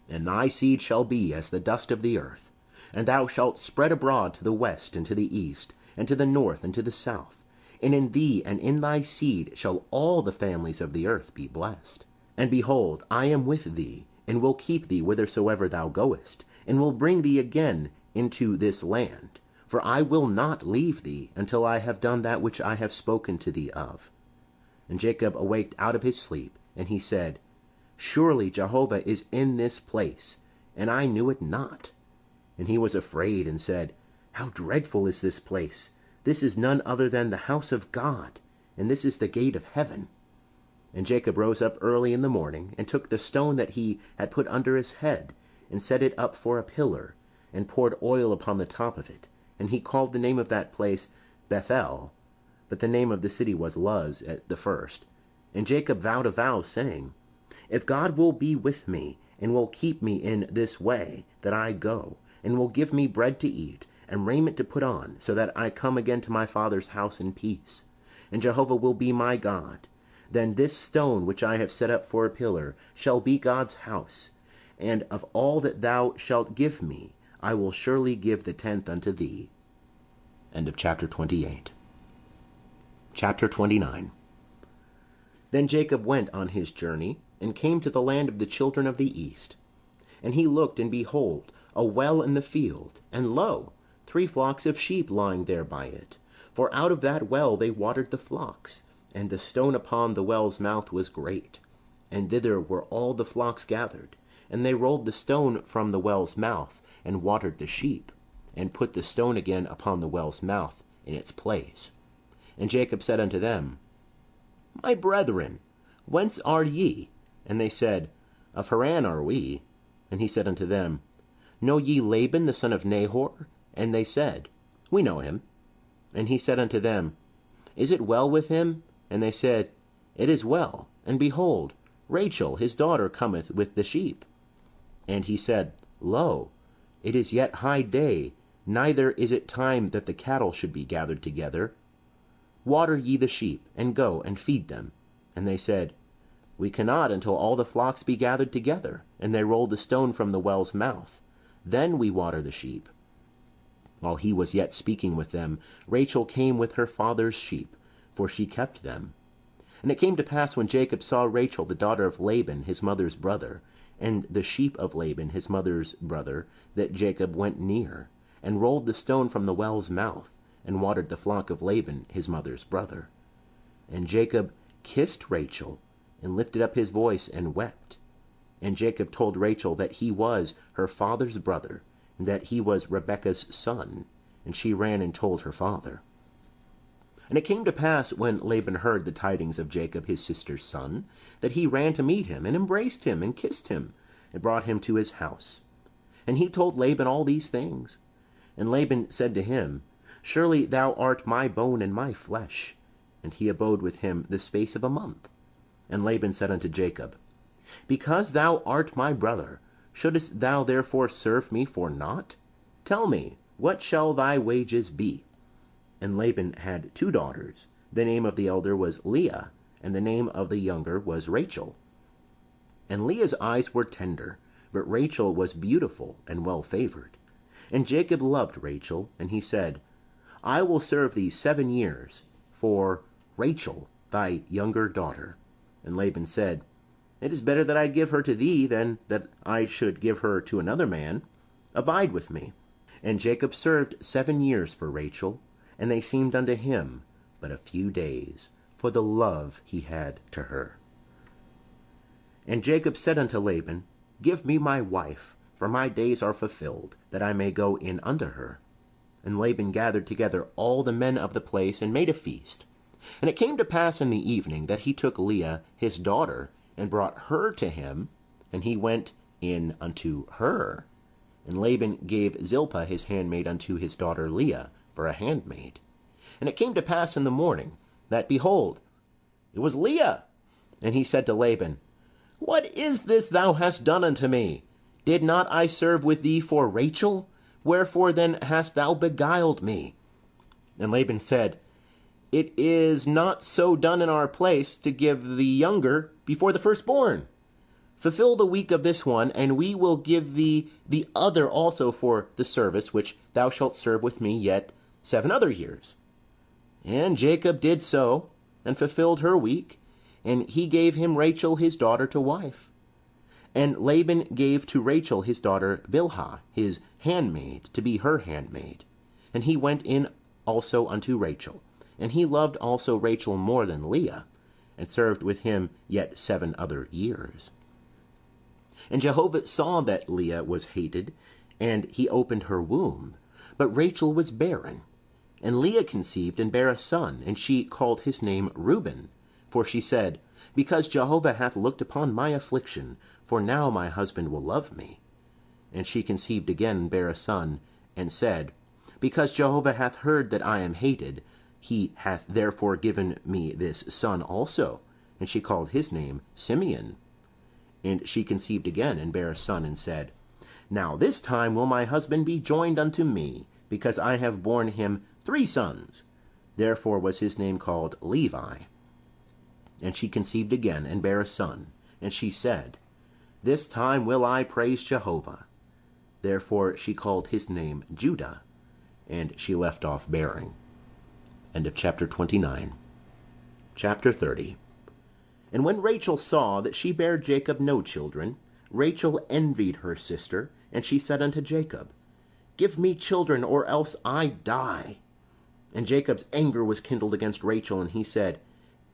And thy seed shall be as the dust of the earth, and thou shalt spread abroad to the west, and to the east, and to the north, and to the south. And in thee and in thy seed shall all the families of the earth be blessed. And behold, I am with thee, and will keep thee whithersoever thou goest, and will bring thee again into this land. For I will not leave thee until I have done that which I have spoken to thee of. And Jacob awaked out of his sleep, and he said, Surely Jehovah is in this place, and I knew it not. And he was afraid, and said, How dreadful is this place! This is none other than the house of God, and this is the gate of heaven. And Jacob rose up early in the morning, and took the stone that he had put under his head, and set it up for a pillar, and poured oil upon the top of it. And he called the name of that place Bethel, but the name of the city was Luz at the first. And Jacob vowed a vow, saying, If God will be with me, and will keep me in this way that I go, and will give me bread to eat, and raiment to put on, so that I come again to my father's house in peace, and Jehovah will be my God, then this stone which I have set up for a pillar shall be God's house. And of all that thou shalt give me, I will surely give the tenth unto thee. End of chapter 28. Chapter 29. Then Jacob went on his journey, and came to the land of the children of the east. And he looked, and behold, a well in the field, and lo, 3 flocks of sheep lying there by it. For out of that well they watered the flocks, and the stone upon the well's mouth was great. And thither were all the flocks gathered. And they rolled the stone from the well's mouth, and watered the sheep, and put the stone again upon the well's mouth in its place. And Jacob said unto them, My brethren, whence are ye? And they said, Of Haran are we. And he said unto them, Know ye Laban the son of Nahor? And they said, We know him. And he said unto them, Is it well with him? And they said, It is well. And behold, Rachel his daughter cometh with the sheep. And he said, Lo, it is yet high day, neither is it time that the cattle should be gathered together. Water ye the sheep, and go and feed them. And they said, We cannot until all the flocks be gathered together. And they rolled the stone from the well's mouth. Then we water the sheep. While he was yet speaking with them, Rachel came with her father's sheep, for she kept them. And it came to pass, when Jacob saw Rachel the daughter of Laban his mother's brother, and the sheep of Laban his mother's brother, that Jacob went near, and rolled the stone from the well's mouth, and watered the flock of Laban his mother's brother. And Jacob kissed Rachel, and lifted up his voice, and wept. And Jacob told Rachel that he was her father's brother, and that he was Rebekah's son. And she ran and told her father. And it came to pass, when Laban heard the tidings of Jacob his sister's son, that he ran to meet him, and embraced him, and kissed him, and brought him to his house. And he told Laban all these things. And Laban said to him, Surely thou art my bone and my flesh. And he abode with him the space of a month. And Laban said unto Jacob, Because thou art my brother, shouldest thou therefore serve me for naught? Tell me, what shall thy wages be? And Laban had 2 daughters. The name of the elder was Leah, and the name of the younger was Rachel. And Leah's eyes were tender, but Rachel was beautiful and well-favored. And Jacob loved Rachel, and he said, I will serve thee 7 years for Rachel, thy younger daughter. And Laban said, It is better that I give her to thee than that I should give her to another man. Abide with me. And Jacob served 7 years for Rachel, and they seemed unto him but a few days, for the love he had to her. And Jacob said unto Laban, Give me my wife, for my days are fulfilled, that I may go in unto her. And Laban gathered together all the men of the place, and made a feast. And it came to pass in the evening that he took Leah his daughter, and brought her to him, and he went in unto her. And Laban gave Zilpah his handmaid unto his daughter Leah for a handmaid. And it came to pass in the morning that, behold, it was Leah. And he said to Laban, What is this thou hast done unto me? Did not I serve with thee for Rachel? Wherefore then hast thou beguiled me? And Laban said, It is not so done in our place to give the younger before the firstborn. Fulfill the week of this one, and we will give thee the other also for the service which thou shalt serve with me yet 7 other years. And Jacob did so, and fulfilled her week, and he gave him Rachel his daughter to wife. And Laban gave to Rachel his daughter Bilhah his handmaid to be her handmaid. And he went in also unto Rachel, and he loved also Rachel more than Leah, and served with him yet 7 other years. And Jehovah saw that Leah was hated, and he opened her womb. But Rachel was barren. And Leah conceived and bare a son, and she called his name Reuben. For she said, Because Jehovah hath looked upon my affliction, for now my husband will love me. And she conceived again and bare a son, and said, Because Jehovah hath heard that I am hated, he hath therefore given me this son also. And she called his name Simeon. And she conceived again, and bare a son, and said, Now this time will my husband be joined unto me, because I have borne him 3 sons. Therefore was his name called Levi. And she conceived again, and bare a son. And she said, This time will I praise Jehovah. Therefore she called his name Judah. And she left off bearing. End of chapter 29. Chapter 30. And when Rachel saw that she bare Jacob no children, Rachel envied her sister, and she said unto Jacob, Give me children, or else I die. And Jacob's anger was kindled against Rachel, and he said,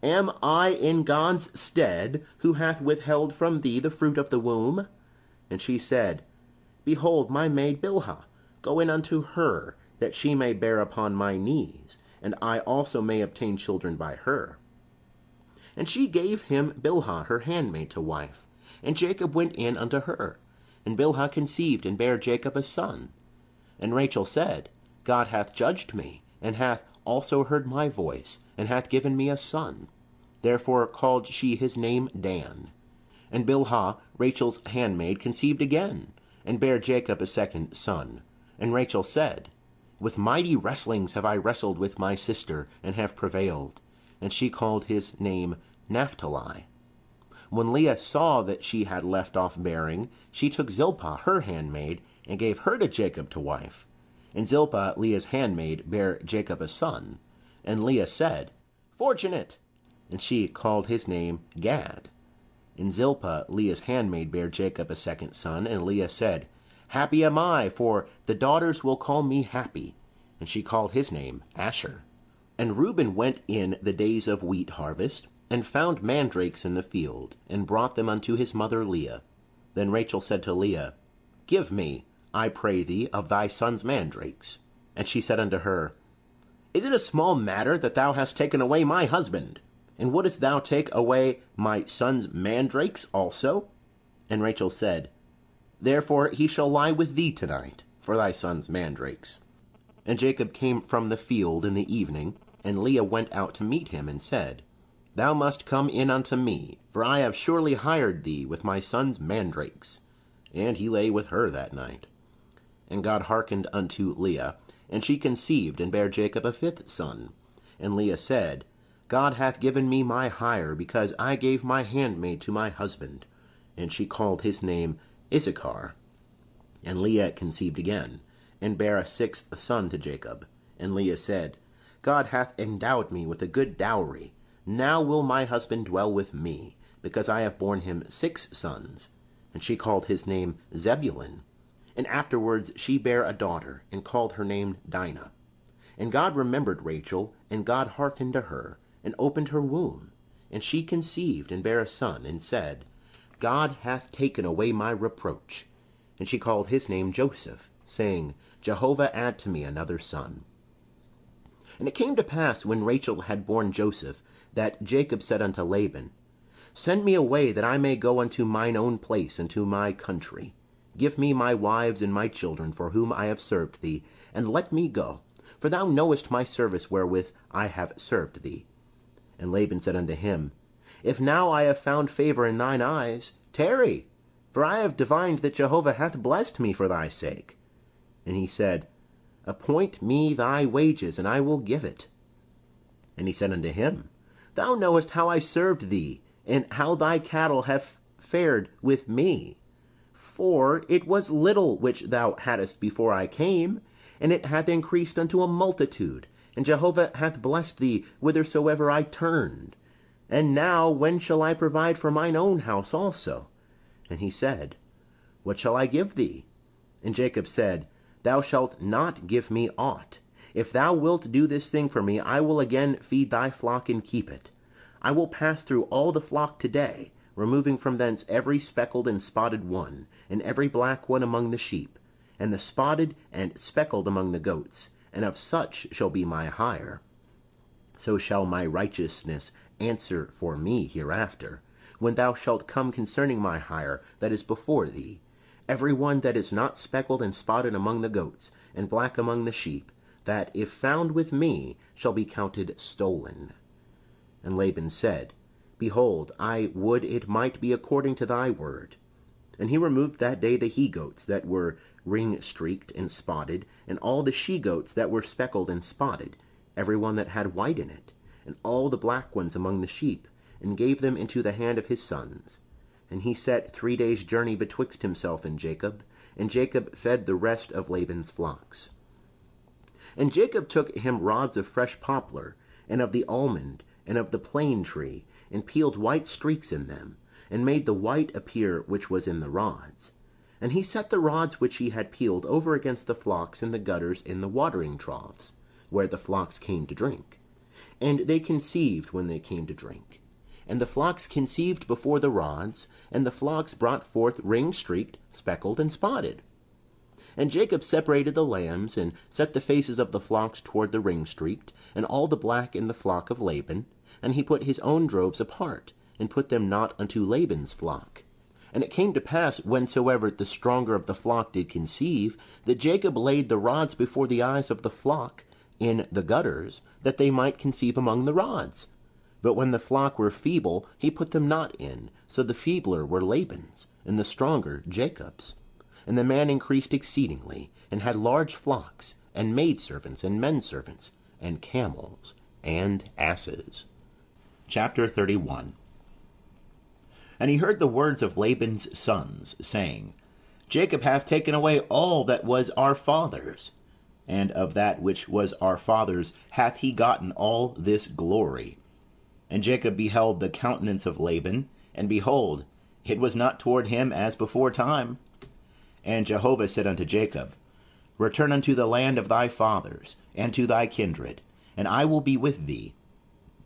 Am I in God's stead, who hath withheld from thee the fruit of the womb? And she said, Behold, my maid Bilhah, go in unto her, that she may bear upon my knees, and I also may obtain children by her. And she gave him Bilhah her handmaid to wife. And Jacob went in unto her. And Bilhah conceived, and bare Jacob a son. And Rachel said, God hath judged me, and hath also heard my voice, and hath given me a son. Therefore called she his name Dan. And Bilhah, Rachel's handmaid, conceived again, and bare Jacob a second son. And Rachel said, With mighty wrestlings have I wrestled with my sister, and have prevailed. And she called his name Naphtali. When Leah saw that she had left off bearing, she took Zilpah her handmaid, and gave her to Jacob to wife. And Zilpah, Leah's handmaid, bare Jacob a son. And Leah said, Fortunate! And she called his name Gad. And Zilpah, Leah's handmaid, bare Jacob a second son, and Leah said, Happy am I, for the daughters will call me happy. And she called his name Asher. And Reuben went in the days of wheat harvest, and found mandrakes in the field, and brought them unto his mother Leah. Then Rachel said to Leah, Give me, I pray thee, of thy son's mandrakes. And she said unto her, Is it a small matter that thou hast taken away my husband? And wouldest thou take away my son's mandrakes also? And Rachel said, Therefore he shall lie with thee tonight, for thy son's mandrakes. And Jacob came from the field in the evening, and Leah went out to meet him, and said, Thou must come in unto me, for I have surely hired thee with my son's mandrakes. And he lay with her that night. And God hearkened unto Leah, and she conceived, and bare Jacob a fifth son. And Leah said, God hath given me my hire, because I gave my handmaid to my husband. And she called his name Issachar. And Leah conceived again, and bare a sixth son to Jacob. And Leah said, God hath endowed me with a good dowry. Now will my husband dwell with me, because I have borne him 6 sons. And she called his name Zebulun. And afterwards she bare a daughter, and called her name Dinah. And God remembered Rachel, and God hearkened to her, and opened her womb. And she conceived, and bare a son, and said, God hath taken away my reproach. And she called his name Joseph, saying, Jehovah add to me another son. And it came to pass, when Rachel had borne Joseph, that Jacob said unto Laban, Send me away, that I may go unto mine own place, and to my country. Give me my wives and my children, for whom I have served thee, and let me go, for thou knowest my service wherewith I have served thee. And Laban said unto him, If now I have found favor in thine eyes, tarry, for I have divined that Jehovah hath blessed me for thy sake. And he said, Appoint me thy wages, and I will give it. And he said unto him, Thou knowest how I served thee, and how thy cattle have fared with me. For it was little which thou hadst before I came, and it hath increased unto a multitude, and Jehovah hath blessed thee whithersoever I turned. And now when shall I provide for mine own house also? And he said, What shall I give thee? And Jacob said, Thou shalt not give me aught. If thou wilt do this thing for me, I will again feed thy flock and keep it. I will pass through all the flock today, removing from thence every speckled and spotted one, and every black one among the sheep, and the spotted and speckled among the goats, and of such shall be my hire. So shall my righteousness answer for me hereafter, when thou shalt come concerning my hire that is before thee, every one that is not speckled and spotted among the goats, and black among the sheep, that, if found with me, shall be counted stolen. And Laban said, Behold, I would it might be according to thy word. And he removed that day the he-goats that were ring-streaked and spotted, and all the she-goats that were speckled and spotted, every one that had white in it, and all the black ones among the sheep, and gave them into the hand of his sons. And he set 3 days' journey betwixt himself and Jacob fed the rest of Laban's flocks. And Jacob took him rods of fresh poplar, and of the almond, and of the plane tree, and peeled white streaks in them, and made the white appear which was in the rods. And he set the rods which he had peeled over against the flocks in the gutters in the watering troughs, where the flocks came to drink. And they conceived when they came to drink. And the flocks conceived before the rods, and the flocks brought forth ring-streaked, speckled, and spotted. And Jacob separated the lambs, and set the faces of the flocks toward the ring-streaked, and all the black in the flock of Laban, and he put his own droves apart, and put them not unto Laban's flock. And it came to pass, whensoever the stronger of the flock did conceive, that Jacob laid the rods before the eyes of the flock in the gutters, that they might conceive among the rods. But when the flock were feeble, he put them not in, so the feebler were Laban's, and the stronger Jacob's. And the man increased exceedingly, and had large flocks, and maidservants, and menservants, and camels, and asses. Chapter 31. And he heard the words of Laban's sons, saying, Jacob hath taken away all that was our father's, and of that which was our father's hath he gotten all this glory. And Jacob beheld the countenance of Laban, and behold, it was not toward him as before time. And Jehovah said unto Jacob, Return unto the land of thy fathers, and to thy kindred, and I will be with thee.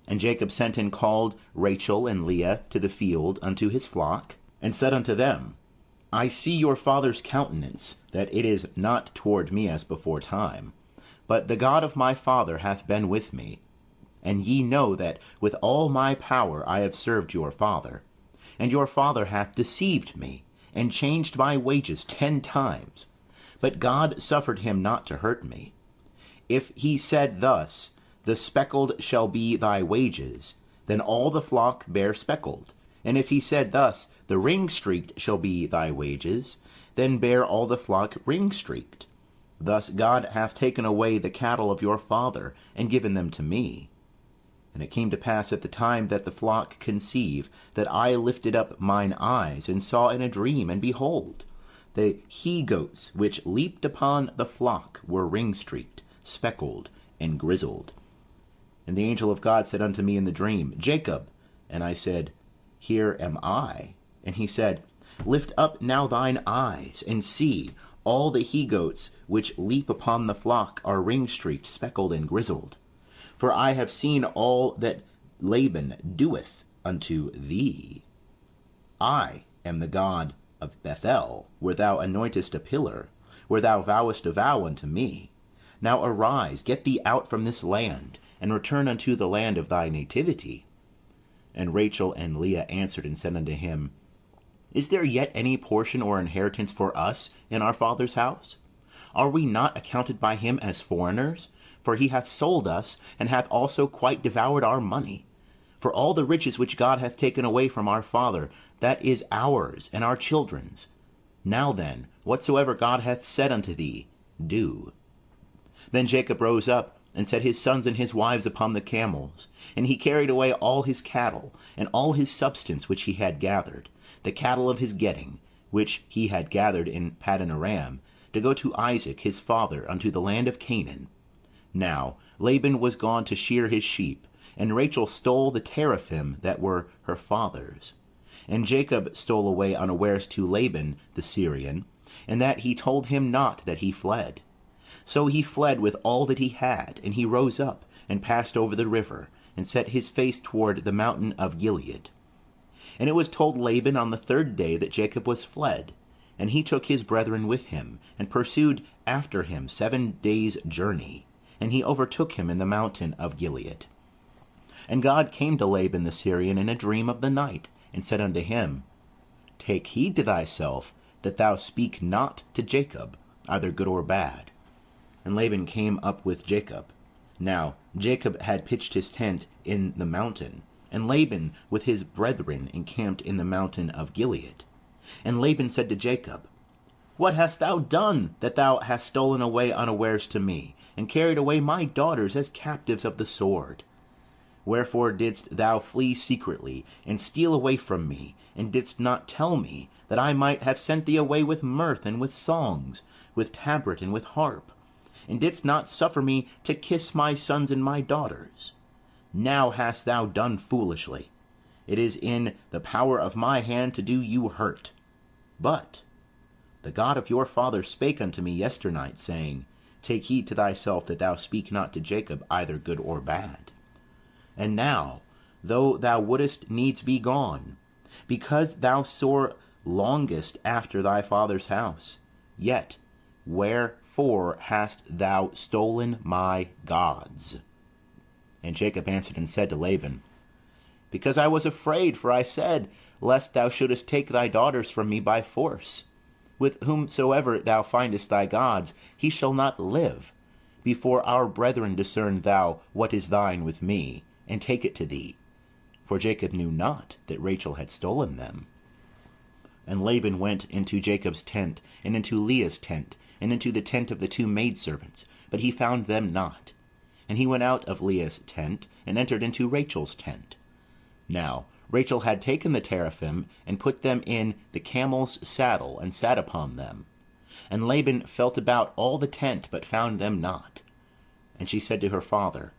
And Jacob sent and called Rachel and Leah to the field unto his flock, and said unto them, I see your father's countenance, that it is not toward me as before time, but the God of my father hath been with me. And ye know that with all my power I have served your father. And your father hath deceived me, and changed my wages 10 times. But God suffered him not to hurt me. If he said thus, The speckled shall be thy wages, then all the flock bear speckled. And if he said thus, The ring-streaked shall be thy wages, then bear all the flock ring-streaked. Thus God hath taken away the cattle of your father, and given them to me. And it came to pass at the time that the flock conceive, that I lifted up mine eyes, and saw in a dream, and behold, the he-goats which leaped upon the flock were ring-streaked, speckled, and grizzled. And the angel of God said unto me in the dream, Jacob. And I said, Here am I. And he said, Lift up now thine eyes, and see, all the he-goats which leap upon the flock are ring-streaked, speckled, and grizzled. For I have seen all that Laban doeth unto thee. I am the God of Bethel, where thou anointest a pillar, where thou vowest a vow unto me. Now arise, get thee out from this land, and return unto the land of thy nativity. And Rachel and Leah answered and said unto him, Is there yet any portion or inheritance for us in our father's house? Are we not accounted by him as foreigners? For he hath sold us, and hath also quite devoured our money. For all the riches which God hath taken away from our father, that is ours and our children's. Now then, whatsoever God hath said unto thee, do. Then Jacob rose up, and set his sons and his wives upon the camels. And he carried away all his cattle, and all his substance which he had gathered, the cattle of his getting, which he had gathered in Paddan Aram, to go to Isaac his father unto the land of Canaan. Now Laban was gone to shear his sheep, and Rachel stole the teraphim that were her father's. And Jacob stole away unawares to Laban the Syrian, and that he told him not that he fled. So he fled with all that he had, and he rose up, and passed over the river, and set his face toward the mountain of Gilead. And it was told Laban on the 3rd day that Jacob was fled, and he took his brethren with him, and pursued after him 7 days' journey. And he overtook him in the mountain of Gilead. And God came to Laban the Syrian in a dream of the night, and said unto him, Take heed to thyself, that thou speak not to Jacob, either good or bad. And Laban came up with Jacob. Now Jacob had pitched his tent in the mountain, and Laban with his brethren encamped in the mountain of Gilead. And Laban said to Jacob, What hast thou done, that thou hast stolen away unawares to me, and carried away my daughters as captives of the sword? Wherefore didst thou flee secretly, and steal away from me, and didst not tell me, that I might have sent thee away with mirth and with songs, with tabret and with harp, and didst not suffer me to kiss my sons and my daughters? Now hast thou done foolishly. It is in the power of my hand to do you hurt. But the God of your father spake unto me yesternight, saying, Take heed to thyself that thou speak not to Jacob either good or bad. And now, though thou wouldest needs be gone, because thou sore longest after thy father's house, yet wherefore hast thou stolen my gods? And Jacob answered and said to Laban, Because I was afraid, for I said, Lest thou shouldest take thy daughters from me by force. With whomsoever thou findest thy gods, he shall not live. Before our brethren discern thou what is thine with me, and take it to thee. For Jacob knew not that Rachel had stolen them. And Laban went into Jacob's tent, and into Leah's tent, and into the tent of the 2 maidservants, but he found them not. And he went out of Leah's tent, and entered into Rachel's tent. Now Rachel had taken the teraphim, and put them in the camel's saddle, and sat upon them. And Laban felt about all the tent, but found them not. And she said to her father,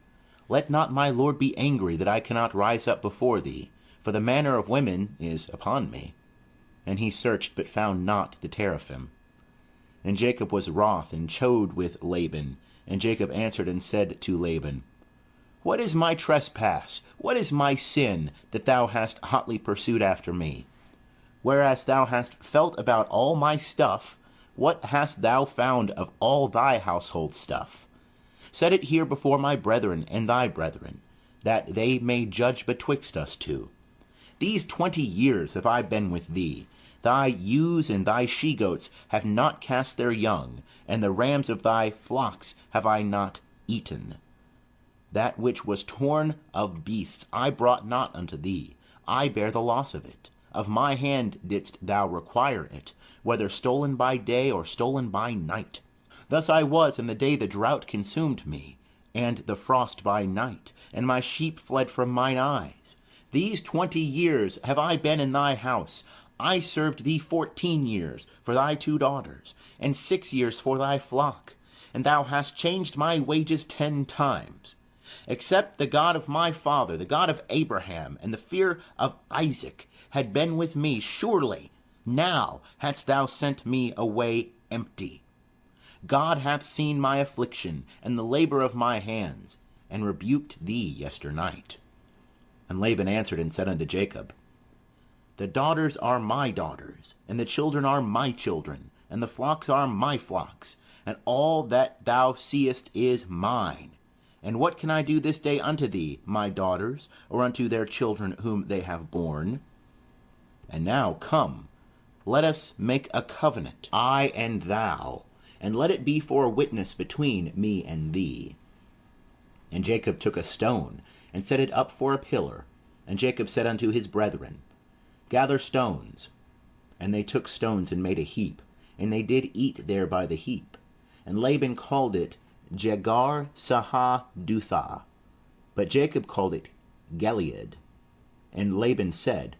Let not my lord be angry that I cannot rise up before thee, for the manner of women is upon me. And he searched, but found not the teraphim. And Jacob was wroth, and chode with Laban. And Jacob answered and said to Laban, What is my trespass? What is my sin, that thou hast hotly pursued after me? Whereas thou hast felt about all my stuff, what hast thou found of all thy household stuff? Set it here before my brethren and thy brethren, that they may judge betwixt us two. These 20 years have I been with thee. Thy ewes and thy she-goats have not cast their young, and the rams of thy flocks have I not eaten. That which was torn of beasts I brought not unto thee. I bear the loss of it. Of my hand didst thou require it, whether stolen by day or stolen by night. Thus I was in the day the drought consumed me, and the frost by night, and my sheep fled from mine eyes. These 20 years have I been in thy house. I served thee 14 years for thy 2 daughters, and 6 years for thy flock, and thou hast changed my wages 10 times. Except the God of my father, the God of Abraham, and the fear of Isaac had been with me, surely now hadst thou sent me away empty. God hath seen my affliction and the labor of my hands, and rebuked thee yesternight. And Laban answered and said unto Jacob, The daughters are my daughters, and the children are my children, and the flocks are my flocks, and all that thou seest is mine. And what can I do this day unto thee, my daughters, or unto their children whom they have borne? And now come, let us make a covenant, I and thou, and let it be for a witness between me and thee. And Jacob took a stone, and set it up for a pillar. And Jacob said unto his brethren, Gather stones. And they took stones and made a heap, and they did eat there by the heap. And Laban called it Jegar Sahadutha, but Jacob called it Gilead. And Laban said,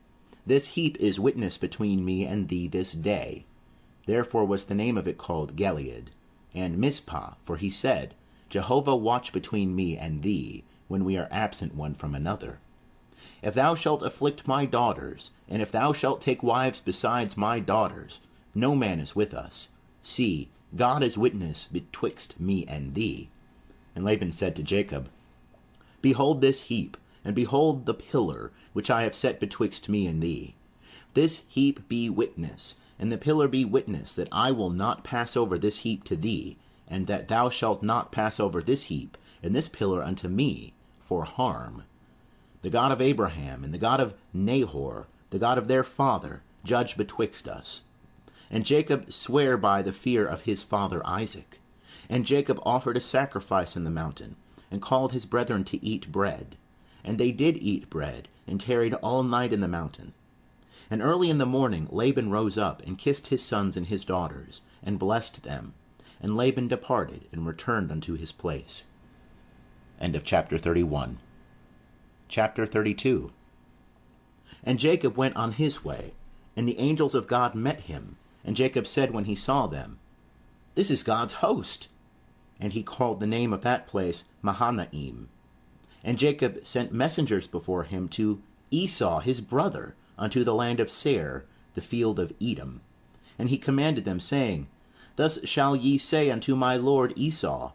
This heap is witness between me and thee this day. Therefore was the name of it called Gilead. And Mizpah, for he said, Jehovah watch between me and thee, when we are absent one from another. If thou shalt afflict my daughters, and if thou shalt take wives besides my daughters, no man is with us. See, God is witness betwixt me and thee. And Laban said to Jacob, Behold this heap, and behold the pillar, which I have set betwixt me and thee. This heap be witness, and the pillar be witness, that I will not pass over this heap to thee, and that thou shalt not pass over this heap and this pillar unto me for harm. The God of Abraham and the God of Nahor, the God of their father, judge betwixt us. And Jacob sware by the fear of his father Isaac. And Jacob offered a sacrifice in the mountain, and called his brethren to eat bread. And they did eat bread, and tarried all night in the mountain. And early in the morning Laban rose up, and kissed his sons and his daughters, and blessed them. And Laban departed, and returned unto his place. End of chapter 31. Chapter 32. And Jacob went on his way, and the angels of God met him. And Jacob said when he saw them, This is God's host. And he called the name of that place Mahanaim. And Jacob sent messengers before him to Esau his brother, unto the land of Seir, the field of Edom. And he commanded them, saying, Thus shall ye say unto my lord Esau,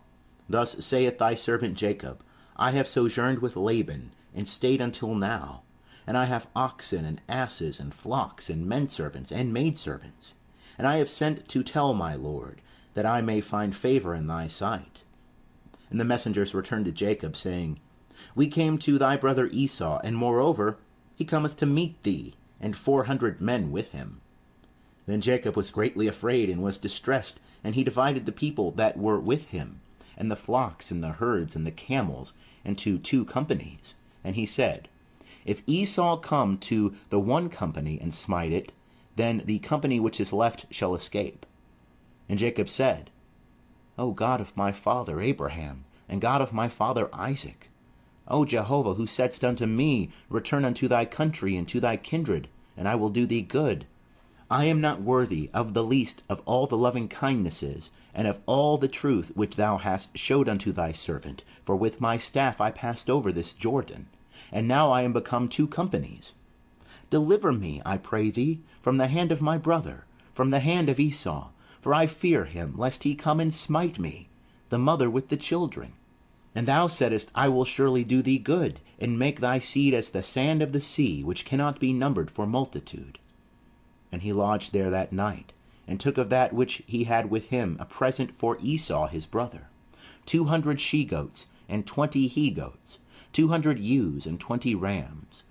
Thus saith thy servant Jacob, I have sojourned with Laban, and stayed until now. And I have oxen, and asses, and flocks, and menservants, and maidservants. And I have sent to tell my lord, that I may find favor in thy sight. And the messengers returned to Jacob, saying, We came to thy brother Esau, and moreover, he cometh to meet thee, and 400 men with him. Then Jacob was greatly afraid, and was distressed, and he divided the people that were with him, and the flocks, and the herds, and the camels, into 2 companies. And he said, If Esau come to the one company, and smite it, then the company which is left shall escape. And Jacob said, O God of my father Abraham, and God of my father Isaac, O Jehovah, who saidst unto me, Return unto thy country and to thy kindred, and I will do thee good. I am not worthy of the least of all the loving kindnesses, and of all the truth which thou hast showed unto thy servant, for with my staff I passed over this Jordan, and now I am become 2 companies. Deliver me, I pray thee, from the hand of my brother, from the hand of Esau, for I fear him, lest he come and smite me, the mother with the children. And thou saidest, I will surely do thee good, and make thy seed as the sand of the sea, which cannot be numbered for multitude. And he lodged there that night, and took of that which he had with him a present for Esau his brother, 200 she-goats, and 20 he-goats, 200 ewes, and 20 rams,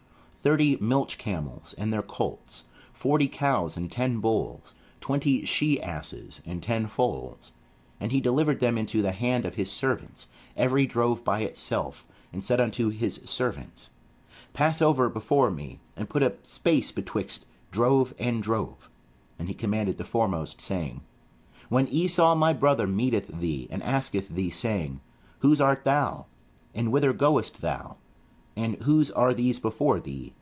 30 milch camels, and their colts, 40 cows, and 10 bulls, 20 she-asses, and 10 foals. And he delivered them into the hand of his servants, every drove by itself, and said unto his servants, Pass over before me, and put a space betwixt drove and drove. And he commanded the foremost, saying, When Esau my brother meeteth thee, and asketh thee, saying, Whose art thou? And whither goest thou? And whose are these before thee?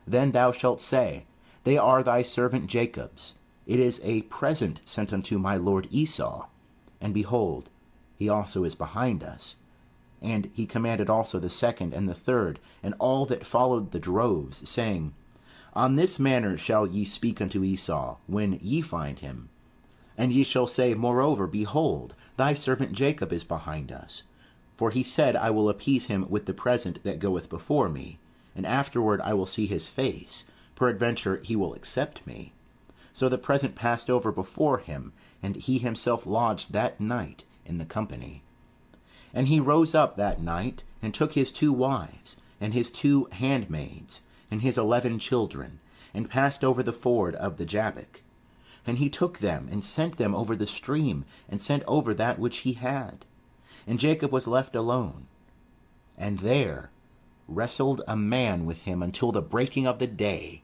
Then thou shalt say, They are thy servant Jacob's. It is a present sent unto my lord Esau. And behold, he also is behind us. And he commanded also the second and the third, and all that followed the droves, saying, On this manner shall ye speak unto Esau, when ye find him. And ye shall say, Moreover, behold, thy servant Jacob is behind us. For he said, I will appease him with the present that goeth before me, and afterward I will see his face. Peradventure he will accept me. So the present passed over before him, and he himself lodged that night in the company. And he rose up that night, and took his 2 wives, and his 2 handmaids, and his 11 children, and passed over the ford of the Jabbok. And he took them, and sent them over the stream, and sent over that which he had. And Jacob was left alone. And there wrestled a man with him until the breaking of the day.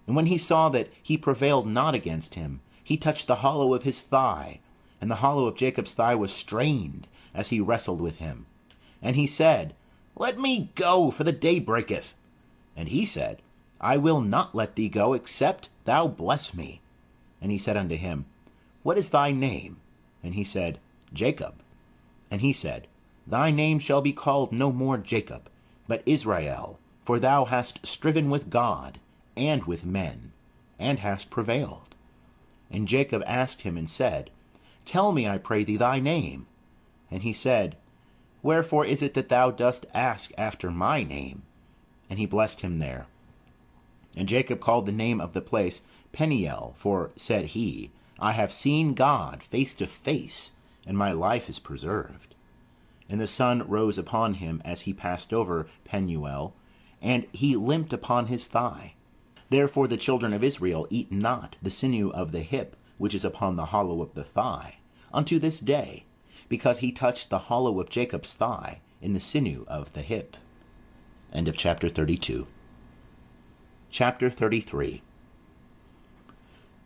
And when he saw that he prevailed not against him, he touched the hollow of his thigh, and the hollow of Jacob's thigh was strained as he wrestled with him. And he said, Let me go, for the day breaketh. And he said, I will not let thee go, except thou bless me. And he said unto him, What is thy name? And he said, Jacob. And he said, Thy name shall be called no more Jacob, but Israel, for thou hast striven with God and with men, and hast prevailed. And Jacob asked him and said, Tell me, I pray thee, thy name. And he said, Wherefore is it that thou dost ask after my name? And he blessed him there. And Jacob called the name of the place Peniel, for, said he, I have seen God face to face, and my life is preserved. And the sun rose upon him as he passed over Penuel, and he limped upon his thigh. Therefore the children of Israel eat not the sinew of the hip, which is upon the hollow of the thigh, unto this day, because he touched the hollow of Jacob's thigh in the sinew of the hip. End of chapter 32. Chapter 33.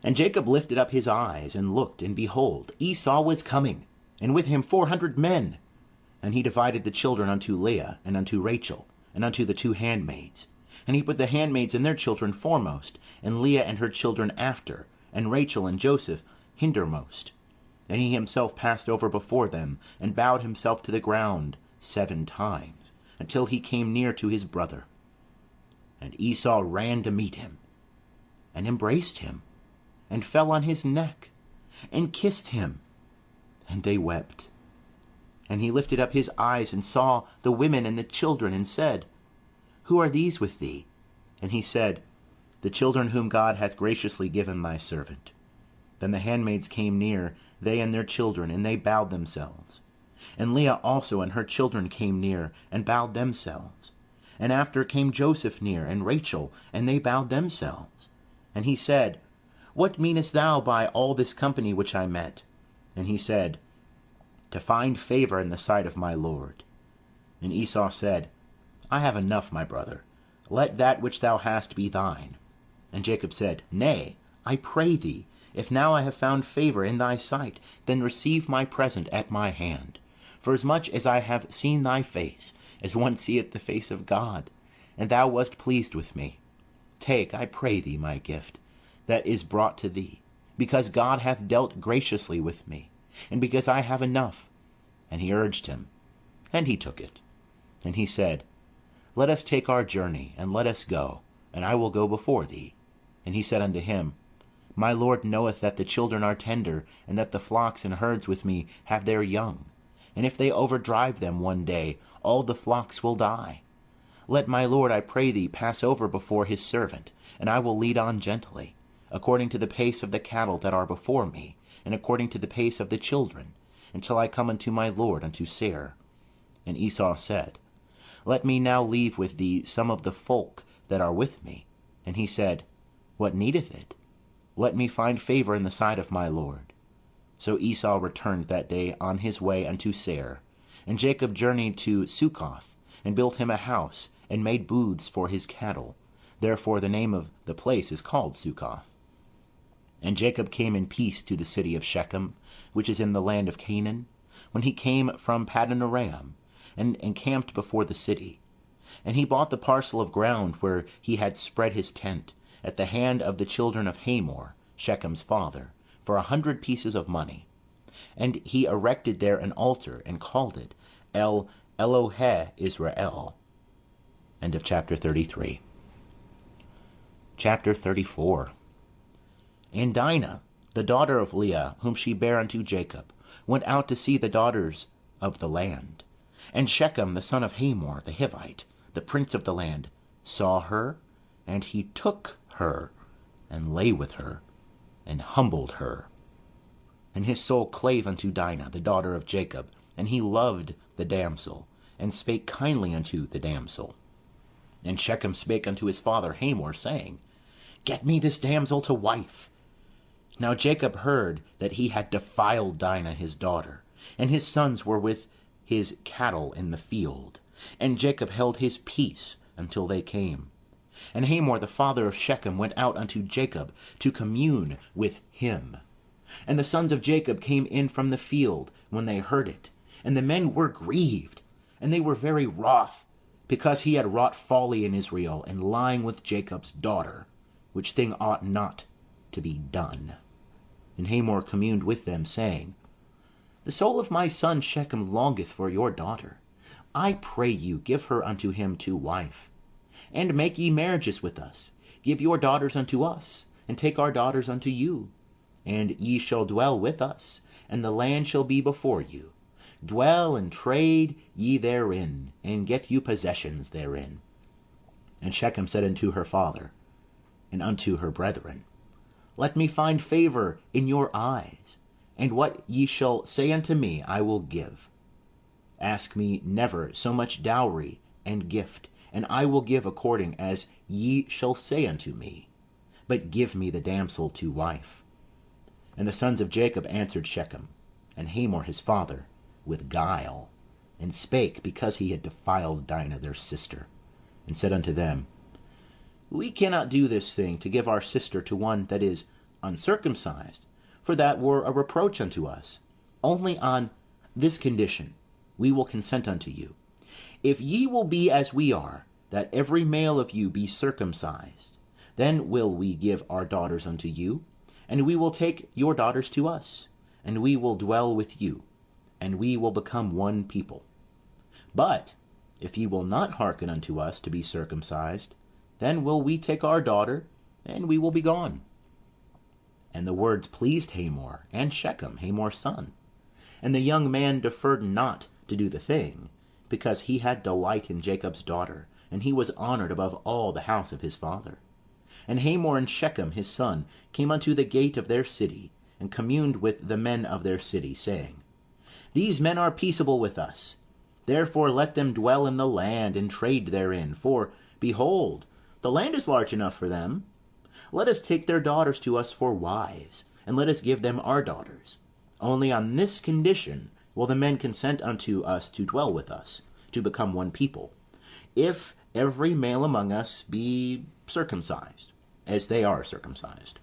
And Jacob lifted up his eyes, and looked, and behold, Esau was coming, and with him 400 men. And he divided the children unto Leah, and unto Rachel, and unto the 2 handmaids. And he put the handmaids and their children foremost, and Leah and her children after, and Rachel and Joseph hindermost. And he himself passed over before them, and bowed himself to the ground 7 times, until he came near to his brother. And Esau ran to meet him, and embraced him, and fell on his neck, and kissed him. And they wept. And he lifted up his eyes, and saw the women and the children, and said, Who are these with thee? And he said, The children whom God hath graciously given thy servant. Then the handmaids came near, they and their children, and they bowed themselves. And Leah also and her children came near, and bowed themselves. And after came Joseph near, and Rachel, and they bowed themselves. And he said, What meanest thou by all this company which I met? And he said, To find favor in the sight of my lord. And Esau said, I have enough, my brother. Let that which thou hast be thine. And Jacob said, Nay, I pray thee, if now I have found favor in thy sight, then receive my present at my hand. For as much as I have seen thy face, as one seeth the face of God, and thou wast pleased with me, take, I pray thee, my gift, that is brought to thee, because God hath dealt graciously with me, and because I have enough. And he urged him, and he took it. And he said, Let us take our journey, and let us go, and I will go before thee. And he said unto him, My lord knoweth that the children are tender, and that the flocks and herds with me have their young. And if they overdrive them one day, all the flocks will die. Let my lord, I pray thee, pass over before his servant, and I will lead on gently, according to the pace of the cattle that are before me, and according to the pace of the children, until I come unto my lord, unto Seir. And Esau said, Let me now leave with thee some of the folk that are with me. And he said, What needeth it? Let me find favor in the sight of my lord. So Esau returned that day on his way unto Seir. And Jacob journeyed to Succoth, and built him a house, and made booths for his cattle. Therefore the name of the place is called Succoth. And Jacob came in peace to the city of Shechem, which is in the land of Canaan, when he came from Paddan-aram, and encamped before the city. And he bought the parcel of ground where he had spread his tent, at the hand of the children of Hamor, Shechem's father, for 100 pieces of money. And he erected there an altar, and called it El Elohe Israel. End of chapter 33. Chapter 34. And Dinah, the daughter of Leah, whom she bare unto Jacob, went out to see the daughters of the land. And Shechem, the son of Hamor, the Hivite, the prince of the land, saw her, and he took her, and lay with her, and humbled her. And his soul clave unto Dinah, the daughter of Jacob, and he loved the damsel, and spake kindly unto the damsel. And Shechem spake unto his father Hamor, saying, Get me this damsel to wife. Now Jacob heard that he had defiled Dinah his daughter, and his sons were with his cattle in the field. And Jacob held his peace until they came. And Hamor the father of Shechem went out unto Jacob to commune with him. And the sons of Jacob came in from the field when they heard it. And the men were grieved, and they were very wroth, because he had wrought folly in Israel, in lying with Jacob's daughter, which thing ought not to be done. And Hamor communed with them, saying, The soul of my son Shechem longeth for your daughter. I pray you, give her unto him to wife. And make ye marriages with us. Give your daughters unto us, and take our daughters unto you. And ye shall dwell with us, and the land shall be before you. Dwell and trade ye therein, and get you possessions therein. And Shechem said unto her father, and unto her brethren, Let me find favor in your eyes, and what ye shall say unto me I will give. Ask me never so much dowry and gift, and I will give according as ye shall say unto me. But give me the damsel to wife. And the sons of Jacob answered Shechem, and Hamor his father, with guile, and spake because he had defiled Dinah their sister, and said unto them, We cannot do this thing, to give our sister to one that is uncircumcised, for that were a reproach unto us. Only on this condition we will consent unto you. If ye will be as we are, that every male of you be circumcised, then will we give our daughters unto you, and we will take your daughters to us, and we will dwell with you, and we will become one people. But if ye will not hearken unto us to be circumcised, then will we take our daughter, and we will be gone. And the words pleased Hamor and Shechem, Hamor's son. And the young man deferred not to do the thing, because he had delight in Jacob's daughter, and he was honored above all the house of his father. And Hamor and Shechem his son came unto the gate of their city, and communed with the men of their city, saying, These men are peaceable with us. Therefore let them dwell in the land, and trade therein. For, behold, the land is large enough for them. Let us take their daughters to us for wives, and let us give them our daughters. Only on this condition will the men consent unto us to dwell with us, to become one people, if every male among us be circumcised, as they are circumcised.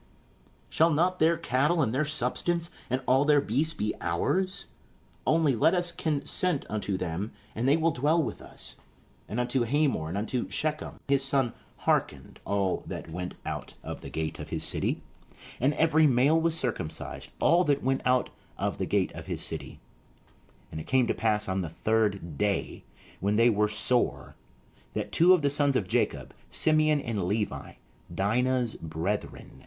Shall not their cattle and their substance and all their beasts be ours? Only let us consent unto them, and they will dwell with us. And unto Hamor and unto Shechem his son hearkened all that went out of the gate of his city. And every male was circumcised, all that went out of the gate of his city. And it came to pass on the 3rd day, when they were sore, that two of the sons of Jacob, Simeon and Levi, Dinah's brethren,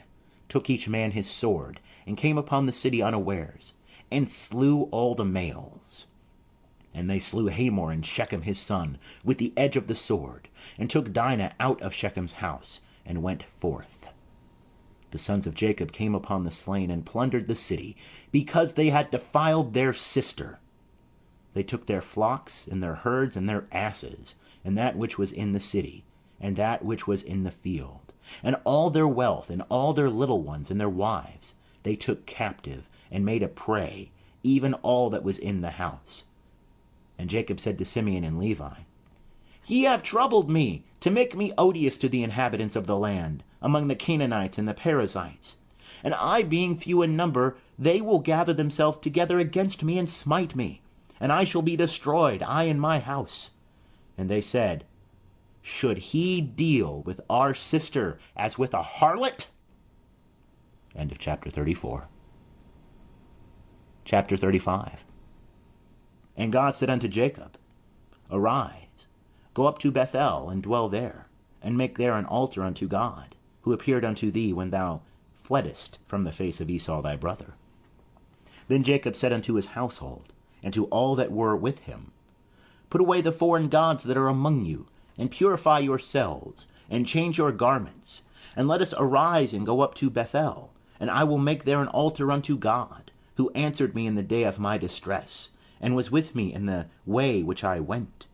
took each man his sword, and came upon the city unawares, and slew all the males. And they slew Hamor and Shechem his son with the edge of the sword, and took Dinah out of Shechem's house, and went forth. The sons of Jacob came upon the slain, and plundered the city, because they had defiled their sister. They took their flocks, and their herds, and their asses, and that which was in the city, and that which was in the field, and all their wealth, and all their little ones, and their wives, they took captive, and made a prey, even all that was in the house. And Jacob said to Simeon and Levi, Ye have troubled me, to make me odious to the inhabitants of the land, among the Canaanites and the Perizzites. And I being few in number, they will gather themselves together against me, and smite me, and I shall be destroyed, I and my house. And they said, Should he deal with our sister as with a harlot? End of chapter 34. Chapter 35. And God said unto Jacob, Arise, go up to Bethel, and dwell there, and make there an altar unto God, who appeared unto thee when thou fleddest from the face of Esau thy brother. Then Jacob said unto his household, and to all that were with him, Put away the foreign gods that are among you, and purify yourselves, and change your garments, and let us arise and go up to Bethel, and I will make there an altar unto God, who answered me in the day of my distress, and was with me in the way which I went.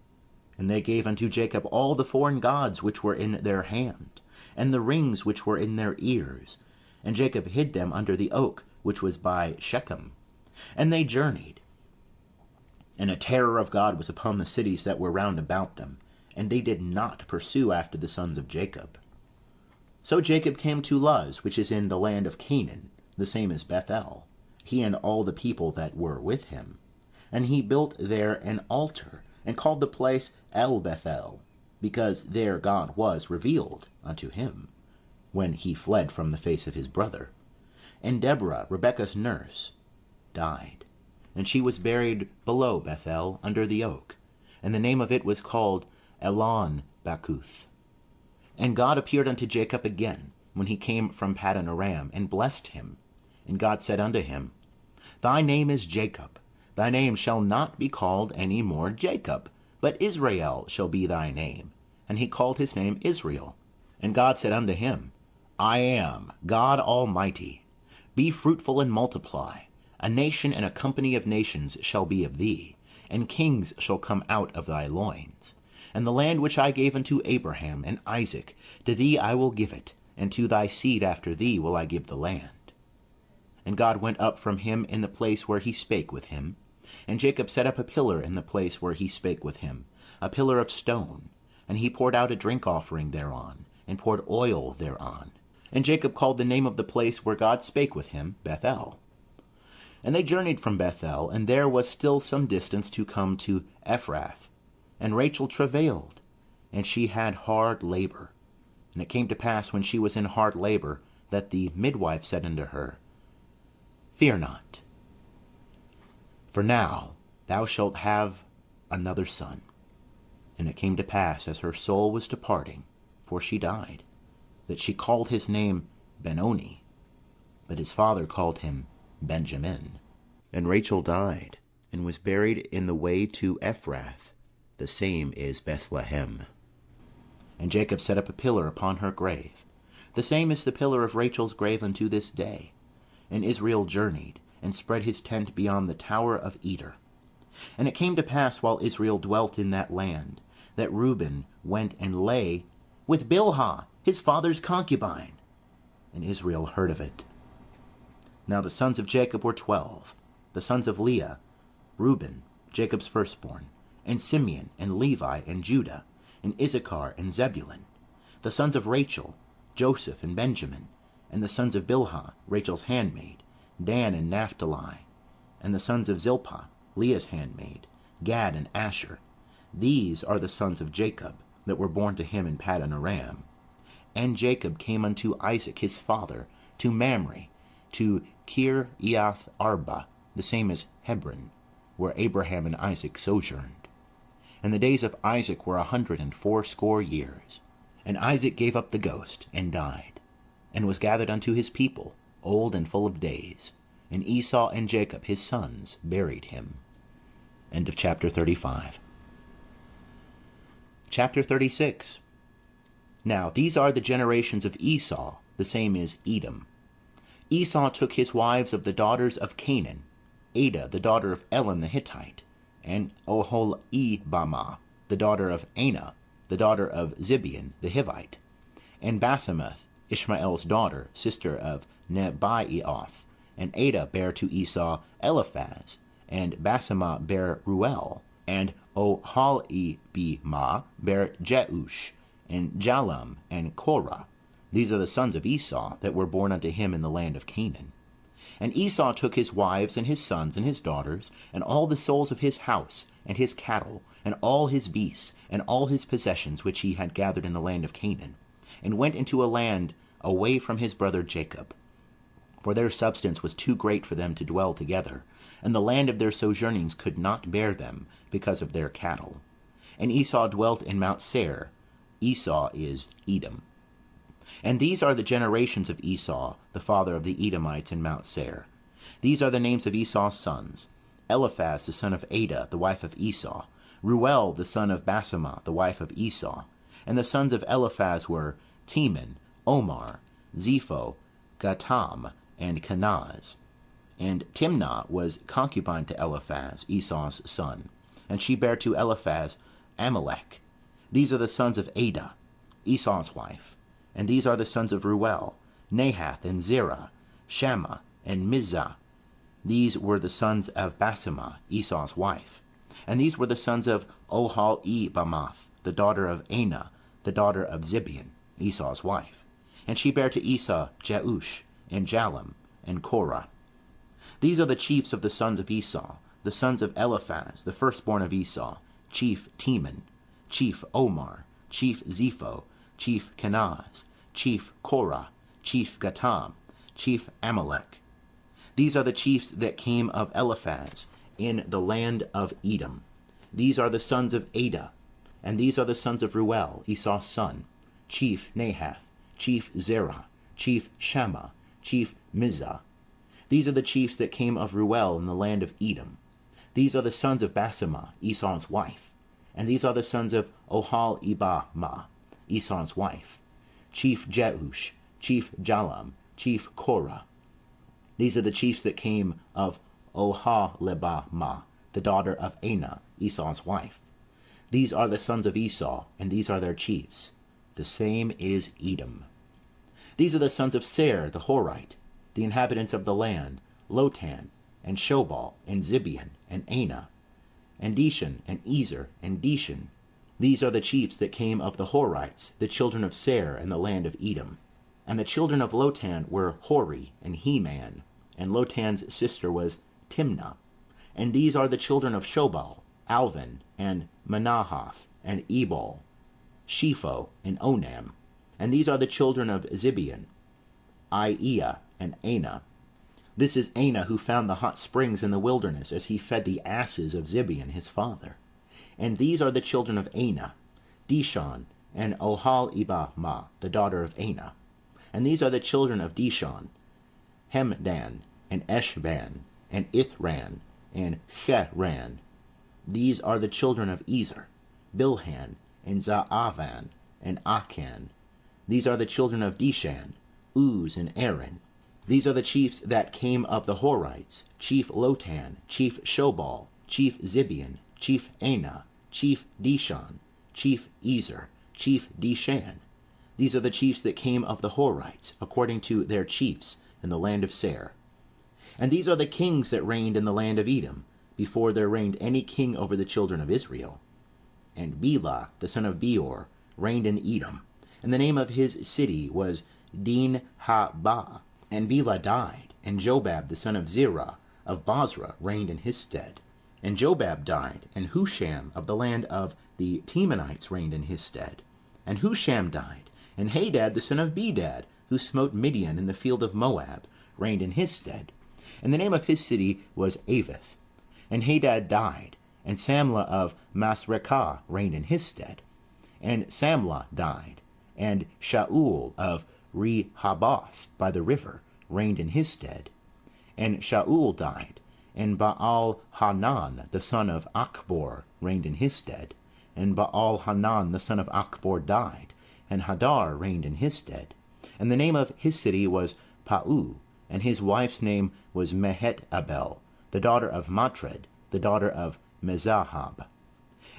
And they gave unto Jacob all the foreign gods which were in their hand, and the rings which were in their ears. And Jacob hid them under the oak which was by Shechem. And they journeyed. And a terror of God was upon the cities that were round about them, and they did not pursue after the sons of Jacob. So Jacob came to Luz, which is in the land of Canaan, the same as Bethel, he and all the people that were with him. And he built there an altar, and called the place El Bethel, because there God was revealed unto him, when he fled from the face of his brother. And Deborah, Rebekah's nurse, died, and she was buried below Bethel under the oak, and the name of it was called Elon Bakuth. And God appeared unto Jacob again, when he came from Paddan Aram, and blessed him. And God said unto him, Thy name is Jacob. Thy name shall not be called any more Jacob, but Israel shall be thy name. And he called his name Israel. And God said unto him, I am God Almighty. Be fruitful and multiply. A nation and a company of nations shall be of thee, and kings shall come out of thy loins. And the land which I gave unto Abraham and Isaac, to thee I will give it, and to thy seed after thee will I give the land. And God went up from him in the place where he spake with him. And Jacob set up a pillar in the place where he spake with him, a pillar of stone. And he poured out a drink offering thereon, and poured oil thereon. And Jacob called the name of the place where God spake with him Bethel. And they journeyed from Bethel, and there was still some distance to come to Ephrath. And Rachel travailed, and she had hard labor. And it came to pass, when she was in hard labor, that the midwife said unto her, Fear not, for now thou shalt have another son. And it came to pass, as her soul was departing, for she died, that she called his name Benoni, but his father called him Benjamin. And Rachel died, and was buried in the way to Ephrath, the same is Bethlehem. And Jacob set up a pillar upon her grave, the same is the pillar of Rachel's grave unto this day. And Israel journeyed, and spread his tent beyond the tower of Eder. And it came to pass, while Israel dwelt in that land, that Reuben went and lay with Bilhah, his father's concubine. And Israel heard of it. Now the sons of Jacob were 12, the sons of Leah, Reuben, Jacob's firstborn, and Simeon, and Levi, and Judah, and Issachar, and Zebulun, the sons of Rachel, Joseph, and Benjamin, and the sons of Bilhah, Rachel's handmaid, Dan and Naphtali, and the sons of Zilpah, Leah's handmaid, Gad and Asher. These are the sons of Jacob, that were born to him in Paddan Aram. And Jacob came unto Isaac his father, to Mamre, to Kiriath Arba, the same as Hebron, where Abraham and Isaac sojourned. And the days of Isaac were 180 years. And Isaac gave up the ghost, and died, and was gathered unto his people, old and full of days. And Esau and Jacob his sons buried him. End of chapter 35. Chapter 36. Now these are the generations of Esau, the same is Edom. Esau took his wives of the daughters of Canaan, Adah the daughter of Elon the Hittite, and Oholibamah the daughter of Anah, the daughter of Zibeon the Hivite, and Basemath, Ishmael's daughter, sister of Nebaioth. And Adah bare to Esau Eliphaz, and Basemah bare Ruel, and Oholibamah bare Jeush, and Jalam, and Korah. These are the sons of Esau that were born unto him in the land of Canaan. And Esau took his wives, and his sons, and his daughters, and all the souls of his house, and his cattle, and all his beasts, and all his possessions which he had gathered in the land of Canaan, and went into a land away from his brother Jacob. For their substance was too great for them to dwell together, and the land of their sojournings could not bear them, because of their cattle. And Esau dwelt in Mount Seir. Esau is Edom. And these are the generations of Esau, the father of the Edomites in Mount Seir. These are the names of Esau's sons: Eliphaz the son of Adah, the wife of Esau; Ruel the son of Basemah, the wife of Esau. And the sons of Eliphaz were Teman, Omar, Zepho, Gatam, and Kenaz. And Timnah was concubine to Eliphaz, Esau's son, and she bare to Eliphaz Amalek. These are the sons of Adah, Esau's wife. And these are the sons of Ruel, Nahath, and Zerah, Shammah, and Mizah. These were the sons of Basemah, Esau's wife. And these were the sons of Oholibamath, the daughter of Anah, the daughter of Zibeon, Esau's wife. And she bare to Esau Jeush, and Jalam, and Korah. These are the chiefs of the sons of Esau, the sons of Eliphaz, the firstborn of Esau: chief Teman, chief Omar, chief Zepho, chief Kenaz, chief Korah, chief Gatam, chief Amalek. These are the chiefs that came of Eliphaz in the land of Edom. These are the sons of Adah. And these are the sons of Ruel, Esau's son: chief Nahath, chief Zerah, chief Shammah, chief Mizah. These are the chiefs that came of Ruel in the land of Edom. These are the sons of Basemah, Esau's wife. And these are the sons of Oholibamah, Esau's wife: chief Jeush, chief Jalam, chief Korah. These are the chiefs that came of Oholibamah, the daughter of Anah, Esau's wife. These are the sons of Esau, and these are their chiefs. The same is Edom. These are the sons of Seir the Horite, the inhabitants of the land: Lotan, and Shobal, and Zibeon, and Anah, and Dishan, and Ezer, and Dishan. These are the chiefs that came of the Horites, the children of Seir in the land of Edom. And the children of Lotan were Hori, and Heman, and Lotan's sister was Timnah. And these are the children of Shobal: Alvan, and Manahath, and Ebal, Shepho, and Onam. And these are the children of Zibeon: Aiah, and Anah. This is Anah, who found the hot springs in the wilderness, as he fed the asses of Zibeon his father. And these are the children of Anah: Dishon, and Oholibamah, the daughter of Anah. And these are the children of Dishon: Hemdan, and Eshban, and Ithran, and Cheran. These are the children of Ezer: Bilhan, and Zaavan, and Akan. These are the children of Dishan: Uz, and Aaron. These are the chiefs that came of the Horites: chief Lotan, chief Shobal, chief Zibeon, chief Anah, chief Dishon, chief Ezer, chief Dishan. These are the chiefs that came of the Horites, according to their chiefs in the land of Seir. And these are the kings that reigned in the land of Edom, before there reigned any king over the children of Israel. And Bela, the son of Beor, reigned in Edom, and the name of his city was Dinhabah. And Bela died, and Jobab the son of Zerah of Bozrah reigned in his stead. And Jobab died, and Husham of the land of the Temanites reigned in his stead. And Husham died, and Hadad the son of Bedad, who smote Midian in the field of Moab, reigned in his stead. And the name of his city was Avith. And Hadad died, And Samlah of Masrekah reigned in his stead. And Samlah died. And Shaul of Rehoboth by the river reigned in his stead. And Shaul died. And Baal-Hanan the son of Achbor reigned in his stead. And Baal-Hanan the son of Achbor died. And Hadar reigned in his stead. And the name of his city was Pau, and his wife's name was Mehet-Abel, the daughter of Matred, the daughter of Mezahab.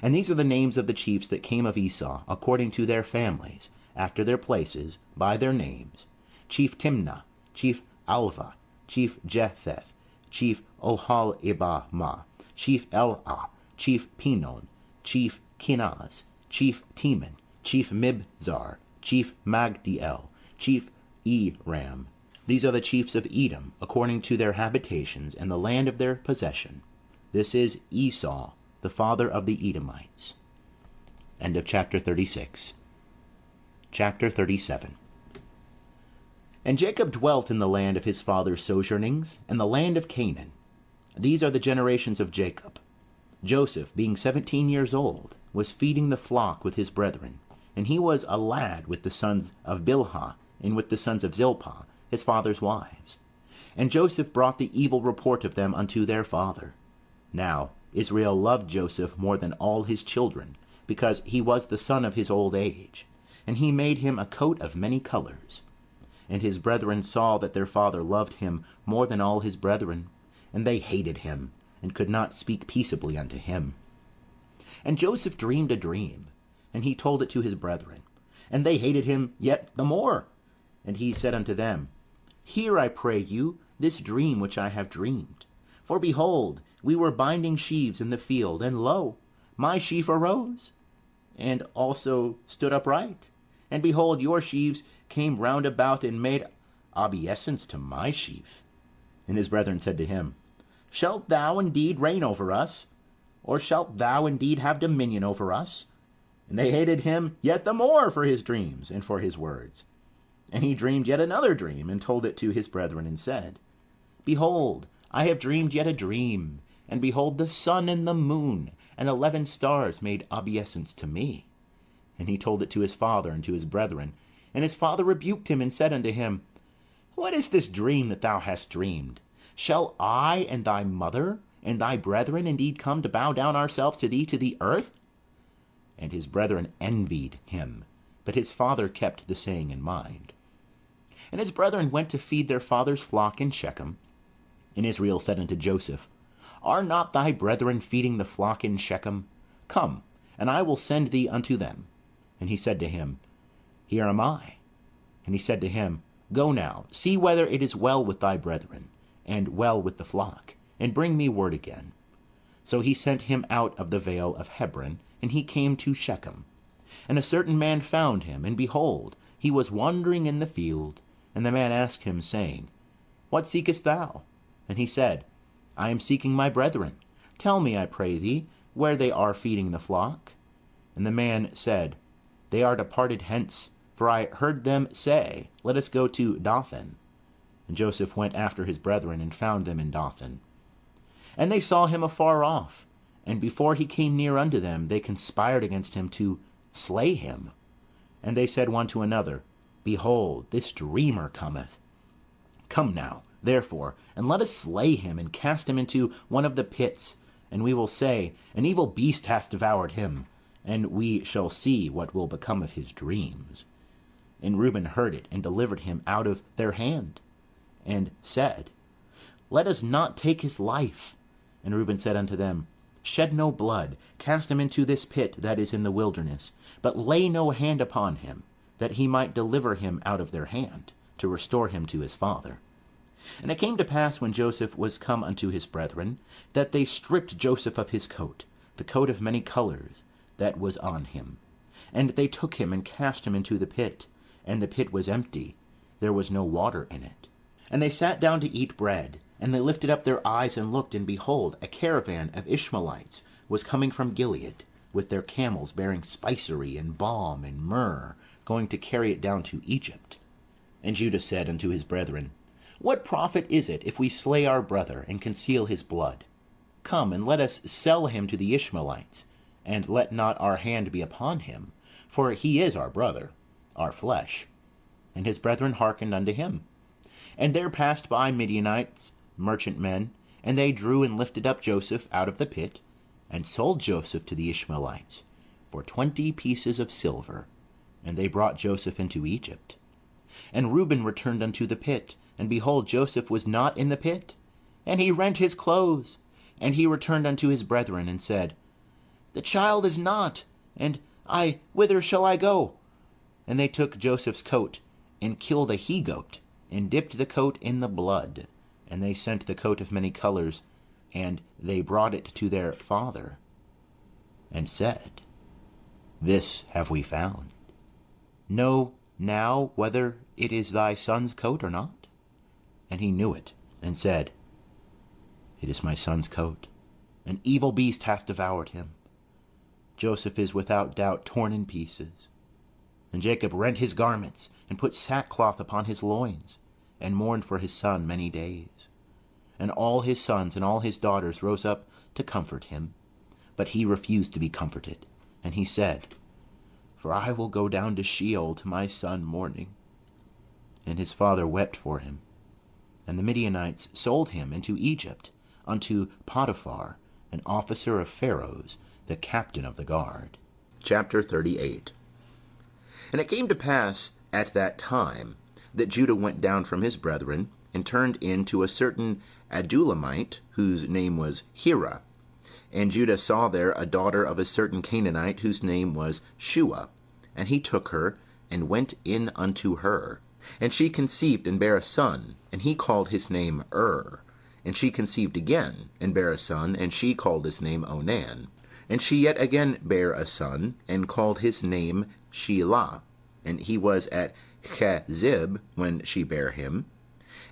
And these are the names of the chiefs that came of Esau, according to their families, after their places, by their names: Chief Timnah, Chief Alva, Chief Jetheth, Chief Ohol-ibamah, Chief Elah, Chief Pinon, Chief Kenaz, Chief Teman, Chief Mibzar, Chief Magdiel, Chief Eram. These are the chiefs of Edom, according to their habitations and the land of their possession. This is Esau, the father of the Edomites. End of chapter 36. Chapter 37. And Jacob dwelt in the land of his father's sojournings, and the land of Canaan. These are the generations of Jacob. Joseph, being 17 years old, was feeding the flock with his brethren, and he was a lad with the sons of Bilhah, and with the sons of Zilpah, his father's wives. And Joseph brought the evil report of them unto their father. Now Israel loved Joseph more than all his children, because he was the son of his old age, and he made him a coat of many colors. And his brethren saw that their father loved him more than all his brethren, and they hated him, and could not speak peaceably unto him. And Joseph dreamed a dream, and he told it to his brethren, and they hated him yet the more. And he said unto them, Hear, I pray you, this dream which I have dreamed. For behold, we were binding sheaves in the field, and lo, my sheaf arose, and also stood upright. And behold, your sheaves came round about, and made obeisance to my sheaf. And his brethren said to him, Shalt thou indeed reign over us? Or shalt thou indeed have dominion over us? And they hated him yet the more for his dreams and for his words. And he dreamed yet another dream, and told it to his brethren, and said, Behold, I have dreamed yet a dream, and behold, the sun and the moon and 11 stars made obeisance to me. And he told it to his father and to his brethren. And his father rebuked him, and said unto him, What is this dream that thou hast dreamed? Shall I and thy mother and thy brethren indeed come to bow down ourselves to thee to the earth? And his brethren envied him, but his father kept the saying in mind. And his brethren went to feed their father's flock in Shechem. And Israel said unto Joseph, Are not thy brethren feeding the flock in Shechem? Come, and I will send thee unto them. And he said to him, Here am I. And he said to him, Go now, see whether it is well with thy brethren, and well with the flock, and bring me word again. So he sent him out of the vale of Hebron, and he came to Shechem. And a certain man found him, and behold, he was wandering in the field. And the man asked him, saying, What seekest thou? And he said, I am seeking my brethren. Tell me, I pray thee, where they are feeding the flock. And the man said, They are departed hence, for I heard them say, Let us go to Dothan. And Joseph went after his brethren, and found them in Dothan. And they saw him afar off, and before he came near unto them, they conspired against him to slay him. And they said one to another, Behold, this dreamer cometh. Come now, therefore, and let us slay him, and cast him into one of the pits, and we will say, An evil beast hath devoured him, and we shall see what will become of his dreams. And Reuben heard it, and delivered him out of their hand, and said, Let us not take his life. And Reuben said unto them, Shed no blood, cast him into this pit that is in the wilderness, but lay no hand upon him, that he might deliver him out of their hand, to restore him to his father. And it came to pass, when Joseph was come unto his brethren, that they stripped Joseph of his coat, the coat of many colors that was on him. And they took him, and cast him into the pit, and the pit was empty, there was no water in it. And they sat down to eat bread, and they lifted up their eyes, and looked, and behold, a caravan of Ishmaelites was coming from Gilead, with their camels bearing spicery, and balm, and myrrh, going to carry it down to Egypt. And Judah said unto his brethren, What profit is it if we slay our brother, and conceal his blood? Come, and let us sell him to the Ishmaelites, and let not our hand be upon him, for he is our brother, our flesh. And his brethren hearkened unto him. And there passed by Midianites, merchantmen, and they drew and lifted up Joseph out of the pit, and sold Joseph to the Ishmaelites for 20 pieces of silver. And they brought Joseph into Egypt. And Reuben returned unto the pit, and behold, Joseph was not in the pit. And he rent his clothes. And he returned unto his brethren, and said, The child is not, and I, whither shall I go? And they took Joseph's coat, and killed a he-goat, and dipped the coat in the blood. And they sent the coat of many colors, and they brought it to their father, and said, This have we found. Know now whether it is thy son's coat or not? And he knew it, and said, It is my son's coat. An evil beast hath devoured him. Joseph is without doubt torn in pieces. And Jacob rent his garments, and put sackcloth upon his loins, and mourned for his son many days. And all his sons and all his daughters rose up to comfort him. But he refused to be comforted. And he said, For I will go down to Sheol to my son mourning. And his father wept for him. And the Midianites sold him into Egypt, unto Potiphar, an officer of Pharaoh's, the captain of the guard. Chapter 38. And it came to pass at that time that Judah went down from his brethren, and turned in to a certain Adulamite, whose name was Hira. And Judah saw there a daughter of a certain Canaanite, whose name was Shua. And he took her, and went in unto her. And she conceived and bare a son, and he called his name And she conceived again, and bare a son, and she called his name Onan. And she yet again bare a son, and called his name Shelah. And he was at Chezib when she bare him.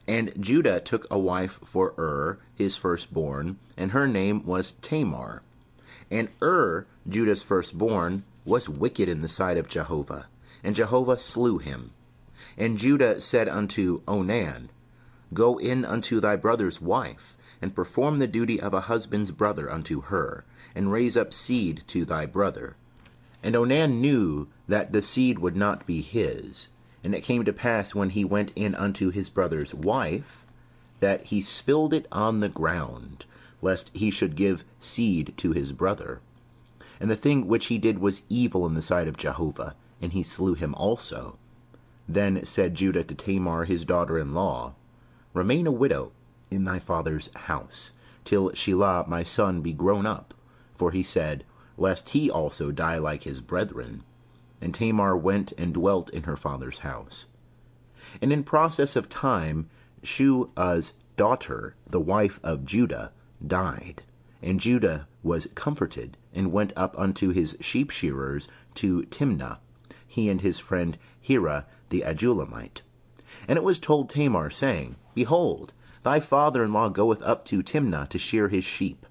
And Judah took a wife for his firstborn, and her name was Tamar. And Judah's firstborn, was wicked in the sight of Jehovah, and Jehovah slew him. And Judah said unto Onan, Go in unto thy brother's wife, and perform the duty of a husband's brother unto her, and raise up seed to thy brother. And Onan knew that the seed would not be his. And it came to pass, when he went in unto his brother's wife, that he spilled it on the ground, lest he should give seed to his brother. And the thing which he did was evil in the sight of Jehovah, and he slew him also. Then said Judah to Tamar his daughter-in-law, Remain a widow in thy father's house, till Shelah my son be grown up. For he said, Lest he also die like his brethren. And Tamar went and dwelt in her father's house. And in process of time, Shua's daughter, the wife of Judah, died. And Judah was comforted, and went up unto his sheep-shearers to Timnah, he and his friend Hira the Adulamite. And it was told Tamar, saying, Behold, thy father-in-law goeth up to Timnah to shear his sheep.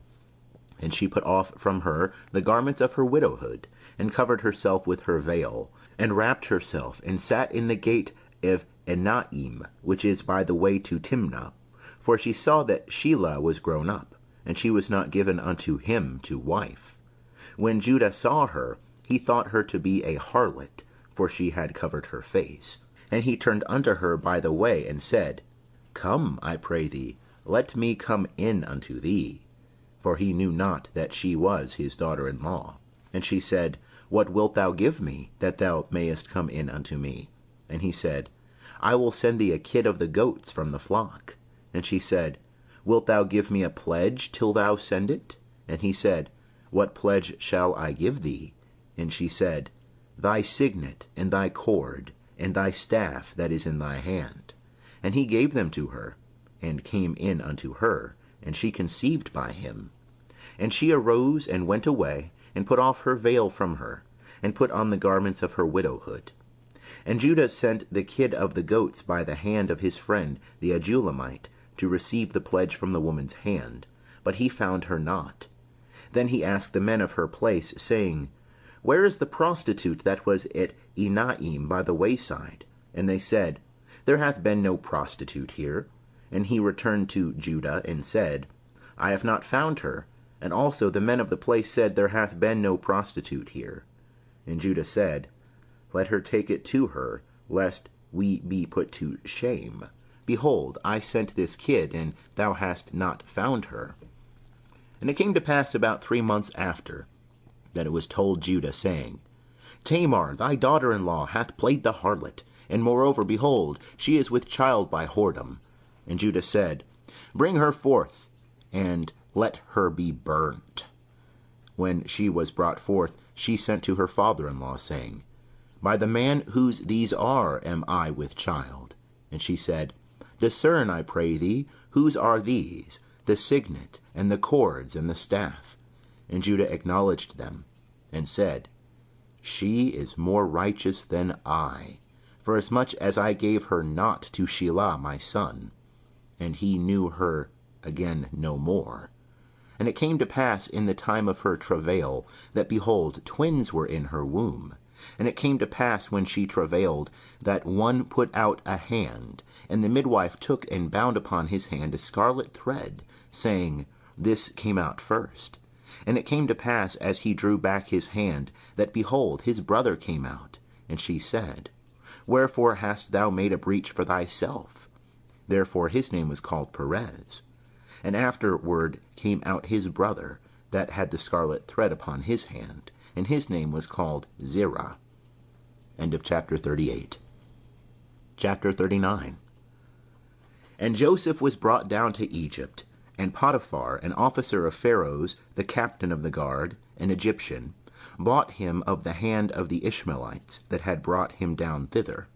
And she put off from her the garments of her widowhood, and covered herself with her veil, and wrapped herself, and sat in the gate of Enaim, which is by the way to Timnah. For she saw that Shelah was grown up, and she was not given unto him to wife. When Judah saw her, he thought her to be a harlot, for she had covered her face. And he turned unto her by the way, and said, Come, I pray thee, let me come in unto thee. For he knew not that she was his daughter-in-law. And she said, What wilt thou give me, that thou mayest come in unto me? And he said, I will send thee a kid of the goats from the flock. And she said, Wilt thou give me a pledge till thou send it? And he said, What pledge shall I give thee? And she said, Thy signet, and thy cord, and thy staff that is in thy hand. And he gave them to her, and came in unto her, and she conceived by him. And she arose and went away, and put off her veil from her, and put on the garments of her widowhood. And Judah sent the kid of the goats by the hand of his friend the Adulamite, to receive the pledge from the woman's hand, but he found her not. Then he asked the men of her place, saying, Where is the prostitute that was at Enaim by the wayside? And they said, There hath been no prostitute here. And he returned to Judah, and said, I have not found her, And also the men of the place said, There hath been no prostitute here. And Judah said, Let her take it to her, lest we be put to shame. Behold, I sent this kid, and thou hast not found her. And it came to pass about 3 months after, that it was told Judah, saying, Tamar, thy daughter-in-law, hath played the harlot, and moreover, behold, she is with child by whoredom. And Judah said, Bring her forth, and let her be burnt. When she was brought forth, she sent to her father-in-law, saying, By the man whose these are am I with child. And she said, Discern, I pray thee, whose are these, the signet, and the cords, and the staff. And Judah acknowledged them, and said, She is more righteous than I, forasmuch as I gave her not to Shelah my son. And he knew her again no more. And it came to pass in the time of her travail, that, behold, twins were in her womb. And it came to pass when she travailed, that one put out a hand, and the midwife took and bound upon his hand a scarlet thread, saying, This came out first. And it came to pass, as he drew back his hand, that, behold, his brother came out. And she said, Wherefore hast thou made a breach for thyself? Therefore his name was called Perez. And afterward came out his brother, that had the scarlet thread upon his hand, and his name was called Zerah. End of chapter 38. Chapter 39. And Joseph was brought down to Egypt, and Potiphar, an officer of Pharaoh's, the captain of the guard, an Egyptian, bought him of the hand of the Ishmaelites that had brought him down thither.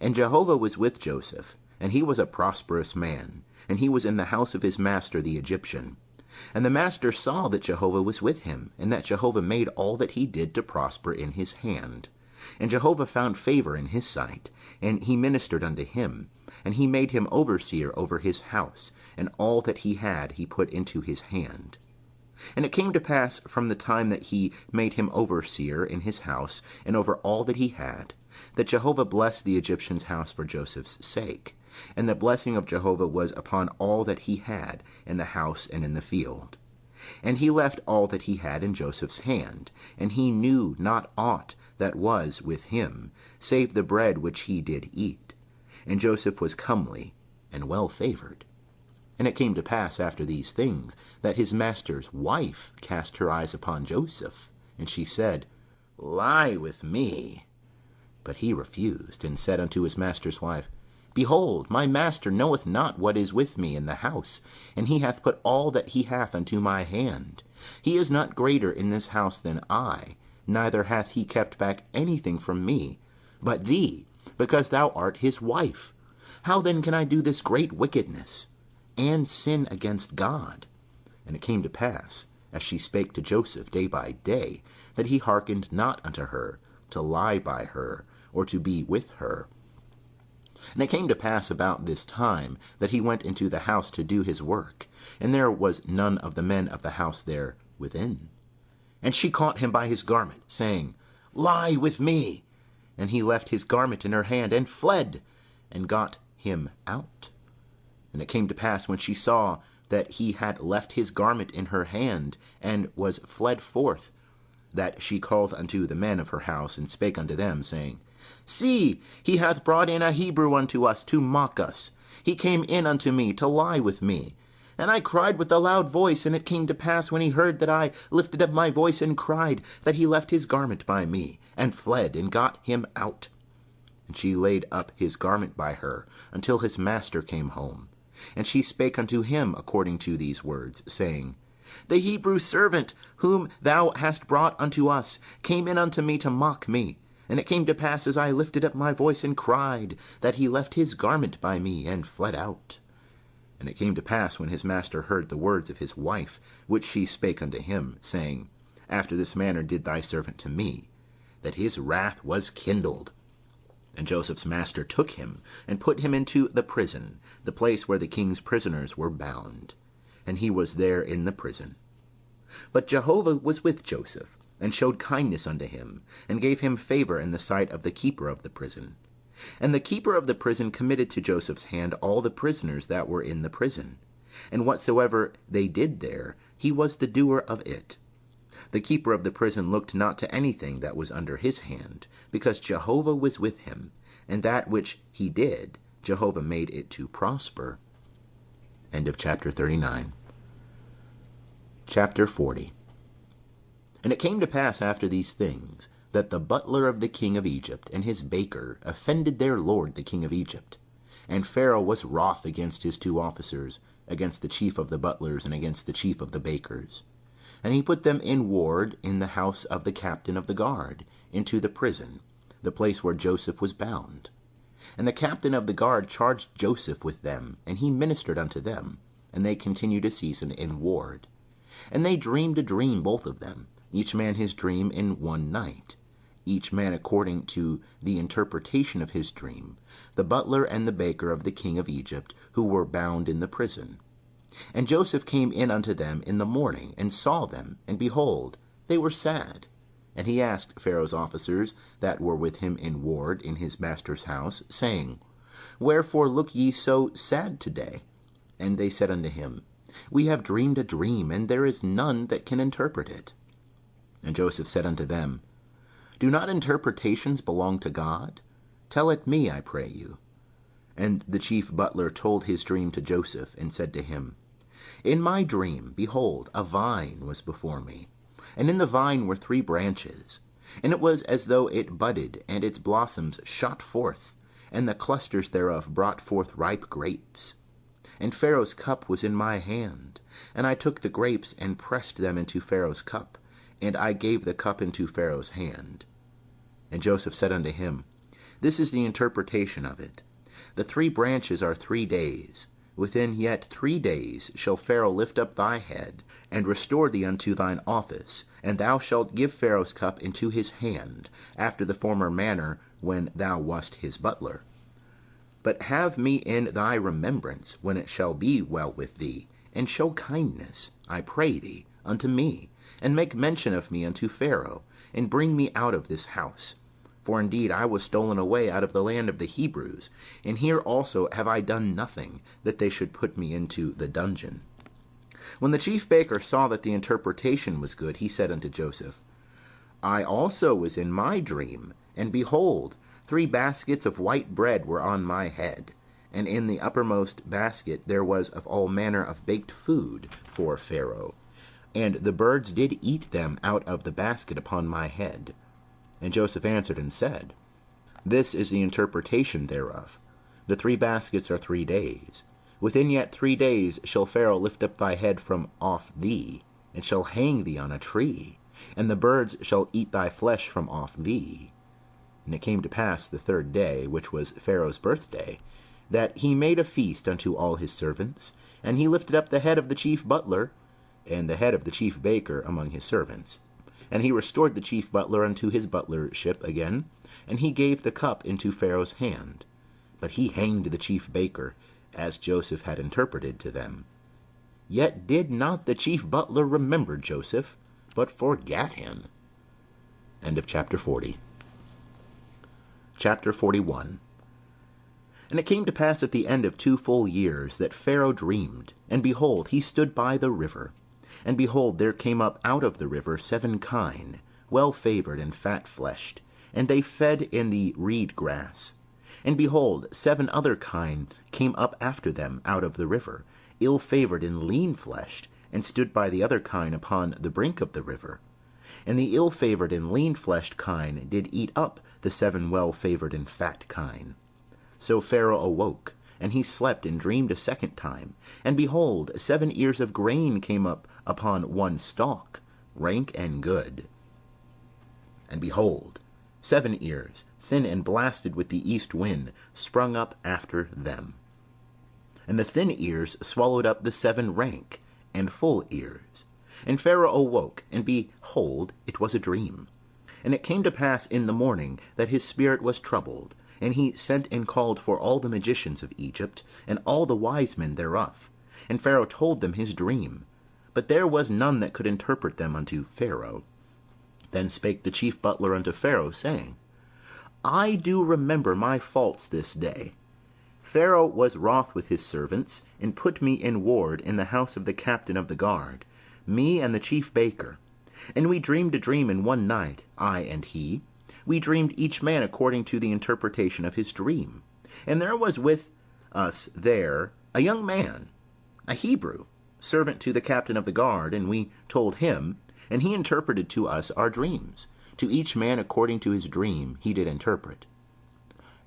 And Jehovah was with Joseph, and he was a prosperous man, and he was in the house of his master the Egyptian. And the master saw that Jehovah was with him, and that Jehovah made all that he did to prosper in his hand. And Jehovah found favor in his sight, and he ministered unto him, and he made him overseer over his house, and all that he had he put into his hand. And it came to pass from the time that he made him overseer in his house, and over all that he had, that Jehovah blessed the Egyptian's house for Joseph's sake. And the blessing of Jehovah was upon all that he had in the house and in the field. And he left all that he had in Joseph's hand, and he knew not aught that was with him, save the bread which he did eat. And Joseph was comely and well favored. And it came to pass after these things, that his master's wife cast her eyes upon Joseph, and she said, Lie with me. But he refused, and said unto his master's wife, Behold, my master knoweth not what is with me in the house, and he hath put all that he hath unto my hand. He is not greater in this house than I, neither hath he kept back anything from me, but thee, because thou art his wife. How then can I do this great wickedness, and sin against God? And it came to pass, as she spake to Joseph day by day, that he hearkened not unto her, to lie by her, or to be with her. And it came to pass about this time, that he went into the house to do his work, and there was none of the men of the house there within. And she caught him by his garment, saying, Lie with me. And he left his garment in her hand, and fled, and got him out. And it came to pass, when she saw that he had left his garment in her hand, and was fled forth, that she called unto the men of her house, and spake unto them, saying, See, he hath brought in a Hebrew unto us to mock us. He came in unto me to lie with me. And I cried with a loud voice, and it came to pass, when he heard that I lifted up my voice and cried, that he left his garment by me, and fled, and got him out. And she laid up his garment by her, until his master came home. And she spake unto him according to these words, saying, The Hebrew servant, whom thou hast brought unto us, came in unto me to mock me. And it came to pass, as I lifted up my voice and cried, that he left his garment by me, and fled out. And it came to pass, when his master heard the words of his wife, which she spake unto him, saying, After this manner did thy servant to me, that his wrath was kindled. And Joseph's master took him, and put him into the prison, the place where the king's prisoners were bound. And he was there in the prison. But Jehovah was with Joseph, and showed kindness unto him, and gave him favor in the sight of the keeper of the prison. And the keeper of the prison committed to Joseph's hand all the prisoners that were in the prison. and whatsoever they did there, he was the doer of it. The keeper of the prison looked not to anything that was under his hand, because Jehovah was with him, and that which he did, Jehovah made it to prosper. End of chapter 39. Chapter 40. And it came to pass after these things, that the butler of the king of Egypt and his baker offended their lord the king of Egypt. And Pharaoh was wroth against his two officers, against the chief of the butlers and against the chief of the bakers. And he put them in ward in the house of the captain of the guard, into the prison, the place where Joseph was bound. And the captain of the guard charged Joseph with them, and he ministered unto them, and they continued a season in ward. And they dreamed a dream, both of them, each man his dream in one night, each man according to the interpretation of his dream, the butler and the baker of the king of Egypt, who were bound in the prison. And Joseph came in unto them in the morning, and saw them, and behold, they were sad. And he asked Pharaoh's officers that were with him in ward in his master's house, saying, Wherefore look ye so sad today? And they said unto him, We have dreamed a dream, and there is none that can interpret it. And Joseph said unto them, Do not interpretations belong to God? Tell it me, I pray you. And the chief butler told his dream to Joseph, and said to him, In my dream, behold, a vine was before me, and in the vine were 3 branches, and it was as though it budded, and its blossoms shot forth, and the clusters thereof brought forth ripe grapes. And Pharaoh's cup was in my hand, and I took the grapes and pressed them into Pharaoh's cup, and I gave the cup into Pharaoh's hand. And Joseph said unto him, This is the interpretation of it. The 3 branches are 3 days. Within yet 3 days shall Pharaoh lift up thy head, and restore thee unto thine office, and thou shalt give Pharaoh's cup into his hand, after the former manner when thou wast his butler. But have me in thy remembrance when it shall be well with thee, and show kindness, I pray thee, unto me, and make mention of me unto Pharaoh, and bring me out of this house. For indeed I was stolen away out of the land of the Hebrews, and here also have I done nothing, that they should put me into the dungeon. When the chief baker saw that the interpretation was good, he said unto Joseph, I also was in my dream, and behold, 3 baskets of white bread were on my head, and in the uppermost basket there was of all manner of baked food for Pharaoh. And the birds did eat them out of the basket upon my head. And Joseph answered and said, This is the interpretation thereof. The 3 baskets are 3 days. Within yet 3 days shall Pharaoh lift up thy head from off thee, and shall hang thee on a tree, and the birds shall eat thy flesh from off thee. And it came to pass the 3rd day, which was Pharaoh's birthday, that he made a feast unto all his servants, and he lifted up the head of the chief butler, and the head of the chief baker among his servants. And he restored the chief butler unto his butlership again, and he gave the cup into Pharaoh's hand. But he hanged the chief baker, as Joseph had interpreted to them. Yet did not the chief butler remember Joseph, but forgat him. End of chapter 40. Chapter 41. And it came to pass at the end of 2 full years that Pharaoh dreamed, and behold, he stood by the river. And behold, there came up out of the river 7 kine, well-favored and fat-fleshed, and they fed in the reed grass. And behold, 7 other kine came up after them out of the river, ill-favored and lean-fleshed, and stood by the other kine upon the brink of the river. And the ill-favored and lean-fleshed kine did eat up the 7 well-favored and fat kine. So Pharaoh awoke, and he slept and dreamed a 2nd time. And behold, 7 ears of grain came up upon one stalk, rank and good. And behold, 7 ears, thin and blasted with the east wind, sprung up after them. And the thin ears swallowed up the 7 rank and full ears. And Pharaoh awoke, and behold, it was a dream. And it came to pass in the morning that his spirit was troubled, and he sent and called for all the magicians of Egypt, and all the wise men thereof. And Pharaoh told them his dream, but there was none that could interpret them unto Pharaoh. Then spake the chief butler unto Pharaoh, saying, I do remember my faults this day. Pharaoh was wroth with his servants, and put me in ward in the house of the captain of the guard, me and the chief baker. And we dreamed a dream in one night, I and he. We dreamed each man according to the interpretation of his dream. And there was with us there a young man, a Hebrew, servant to the captain of the guard, and we told him, and he interpreted to us our dreams. To each man according to his dream he did interpret.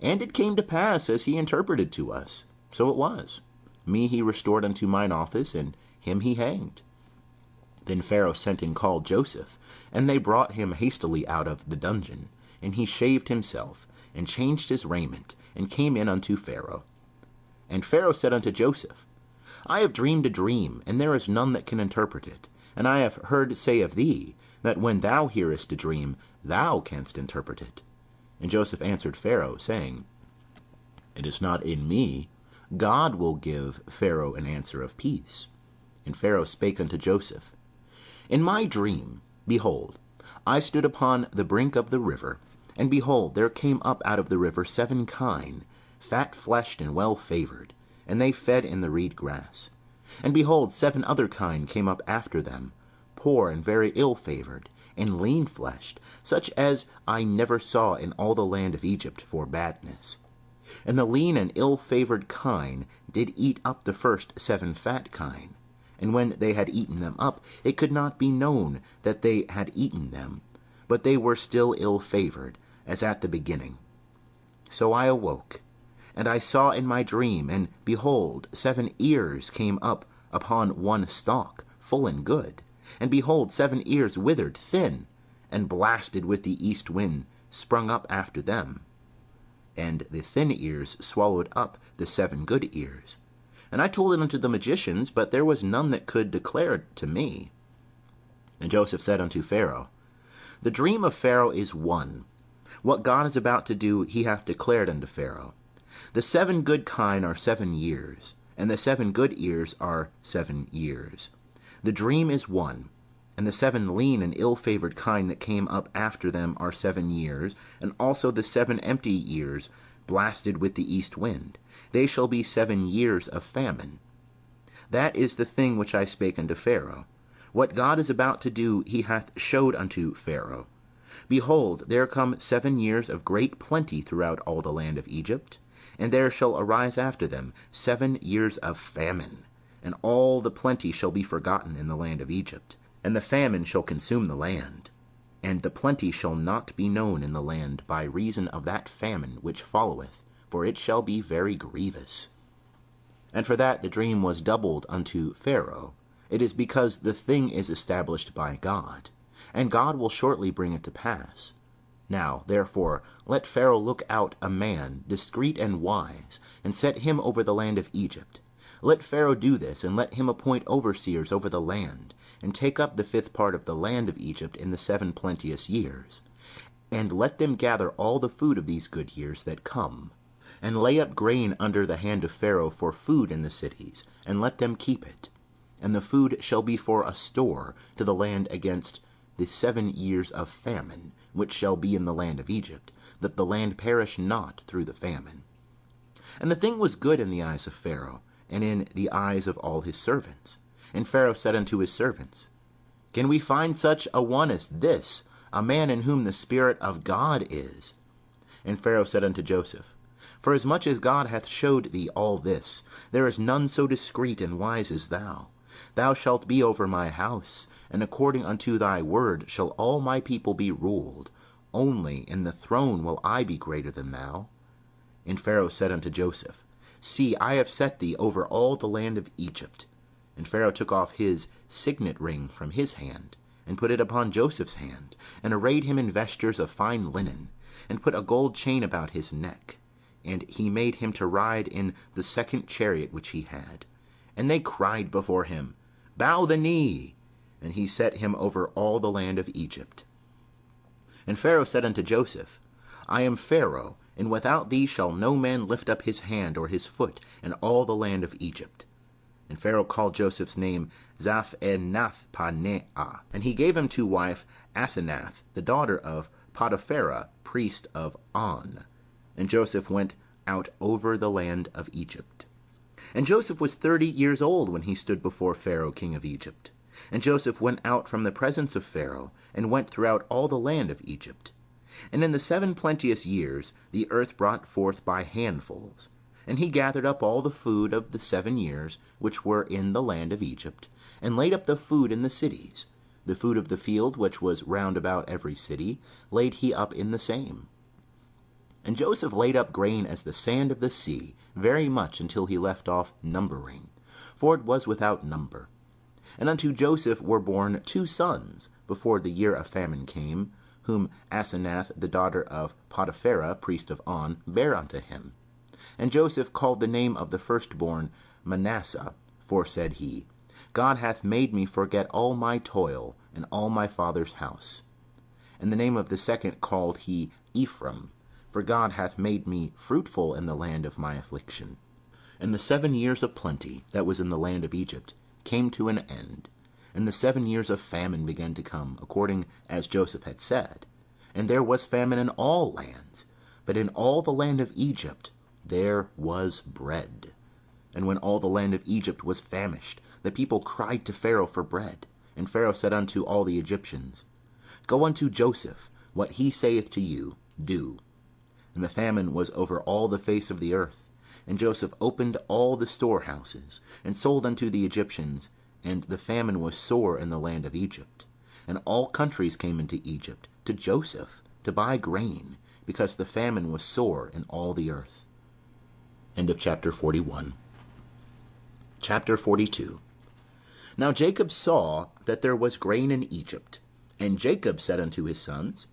And it came to pass as he interpreted to us, so it was. Me he restored unto mine office, and him he hanged. Then Pharaoh sent and called Joseph, and they brought him hastily out of the dungeon. And he shaved himself, and changed his raiment, and came in unto Pharaoh. And Pharaoh said unto Joseph, I have dreamed a dream, and there is none that can interpret it. And I have heard say of thee, that when thou hearest a dream, thou canst interpret it. And Joseph answered Pharaoh, saying, It is not in me. God will give Pharaoh an answer of peace. And Pharaoh spake unto Joseph, In my dream, behold, I stood upon the brink of the river, and behold, there came up out of the river 7 kine, fat-fleshed and well-favoured, and they fed in the reed grass. And behold, 7 other kine came up after them, poor and very ill-favoured, and lean-fleshed, such as I never saw in all the land of Egypt for badness. And the lean and ill-favoured kine did eat up the first 7 fat kine. And when they had eaten them up, it could not be known that they had eaten them, but they were still ill-favoured, as at the beginning. So I awoke, and I saw in my dream, and behold, 7 ears came up upon one stalk, full and good. And behold, 7 ears withered thin, and blasted with the east wind sprung up after them. And the thin ears swallowed up the 7 good ears. And I told it unto the magicians, but there was none that could declare it to me. And Joseph said unto Pharaoh, The dream of Pharaoh is one. What God is about to do he hath declared unto Pharaoh. The 7 good kine are 7 years, and the 7 good ears are 7 years. The dream is one, and the 7 lean and ill-favoured kine that came up after them are 7 years, and also the 7 empty ears blasted with the east wind. They shall be 7 years of famine. That is the thing which I spake unto Pharaoh. What God is about to do he hath showed unto Pharaoh. Behold, there come 7 years of great plenty throughout all the land of Egypt, and there shall arise after them 7 years of famine, and all the plenty shall be forgotten in the land of Egypt, and the famine shall consume the land, and the plenty shall not be known in the land by reason of that famine which followeth, for it shall be very grievous. And for that the dream was doubled unto Pharaoh, it is because the thing is established by God, and God will shortly bring it to pass. Now, therefore, let Pharaoh look out a man discreet and wise, and set him over the land of Egypt. Let Pharaoh do this, and let him appoint overseers over the land, and take up the 5th part of the land of Egypt in the 7 plenteous years. And let them gather all the food of these good years that come, and lay up grain under the hand of Pharaoh for food in the cities, and let them keep it. And the food shall be for a store to the land against the 7 years of famine, which shall be in the land of Egypt, that the land perish not through the famine. And the thing was good in the eyes of Pharaoh, and in the eyes of all his servants. And Pharaoh said unto his servants, Can we find such a one as this, a man in whom the Spirit of God is? And Pharaoh said unto Joseph, Forasmuch as God hath showed thee all this, there is none so discreet and wise as thou. Thou shalt be over my house, and according unto thy word shall all my people be ruled. Only in the throne will I be greater than thou. And Pharaoh said unto Joseph, See, I have set thee over all the land of Egypt. And Pharaoh took off his signet ring from his hand, and put it upon Joseph's hand, and arrayed him in vestures of fine linen, and put a gold chain about his neck. And he made him to ride in the 2nd chariot which he had. And they cried before him, Bow the knee. And he set him over all the land of Egypt. And Pharaoh said unto Joseph, I am Pharaoh, and without thee shall no man lift up his hand or his foot in all the land of Egypt. And Pharaoh called Joseph's name Zaphenath-paneah, and he gave him to wife Asenath, the daughter of Potipharah, priest of On. And Joseph went out over the land of Egypt. And Joseph was 30 years old when he stood before Pharaoh king of Egypt. And Joseph went out from the presence of Pharaoh, and went throughout all the land of Egypt. And in the 7 plenteous years the earth brought forth by handfuls. And he gathered up all the food of the 7 years which were in the land of Egypt, and laid up the food in the cities. The food of the field which was round about every city laid he up in the same. And Joseph laid up grain as the sand of the sea, very much, until he left off numbering, for it was without number. And unto Joseph were born 2 sons, before the year of famine came, whom Asenath the daughter of Potipherah, priest of On, bare unto him. And Joseph called the name of the firstborn Manasseh, for said he, God hath made me forget all my toil, and all my father's house. And the name of the second called he Ephraim, for God hath made me fruitful in the land of my affliction. And the 7 years of plenty that was in the land of Egypt came to an end, and the 7 years of famine began to come, according as Joseph had said. And there was famine in all lands, but in all the land of Egypt there was bread. And when all the land of Egypt was famished, the people cried to Pharaoh for bread. And Pharaoh said unto all the Egyptians, Go unto Joseph, what he saith to you, do. And the famine was over all the face of the earth. And Joseph opened all the storehouses, and sold unto the Egyptians, and the famine was sore in the land of Egypt. And all countries came into Egypt to Joseph to buy grain, because the famine was sore in all the earth. End of chapter 41. Chapter 42. Now Jacob saw that there was grain in Egypt. And Jacob said unto his sons,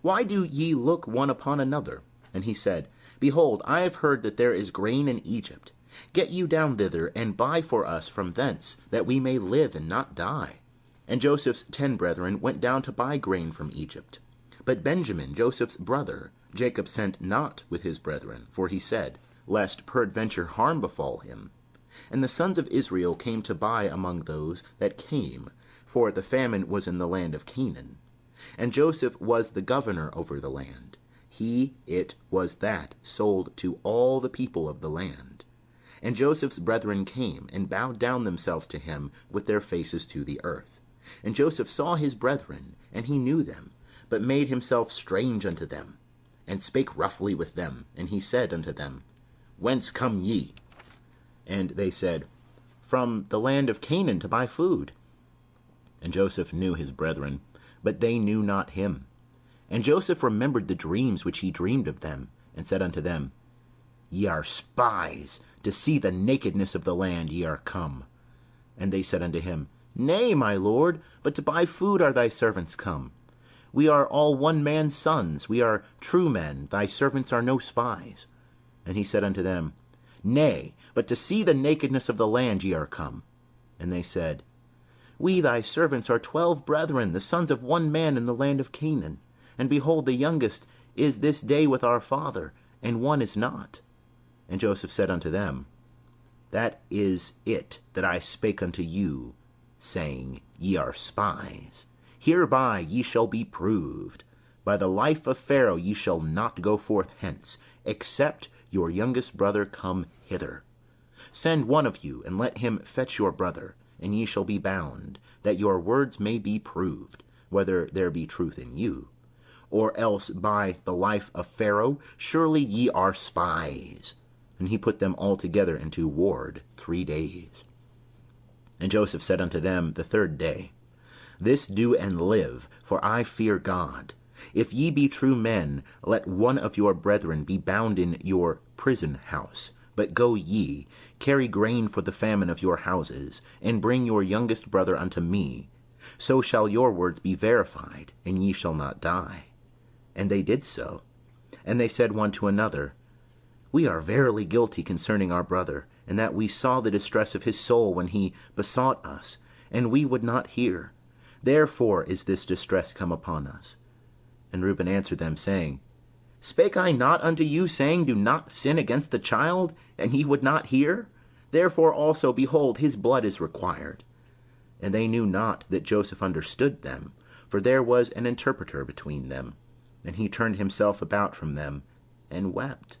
Why do ye look one upon another? And he said, Behold, I have heard that there is grain in Egypt. Get you down thither, and buy for us from thence, that we may live and not die. And Joseph's 10 brethren went down to buy grain from Egypt. But Benjamin, Joseph's brother, Jacob sent not with his brethren, for he said, Lest peradventure harm befall him. And the sons of Israel came to buy among those that came, for the famine was in the land of Canaan. And Joseph was the governor over the land. It was that sold to all the people of the land. And Joseph's brethren came, and bowed down themselves to him with their faces to the earth. And Joseph saw his brethren, and he knew them, but made himself strange unto them, and spake roughly with them. And he said unto them, Whence come ye? And they said, From the land of Canaan to buy food. And Joseph knew his brethren, but they knew not him. And Joseph remembered the dreams which he dreamed of them, and said unto them, Ye are spies, to see the nakedness of the land ye are come. And they said unto him, Nay, my lord, but to buy food are thy servants come. We are all one man's sons, we are true men, thy servants are no spies. And he said unto them, Nay, but to see the nakedness of the land ye are come. And they said, We thy servants are 12 brethren, the sons of one man in the land of Canaan. And behold, the youngest is this day with our father, and one is not. And Joseph said unto them, That is it that I spake unto you, saying, Ye are spies. Hereby ye shall be proved. By the life of Pharaoh ye shall not go forth hence, except your youngest brother come hither. Send one of you, and let him fetch your brother, and ye shall be bound, that your words may be proved, whether there be truth in you. Or else by the life of Pharaoh, surely ye are spies. And he put them all together into ward 3 days. And Joseph said unto them the 3rd day, This do and live, for I fear God. If ye be true men, let one of your brethren be bound in your prison house. But go ye, carry grain for the famine of your houses, and bring your youngest brother unto me. So shall your words be verified, and ye shall not die. And they did so. And they said one to another, We are verily guilty concerning our brother, and that we saw the distress of his soul when he besought us, and we would not hear. Therefore is this distress come upon us. And Reuben answered them, saying, Spake I not unto you, saying, Do not sin against the child? And ye would not hear? Therefore also, behold, his blood is required. And they knew not that Joseph understood them, for there was an interpreter between them. And he turned himself about from them, and wept.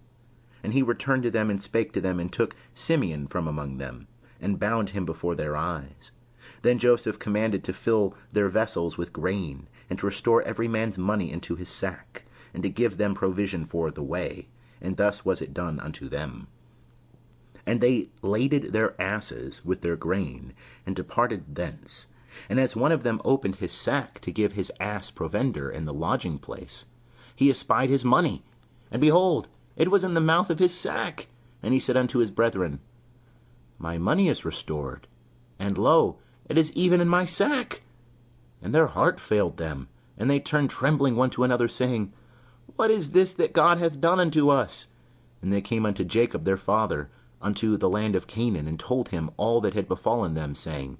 And he returned to them and spake to them, and took Simeon from among them, and bound him before their eyes. Then Joseph commanded to fill their vessels with grain, and to restore every man's money into his sack, and to give them provision for the way. And thus was it done unto them. And they laded their asses with their grain, and departed thence. And as one of them opened his sack to give his ass provender in the lodging place, he espied his money, and behold, it was in the mouth of his sack. And he said unto his brethren, My money is restored, and lo, it is even in my sack. And their heart failed them, and they turned trembling one to another, saying, What is this that God hath done unto us? And they came unto Jacob their father, unto the land of Canaan, and told him all that had befallen them, saying,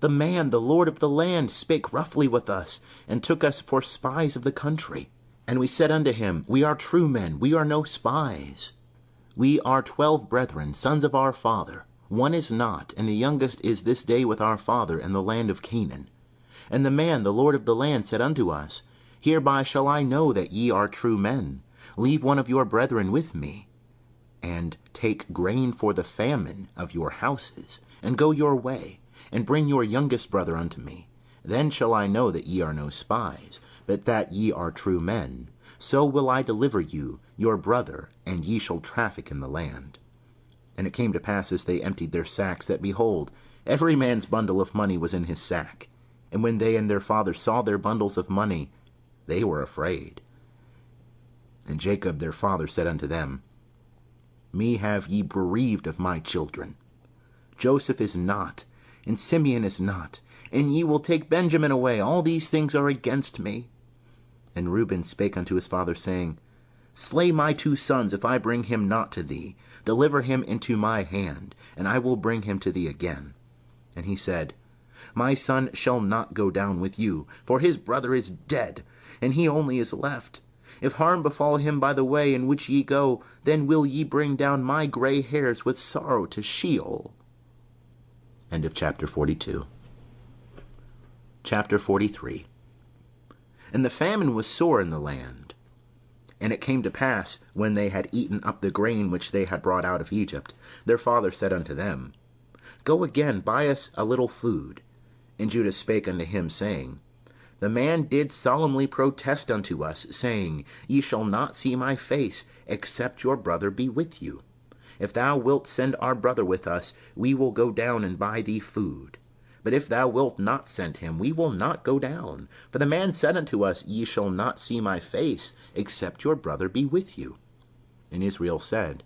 The man, the lord of the land, spake roughly with us, and took us for spies of the country. And we said unto him, We are true men, we are no spies. We are 12 brethren, sons of our father. One is not, and the youngest is this day with our father in the land of Canaan. And the man, the lord of the land, said unto us, Hereby shall I know that ye are true men. Leave one of your brethren with me, and take grain for the famine of your houses, and go your way, and bring your youngest brother unto me. Then shall I know that ye are no spies, but that ye are true men. So will I deliver you, your brother, and ye shall traffic in the land. And it came to pass, as they emptied their sacks, that, behold, every man's bundle of money was in his sack. And when they and their father saw their bundles of money, they were afraid. And Jacob their father said unto them, Me have ye bereaved of my children. Joseph is not, and Simeon is not, and ye will take Benjamin away. All these things are against me. And Reuben spake unto his father, saying, Slay my 2 sons, if I bring him not to thee. Deliver him into my hand, and I will bring him to thee again. And he said, My son shall not go down with you, for his brother is dead, and he only is left. If harm befall him by the way in which ye go, then will ye bring down my gray hairs with sorrow to Sheol. End of chapter 42. Chapter 43. And the famine was sore in the land. And it came to pass, when they had eaten up the grain which they had brought out of Egypt, their father said unto them, Go again, buy us a little food. And Judah spake unto him, saying, The man did solemnly protest unto us, saying, Ye shall not see my face, except your brother be with you. If thou wilt send our brother with us, we will go down and buy thee food. But if thou wilt not send him, we will not go down. For the man said unto us, Ye shall not see my face, except your brother be with you. And Israel said,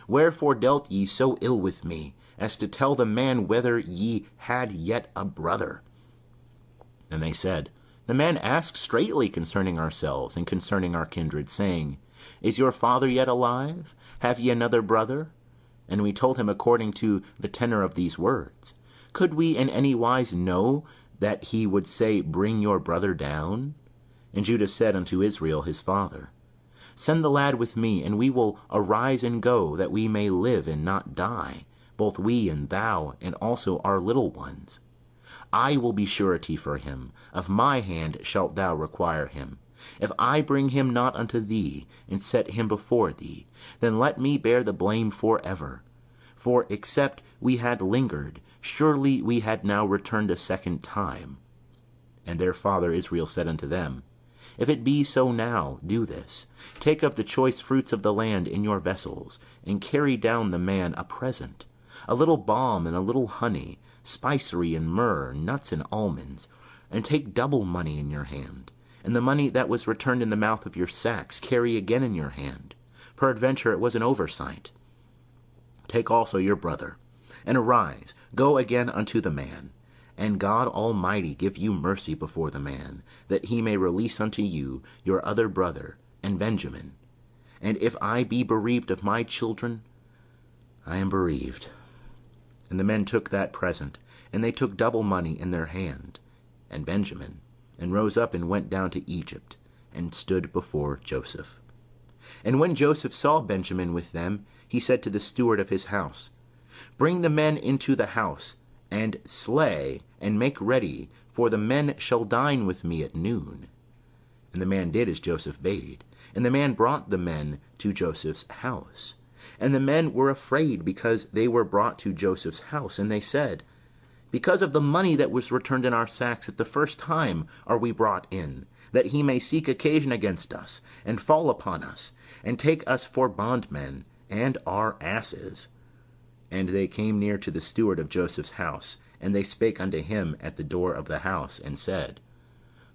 Wherefore dealt ye so ill with me, as to tell the man whether ye had yet a brother? And they said, The man asked straightly concerning ourselves, and concerning our kindred, saying, Is your father yet alive? Have ye another brother? And we told him according to the tenor of these words. Could we in any wise know that he would say, Bring your brother down? And Judah said unto Israel his father, Send the lad with me, and we will arise and go, that we may live and not die, both we and thou, and also our little ones. I will be surety for him. Of my hand shalt thou require him. If I bring him not unto thee, and set him before thee, then let me bear the blame forever. For except we had lingered, surely we had now returned a second time. And their father Israel said unto them, If it be so now, do this. Take of the choice fruits of the land in your vessels, and carry down the man a present, a little balm and a little honey, spicery and myrrh, nuts and almonds, and take double money in your hand. And the money that was returned in the mouth of your sacks carry again in your hand. Peradventure it was an oversight. Take also your brother, and arise, go again unto the man. And God Almighty give you mercy before the man, that he may release unto you your other brother, and Benjamin. And if I be bereaved of my children, I am bereaved. And the men took that present, and they took double money in their hand, and Benjamin, and rose up and went down to Egypt, and stood before Joseph. And when Joseph saw Benjamin with them, he said to the steward of his house, Bring the men into the house, and slay, and make ready, for the men shall dine with me at noon. And the man did as Joseph bade. And the man brought the men to Joseph's house. And the men were afraid because they were brought to Joseph's house. And they said, Because of the money that was returned in our sacks at the first time are we brought in, that he may seek occasion against us, and fall upon us, and take us for bondmen, and our asses. And they came near to the steward of Joseph's house, and they spake unto him at the door of the house, and said,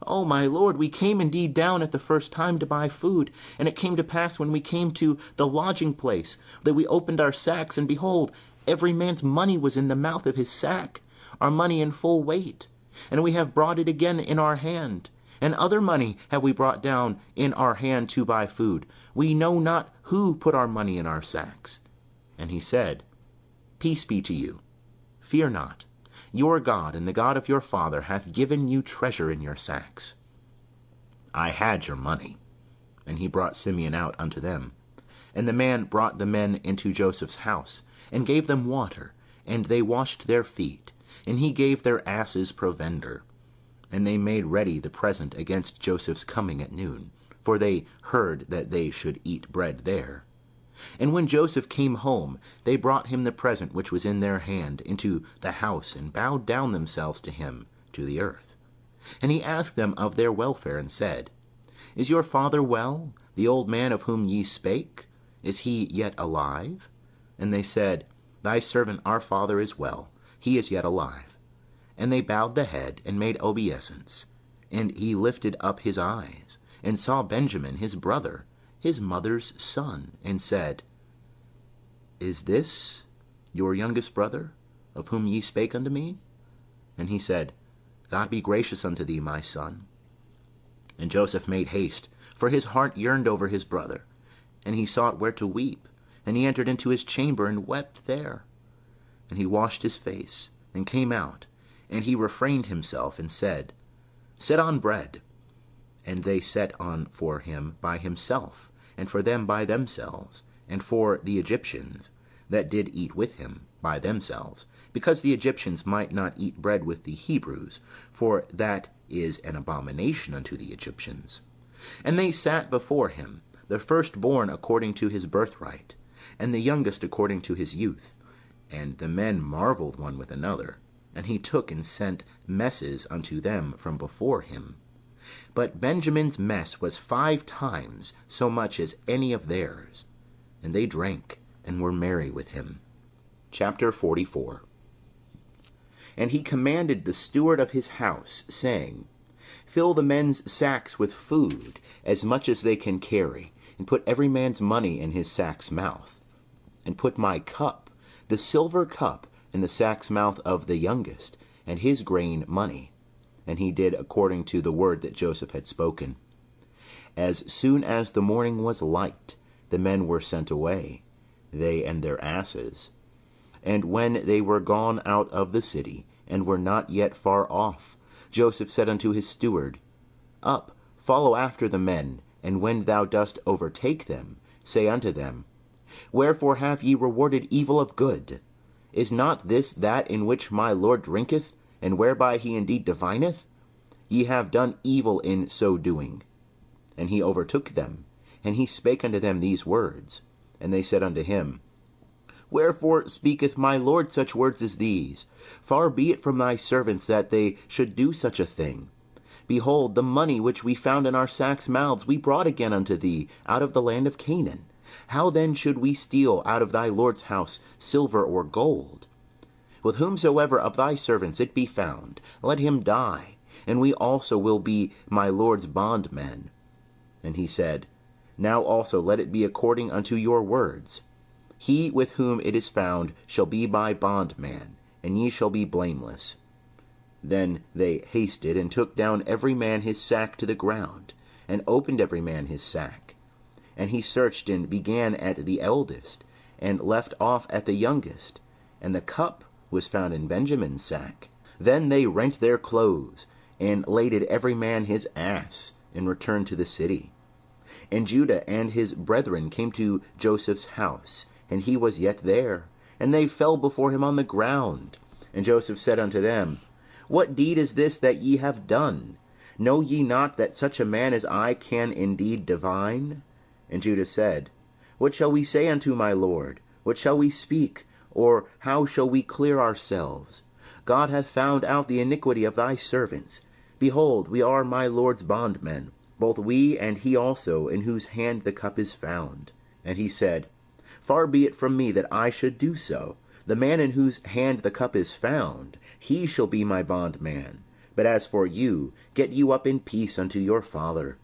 O my lord, we came indeed down at the first time to buy food. And it came to pass, when we came to the lodging place, that we opened our sacks, and behold, every man's money was in the mouth of his sack, our money in full weight. And we have brought it again in our hand. And other money have we brought down in our hand to buy food. We know not who put our money in our sacks. And he said, Peace be to you. Fear not. Your God and the God of your father hath given you treasure in your sacks. I had your money. And he brought Simeon out unto them. And the man brought the men into Joseph's house, and gave them water, and they washed their feet, and he gave their asses provender. And they made ready the present against Joseph's coming at noon, for they heard that they should eat bread there. And when Joseph came home, they brought him the present which was in their hand into the house, and bowed down themselves to him to the earth. And he asked them of their welfare, and said, Is your father well, the old man of whom ye spake? Is he yet alive? And they said, Thy servant our father is well, he is yet alive. And they bowed the head, and made obeisance. And he lifted up his eyes, and saw Benjamin his brother, his mother's son, and said, Is this your youngest brother, of whom ye spake unto me? And he said, God be gracious unto thee, my son. And Joseph made haste, for his heart yearned over his brother. And he sought where to weep, and he entered into his chamber, and wept there. And he washed his face, and came out, and he refrained himself, and said, Set on bread. And they set on for him by himself, and for them by themselves, and for the Egyptians that did eat with him by themselves, because the Egyptians might not eat bread with the Hebrews, for that is an abomination unto the Egyptians. And they sat before him, the firstborn according to his birthright, and the youngest according to his youth. And the men marveled one with another. And he took and sent messes unto them from before him. But Benjamin's mess was 5 times so much as any of theirs. And they drank, and were merry with him. Chapter 44. And he commanded the steward of his house, saying, Fill the men's sacks with food, as much as they can carry, and put every man's money in his sack's mouth. And put my cup, the silver cup, in the sack's mouth of the youngest, and his grain money. And he did according to the word that Joseph had spoken. As soon as the morning was light, the men were sent away, they and their asses. And when they were gone out of the city, and were not yet far off, Joseph said unto his steward, Up, follow after the men, and when thou dost overtake them, say unto them, Wherefore have ye rewarded evil of good? Is not this that in which my Lord drinketh, and whereby he indeed divineth? Ye have done evil in so doing. And he overtook them, and he spake unto them these words. And they said unto him, Wherefore speaketh my Lord such words as these? Far be it from thy servants that they should do such a thing. Behold, the money which we found in our sacks' mouths we brought again unto thee out of the land of Canaan. How then should we steal out of thy Lord's house silver or gold? With whomsoever of thy servants it be found, let him die, and we also will be my Lord's bondmen. And he said, Now also let it be according unto your words. He with whom it is found shall be my bondman, and ye shall be blameless. Then they hasted, and took down every man his sack to the ground, and opened every man his sack. And he searched, and began at the eldest, and left off at the youngest. And the cup was found in Benjamin's sack. Then they rent their clothes, and laded every man his ass, and returned to the city. And Judah and his brethren came to Joseph's house, and he was yet there. And they fell before him on the ground. And Joseph said unto them, What deed is this that ye have done? Know ye not that such a man as I can indeed divine? And Judah said, What shall we say unto my lord? What shall we speak? Or how shall we clear ourselves? God hath found out the iniquity of thy servants. Behold, we are my lord's bondmen, both we and he also, in whose hand the cup is found. And he said, Far be it from me that I should do so. The man in whose hand the cup is found, he shall be my bondman. But as for you, get you up in peace unto your father.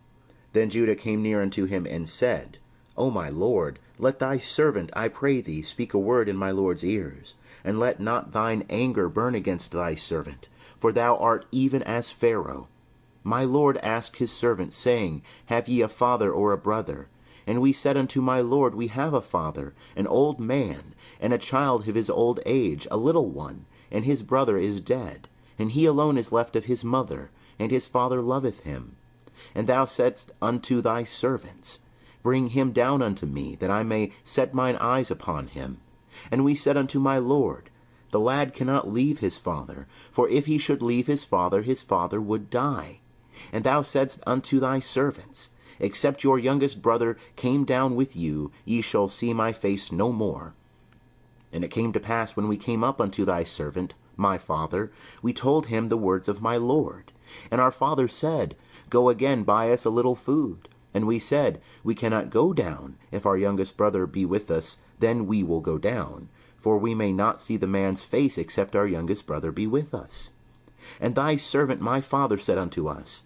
Then Judah came near unto him and said, O my lord, let thy servant, I pray thee, speak a word in my lord's ears, and let not thine anger burn against thy servant, for thou art even as Pharaoh. My lord asked his servant, saying, Have ye a father or a brother? And we said unto my lord, We have a father, an old man, and a child of his old age, a little one, and his brother is dead, and he alone is left of his mother, and his father loveth him. And thou saidst unto thy servants, Bring him down unto me, that I may set mine eyes upon him. And we said unto my lord, The lad cannot leave his father, for if he should leave his father would die. And thou saidst unto thy servants, Except your youngest brother came down with you, ye shall see my face no more. And it came to pass, when we came up unto thy servant, my father, we told him the words of my lord. And our father said, Go again, buy us a little food. And we said, We cannot go down. If our youngest brother be with us, then we will go down. For we may not see the man's face, except our youngest brother be with us. And thy servant my father said unto us,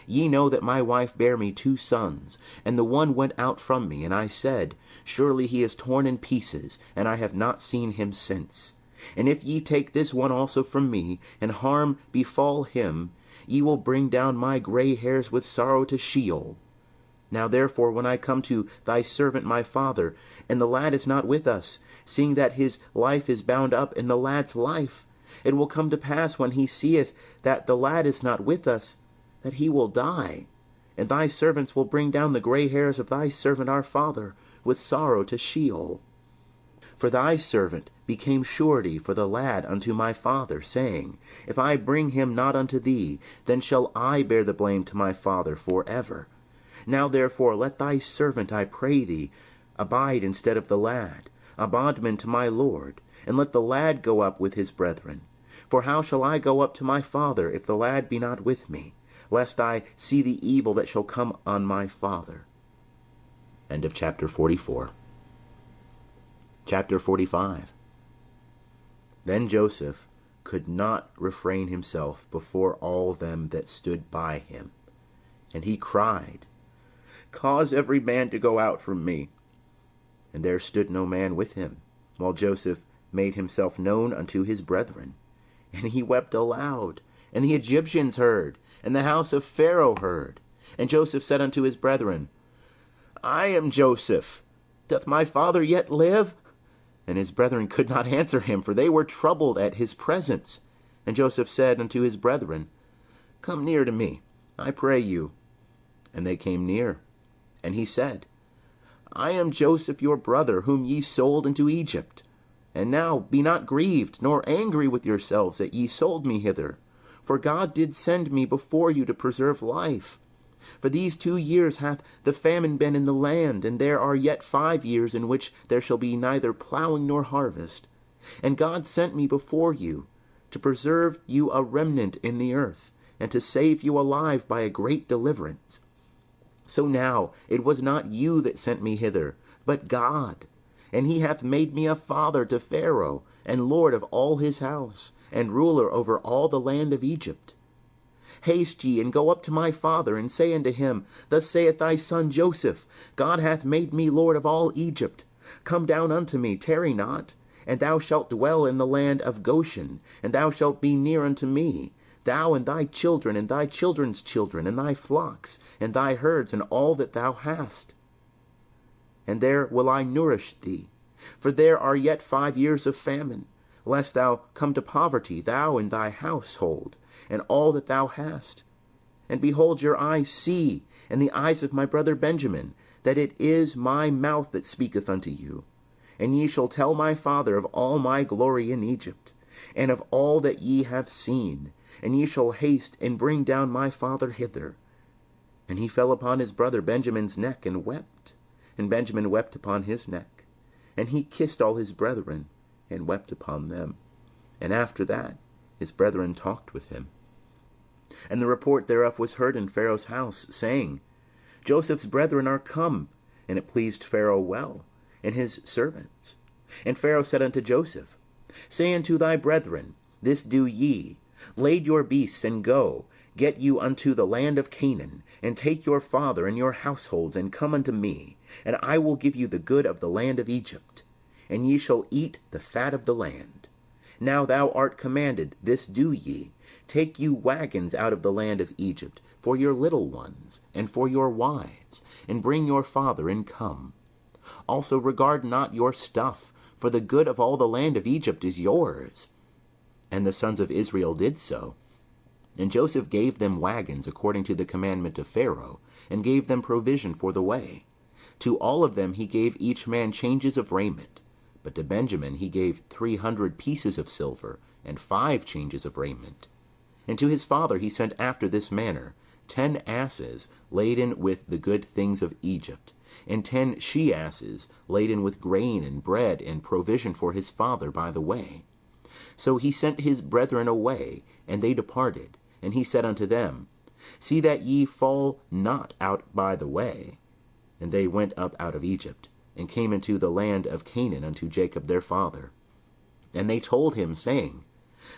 Ye know that my wife bare me 2 sons, and the one went out from me, and I said, Surely he is torn in pieces, and I have not seen him since. And if ye take this one also from me, and harm befall him, ye will bring down my gray hairs with sorrow to Sheol. Now therefore, when I come to thy servant my father, and the lad is not with us, seeing that his life is bound up in the lad's life, it will come to pass, when he seeth that the lad is not with us, that he will die. And thy servants will bring down the gray hairs of thy servant our father with sorrow to Sheol. For thy servant became surety for the lad unto my father, saying, If I bring him not unto thee, then shall I bear the blame to my father forever. Now therefore let thy servant, I pray thee, abide instead of the lad, a bondman to my lord, and let the lad go up with his brethren. For how shall I go up to my father, if the lad be not with me, lest I see the evil that shall come on my father? End of chapter 44. Chapter 45. Then Joseph could not refrain himself before all them that stood by him, and he cried, Cause every man to go out from me. And there stood no man with him, while Joseph made himself known unto his brethren. And he wept aloud, and the Egyptians heard, and the house of Pharaoh heard. And Joseph said unto his brethren, I am Joseph. Doth my father yet live? And his brethren could not answer him, for they were troubled at his presence. And Joseph said unto his brethren, Come near to me, I pray you. And they came near. And he said, I am Joseph your brother, whom ye sold into Egypt. And now be not grieved, nor angry with yourselves that ye sold me hither. For God did send me before you to preserve life. For these 2 years hath the famine been in the land, and there are yet 5 years in which there shall be neither plowing nor harvest. And God sent me before you, to preserve you a remnant in the earth, and to save you alive by a great deliverance. So now it was not you that sent me hither, but God. And he hath made me a father to Pharaoh, and lord of all his house, and ruler over all the land of Egypt. Haste ye, and go up to my father, and say unto him, Thus saith thy son Joseph, God hath made me lord of all Egypt. Come down unto me, tarry not, and thou shalt dwell in the land of Goshen, and thou shalt be near unto me, thou and thy children, and thy children's children, and thy flocks, and thy herds, and all that thou hast. And there will I nourish thee, for there are yet 5 years of famine, lest thou come to poverty, thou and thy household, and all that thou hast. And behold, your eyes see, and the eyes of my brother Benjamin, that it is my mouth that speaketh unto you. And ye shall tell my father of all my glory in Egypt, and of all that ye have seen, and ye shall haste and bring down my father hither. And he fell upon his brother Benjamin's neck and wept. And Benjamin wept upon his neck. And he kissed all his brethren, and wept upon them. And after that his brethren talked with him. And the report thereof was heard in Pharaoh's house, saying, Joseph's brethren are come. And it pleased Pharaoh well, and his servants. And Pharaoh said unto Joseph, Say unto thy brethren, This do ye, lade your beasts, and go, get you unto the land of Canaan, and take your father and your households, and come unto me, and I will give you the good of the land of Egypt, and ye shall eat the fat of the land. Now thou art commanded, this do ye, take you wagons out of the land of Egypt, for your little ones, and for your wives, and bring your father, and come. Also regard not your stuff, for the good of all the land of Egypt is yours. And the sons of Israel did so. And Joseph gave them wagons according to the commandment of Pharaoh, and gave them provision for the way. To all of them he gave each man changes of raiment. But to Benjamin he gave 300 pieces of silver, and 5 changes of raiment. And to his father he sent after this manner 10 asses laden with the good things of Egypt, and 10 she-asses laden with grain and bread and provision for his father by the way. So he sent his brethren away, and they departed. And he said unto them, See that ye fall not out by the way. And they went up out of Egypt, and came into the land of Canaan unto Jacob their father. And they told him, saying,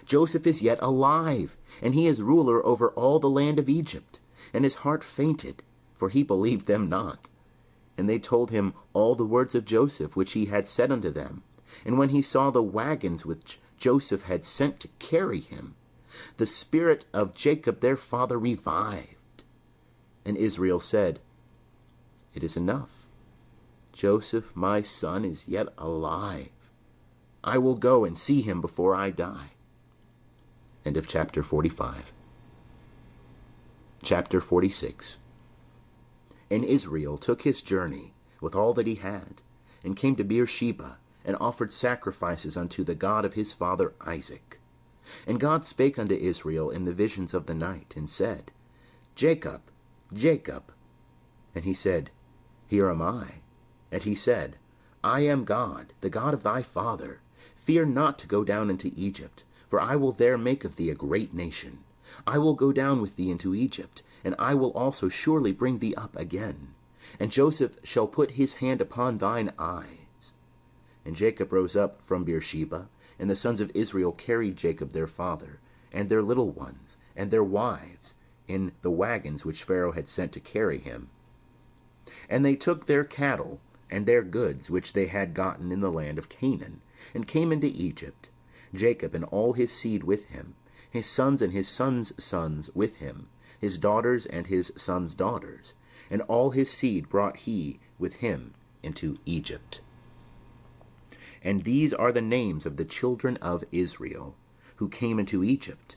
Joseph is yet alive, and he is ruler over all the land of Egypt. And his heart fainted, for he believed them not. And they told him all the words of Joseph which he had said unto them. And when he saw the wagons which Joseph had sent to carry him, the spirit of Jacob their father revived. And Israel said, It is enough. Joseph my son is yet alive. I will go and see him before I die. End of chapter 45. Chapter 46. And Israel took his journey with all that he had, and came to Beersheba, and offered sacrifices unto the God of his father Isaac. And God spake unto Israel in the visions of the night, and said, Jacob, Jacob. And he said, Here am I. And he said, I am God, the God of thy father. Fear not to go down into Egypt, for I will there make of thee a great nation. I will go down with thee into Egypt, and I will also surely bring thee up again. And Joseph shall put his hand upon thine eyes. And Jacob rose up from Beersheba, and the sons of Israel carried Jacob their father, and their little ones, and their wives, in the wagons which Pharaoh had sent to carry him. And they took their cattle and their goods which they had gotten in the land of Canaan, and came into Egypt, Jacob and all his seed with him, his sons and his sons' sons with him, his daughters and his sons' daughters, and all his seed brought he with him into Egypt. And these are the names of the children of Israel, who came into Egypt,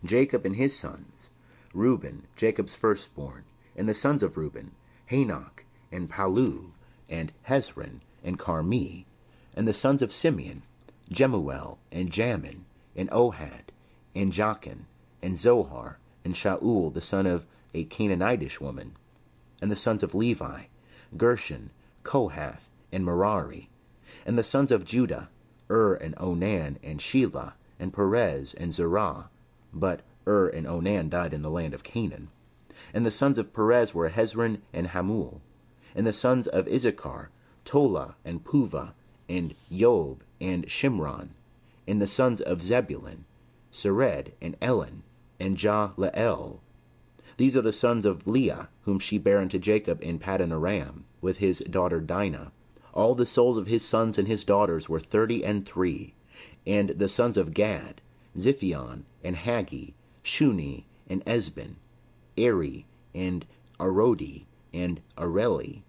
Jacob and his sons, Reuben, Jacob's firstborn, and the sons of Reuben, Hanok, and Palu, and Hezron, and Carmi, and the sons of Simeon, Jemuel, and Jamin, and Ohad, and Jachin, and Zohar, and Shaul the son of a Canaanitish woman, and the sons of Levi, Gershon, Kohath, and Merari, and the sons of Judah, and Onan, and Shelah, and Perez, and Zerah, but and Onan died in the land of Canaan. And the sons of Perez were Hezron and Hamul. And the sons of Issachar, Tola, and Puvah, and Job, and Shimron. And the sons of Zebulun, Sered, and Elon, and Jaleel. These are the sons of Leah, whom she bare unto Jacob in Paddan Aram, with his daughter Dinah. All the souls of his sons and his daughters were 33. And the sons of Gad, Ziphion, and Haggi, Shuni, and Esben, Eri, and Arodi, and Areli.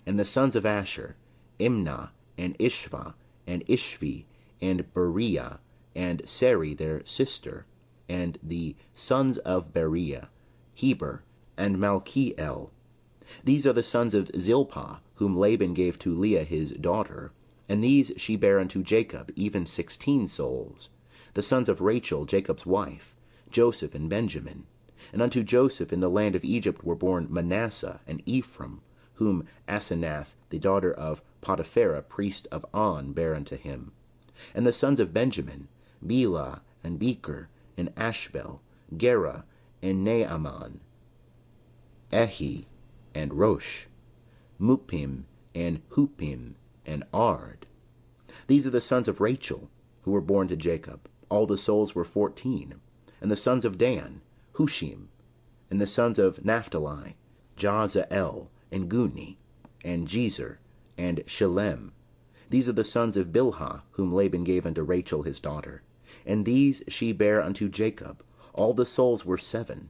And the sons of Asher, Imnah, and Ishva, and Ishvi, and Beriah, and Sari their sister. And the sons of Beriah, Heber, and Malchiel. These are the sons of Zilpah, whom Laban gave to Leah his daughter. And these she bare unto Jacob, even 16 souls. The sons of Rachel, Jacob's wife, Joseph and Benjamin. And unto Joseph in the land of Egypt were born Manasseh and Ephraim, whom Asenath, the daughter of Potipharah, priest of On, bare unto him. And the sons of Benjamin, Bela, and Becher, and Ashbel, Gera, and Naaman, Ehi, and Rosh, Muppim, and Huppim, and Ard. These are the sons of Rachel, who were born to Jacob. All the souls were 14. And the sons of Dan, Hushim. And the sons of Naphtali, Jazael, and Guni, and Jezer, and Shalem. These are the sons of Bilhah, whom Laban gave unto Rachel his daughter. And these she bare unto Jacob. All the souls were 7.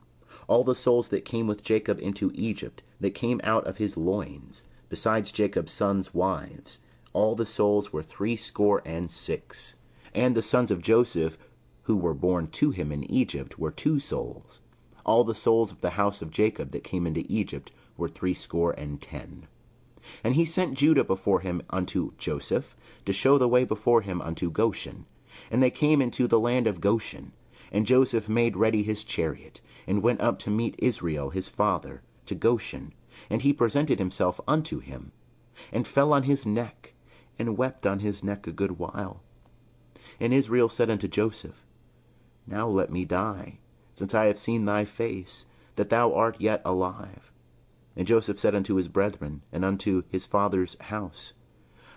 All the souls that came with Jacob into Egypt, that came out of his loins, besides Jacob's sons' wives, all the souls were 66. And the sons of Joseph, who were born to him in Egypt, were 2 souls. All the souls of the house of Jacob that came into Egypt were 70. And he sent Judah before him unto Joseph, to show the way before him unto Goshen. And they came into the land of Goshen. And Joseph made ready his chariot, and went up to meet Israel his father, to Goshen. And he presented himself unto him, and fell on his neck, and wept on his neck a good while. And Israel said unto Joseph, Now let me die, since I have seen thy face, that thou art yet alive. And Joseph said unto his brethren, and unto his father's house,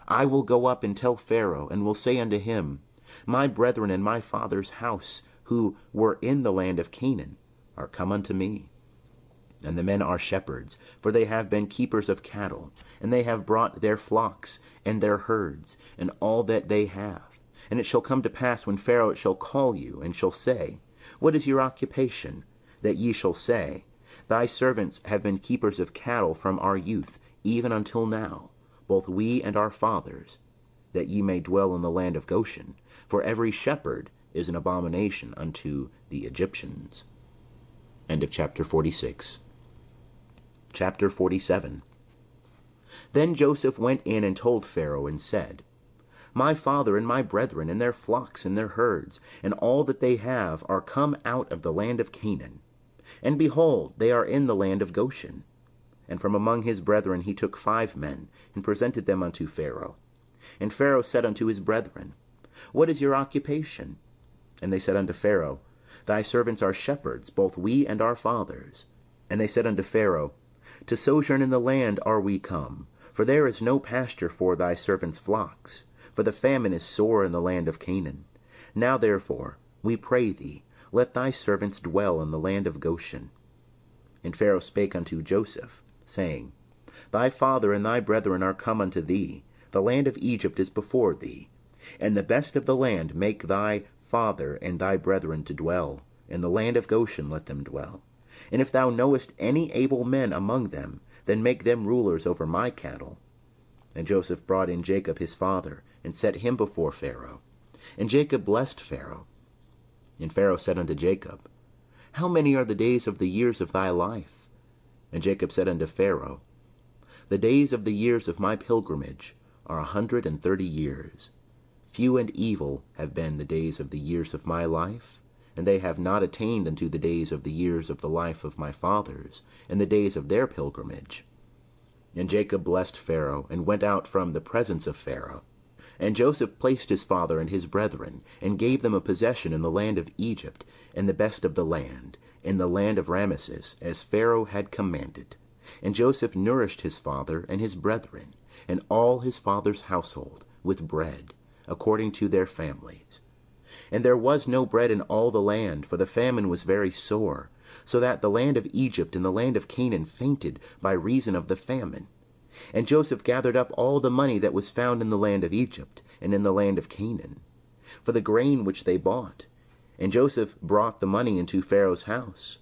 I will go up and tell Pharaoh, and will say unto him, My brethren and my father's house, who were in the land of Canaan, are come unto me. And the men are shepherds, for they have been keepers of cattle, and they have brought their flocks, and their herds, and all that they have. And it shall come to pass, when Pharaoh shall call you, and shall say, What is your occupation? That ye shall say, Thy servants have been keepers of cattle from our youth, even until now, both we and our fathers, that ye may dwell in the land of Goshen. For every shepherd is an abomination unto the Egyptians. End of chapter 46. Chapter 47. Then Joseph went in and told Pharaoh, and said, My father and my brethren, and their flocks and their herds, and all that they have, are come out of the land of Canaan. And behold, they are in the land of Goshen. And from among his brethren he took 5 men, and presented them unto Pharaoh. And Pharaoh said unto his brethren, What is your occupation? And they said unto Pharaoh, Thy servants are shepherds, both we and our fathers. And they said unto Pharaoh, To sojourn in the land are we come, for there is no pasture for thy servants' flocks, for the famine is sore in the land of Canaan. Now therefore, we pray thee, let thy servants dwell in the land of Goshen. And Pharaoh spake unto Joseph, saying, Thy father and thy brethren are come unto thee, the land of Egypt is before thee. And the best of the land make thy father and thy brethren to dwell. In the land of Goshen let them dwell. And if thou knowest any able men among them, then make them rulers over my cattle. And Joseph brought in Jacob his father, and set him before Pharaoh. And Jacob blessed Pharaoh. And Pharaoh said unto Jacob, How many are the days of the years of thy life? And Jacob said unto Pharaoh, The days of the years of my pilgrimage are 130 years. Few and evil have been the days of the years of my life, and they have not attained unto the days of the years of the life of my fathers, and the days of their pilgrimage. And Jacob blessed Pharaoh, and went out from the presence of Pharaoh. And Joseph placed his father and his brethren, and gave them a possession in the land of Egypt, and the best of the land, in the land of Ramesses, as Pharaoh had commanded. And Joseph nourished his father and his brethren, and all his father's household, with bread, according to their families. And there was no bread in all the land, for the famine was very sore, so that the land of Egypt and the land of Canaan fainted by reason of the famine. And Joseph gathered up all the money that was found in the land of Egypt and in the land of Canaan, for the grain which they bought. And Joseph brought the money into Pharaoh's house.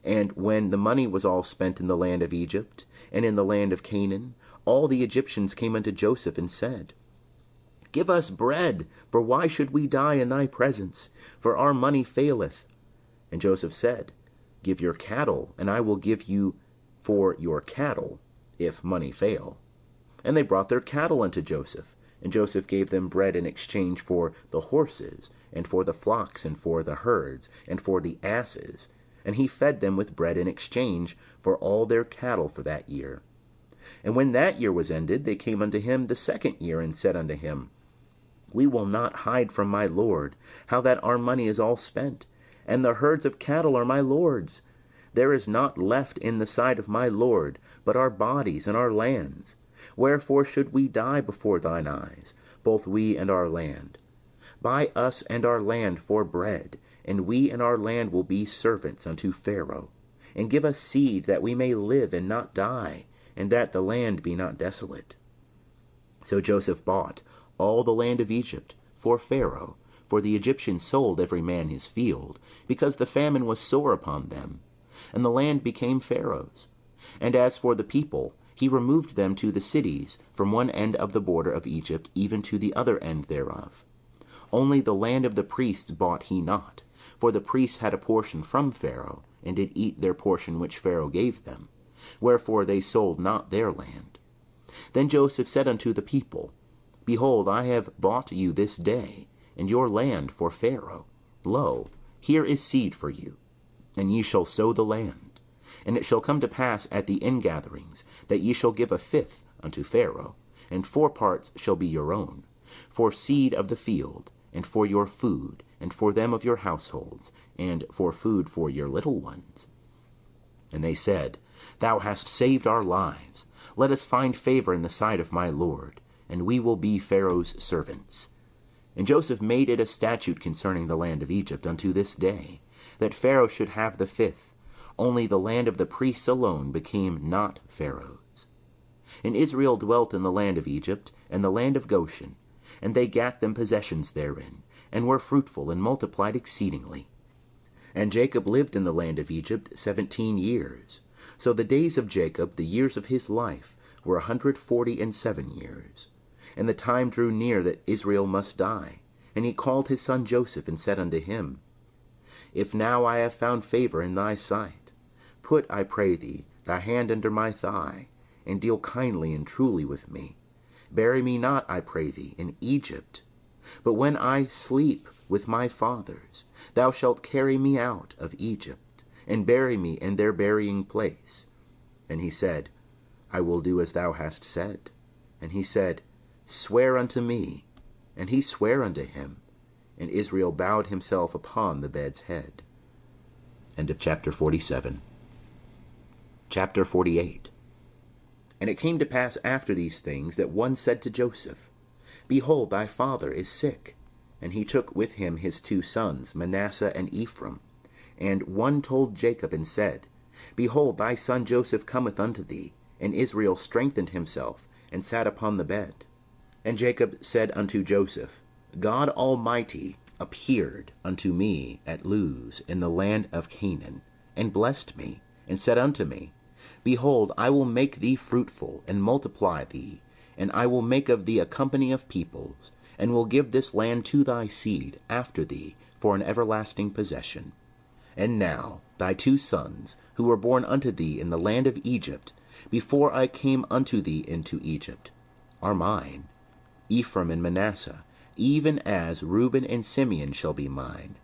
And when the money was all spent in the land of Egypt and in the land of Canaan, all the Egyptians came unto Joseph and said, Give us bread, for why should we die in thy presence? For our money faileth. And Joseph said, Give your cattle, and I will give you for your cattle, if money fail. And they brought their cattle unto Joseph, and Joseph gave them bread in exchange for the horses, and for the flocks, and for the herds, and for the asses. And he fed them with bread in exchange for all their cattle for that year. And when that year was ended, they came unto him the second year, and said unto him, We will not hide from my lord how that our money is all spent, and the herds of cattle are my lord's. There is naught left in the sight of my lord but our bodies and our lands. Wherefore should we die before thine eyes, both we and our land? Buy us and our land for bread, and we and our land will be servants unto Pharaoh. And give us seed, that we may live and not die, and that the land be not desolate. So Joseph bought all the land of Egypt for Pharaoh, for the Egyptians sold every man his field, because the famine was sore upon them. And the land became Pharaoh's. And as for the people, he removed them to the cities, from one end of the border of Egypt even to the other end thereof. Only the land of the priests bought he not, for the priests had a portion from Pharaoh, and did eat their portion which Pharaoh gave them. Wherefore they sold not their land. Then Joseph said unto the people, Behold, I have bought you this day, and your land for Pharaoh. Lo, here is seed for you, and ye shall sow the land. And it shall come to pass at the ingatherings, that ye shall give a fifth unto Pharaoh, and 4 parts shall be your own, for seed of the field, and for your food, and for them of your households, and for food for your little ones. And they said, Thou hast saved our lives. Let us find favor in the sight of my lord, and we will be Pharaoh's servants. And Joseph made it a statute concerning the land of Egypt unto this day, that Pharaoh should have the fifth. Only the land of the priests alone became not Pharaoh's. And Israel dwelt in the land of Egypt, and the land of Goshen, and they gat them possessions therein, and were fruitful, and multiplied exceedingly. And Jacob lived in the land of Egypt 17 years. So the days of Jacob, the years of his life, were 147 years. And the time drew near that Israel must die. And he called his son Joseph, and said unto him, If now I have found favor in thy sight, put, I pray thee, thy hand under my thigh, and deal kindly and truly with me. Bury me not, I pray thee, in Egypt. But when I sleep with my fathers, thou shalt carry me out of Egypt, and bury me in their burying place. And he said, I will do as thou hast said. And he said, Swear unto me. And he sware unto him. And Israel bowed himself upon the bed's head. End of chapter 47. Chapter 48. And it came to pass after these things, that one said to Joseph, Behold, thy father is sick. And he took with him his 2 sons, Manasseh and Ephraim. And one told Jacob, and said, Behold, thy son Joseph cometh unto thee. And Israel strengthened himself, and sat upon the bed. And Jacob said unto Joseph, God Almighty appeared unto me at Luz in the land of Canaan, and blessed me, and said unto me, Behold, I will make thee fruitful, and multiply thee, and I will make of thee a company of peoples, and will give this land to thy seed after thee for an everlasting possession. And now thy 2 sons, who were born unto thee in the land of Egypt, before I came unto thee into Egypt, are mine, Ephraim and Manasseh, even as Reuben and Simeon shall be mine.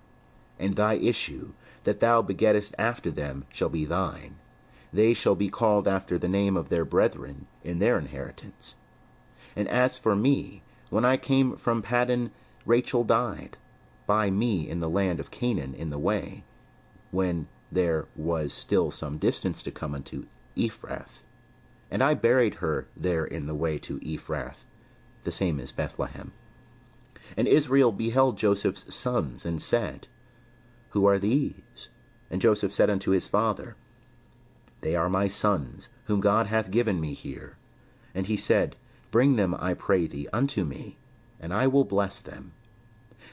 And thy issue, that thou begettest after them, shall be thine. They shall be called after the name of their brethren in their inheritance. And as for me, when I came from Paddan, Rachel died by me in the land of Canaan in the way, when there was still some distance to come unto Ephrath. And I buried her there in the way to Ephrath, the same as Bethlehem. And Israel beheld Joseph's sons, and said, Who are these? And Joseph said unto his father, They are my sons, whom God hath given me here. And he said, Bring them, I pray thee, unto me, and I will bless them.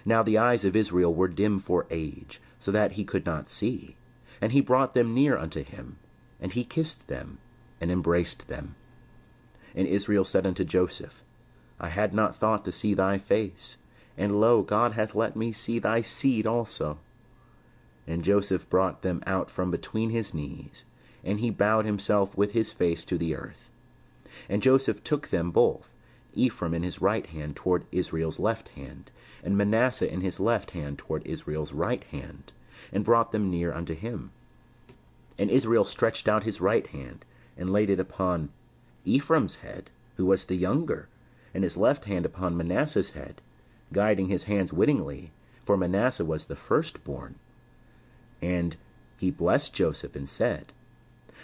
Now the eyes of Israel were dim for age, so that he could not see. And he brought them near unto him, and he kissed them, and embraced them. And Israel said unto Joseph, I had not thought to see thy face, and lo, God hath let me see thy seed also. And Joseph brought them out from between his knees, and he bowed himself with his face to the earth. And Joseph took them both, Ephraim in his right hand toward Israel's left hand, and Manasseh in his left hand toward Israel's right hand, and brought them near unto him. And Israel stretched out his right hand, and laid it upon Ephraim's head, who was the younger, and his left hand upon Manasseh's head, guiding his hands wittingly, for Manasseh was the firstborn. And he blessed Joseph and said,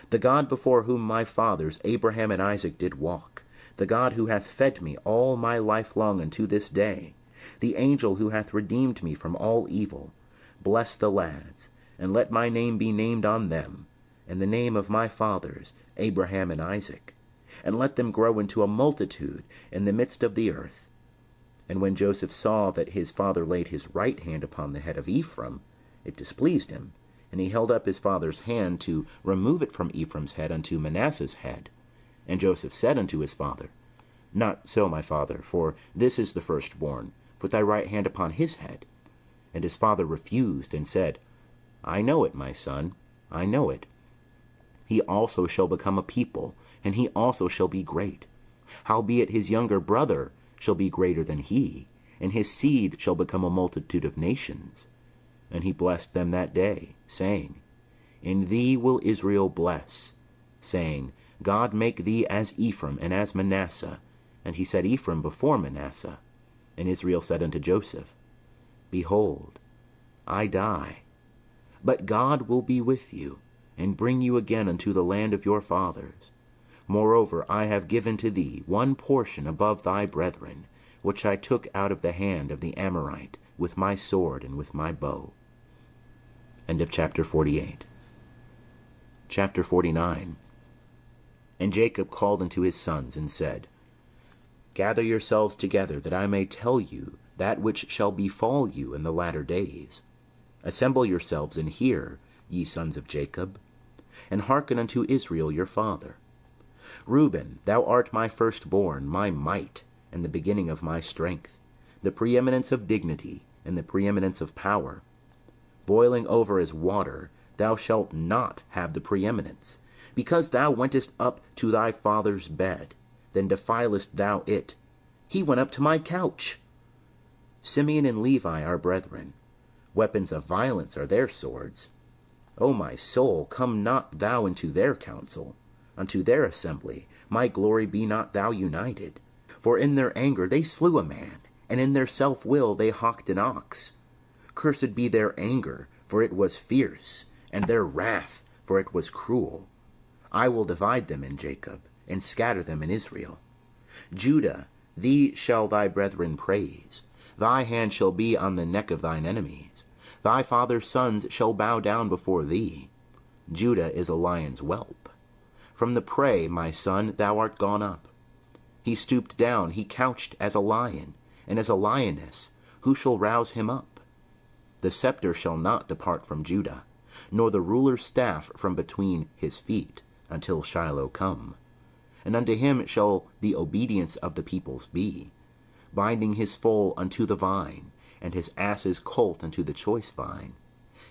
The God before whom my fathers Abraham and Isaac did walk, the God who hath fed me all my life long unto this day, the angel who hath redeemed me from all evil, bless the lads, and let my name be named on them, and the name of my fathers Abraham and Isaac, and let them grow into a multitude in the midst of the earth. And when Joseph saw that his father laid his right hand upon the head of Ephraim, it displeased him, and he held up his father's hand to remove it from Ephraim's head unto Manasseh's head. And Joseph said unto his father, Not so, my father, for this is the firstborn. Put thy right hand upon his head. And his father refused, and said, I know it, my son, I know it. He also shall become a people, and he also shall be great. Howbeit his younger brother shall be greater than he, and his seed shall become a multitude of nations. And he blessed them that day, saying, In thee will Israel bless, saying, God make thee as Ephraim and as Manasseh. And he set Ephraim before Manasseh. And Israel said unto Joseph, Behold, I die, but God will be with you, and bring you again unto the land of your fathers. Moreover, I have given to thee one portion above thy brethren, which I took out of the hand of the Amorite with my sword and with my bow. End of chapter 48. Chapter 49. And Jacob called unto his sons, and said, Gather yourselves together, that I may tell you that which shall befall you in the latter days. Assemble yourselves, and hear, ye sons of Jacob, and hearken unto Israel your father. Reuben, thou art my firstborn, my might, and the beginning of my strength, the preeminence of dignity, and the preeminence of power. Boiling over as water, thou shalt not have the preeminence, because thou wentest up to thy father's bed, then defilest thou it. He went up to my couch. Simeon and Levi are brethren. Weapons of violence are their swords. O my soul, come not thou into their council. Unto their assembly, my glory be not thou united. For in their anger they slew a man, and in their self-will they hawked an ox. Cursed be their anger, for it was fierce, and their wrath, for it was cruel. I will divide them in Jacob, and scatter them in Israel. Judah, thee shall thy brethren praise. Thy hand shall be on the neck of thine enemies. Thy father's sons shall bow down before thee. Judah is a lion's whelp. From the prey, my son, thou art gone up. He stooped down, he couched as a lion, and as a lioness. Who shall rouse him up? The scepter shall not depart from Judah, nor the ruler's staff from between his feet, until Shiloh come. And unto him shall the obedience of the peoples be, binding his foal unto the vine, and his ass's colt unto the choice vine.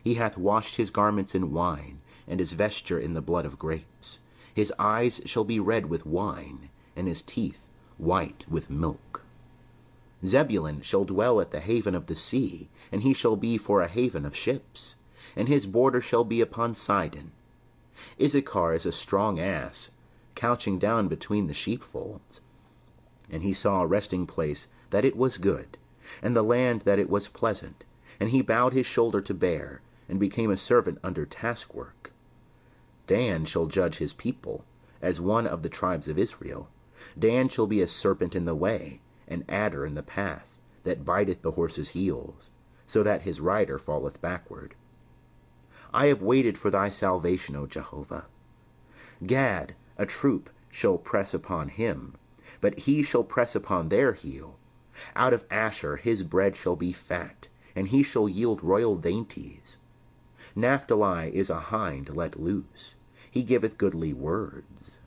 He hath washed his garments in wine, and his vesture in the blood of grapes. His eyes shall be red with wine, and his teeth white with milk. Zebulun shall dwell at the haven of the sea, and he shall be for a haven of ships, and his border shall be upon Sidon. Issachar is a strong ass, couching down between the sheepfolds. And he saw a resting place, that it was good, and the land that it was pleasant, and he bowed his shoulder to bear, and became a servant under taskwork. Dan shall judge his people, as one of the tribes of Israel. Dan shall be a serpent in the way, an adder in the path, that biteth the horse's heels, so that his rider falleth backward. I have waited for thy salvation, O Jehovah. Gad, a troop, shall press upon him, but he shall press upon their heel. Out of Asher his bread shall be fat, and he shall yield royal dainties. Naphtali is a hind let loose, he giveth goodly words.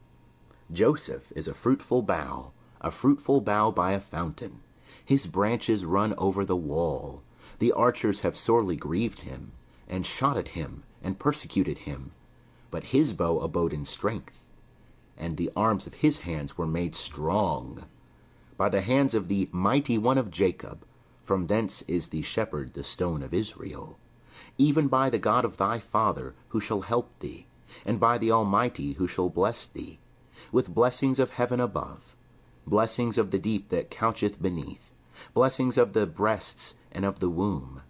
Joseph is a fruitful bough by a fountain. His branches run over the wall. The archers have sorely grieved him, and shot at him, and persecuted him. But his bow abode in strength, and the arms of his hands were made strong. By the hands of the mighty one of Jacob, from thence is the shepherd the stone of Israel. Even by the God of thy father, who shall help thee, and by the Almighty, who shall bless thee. with blessings of heaven above, blessings of the deep that coucheth beneath, blessings of the breasts and of the womb.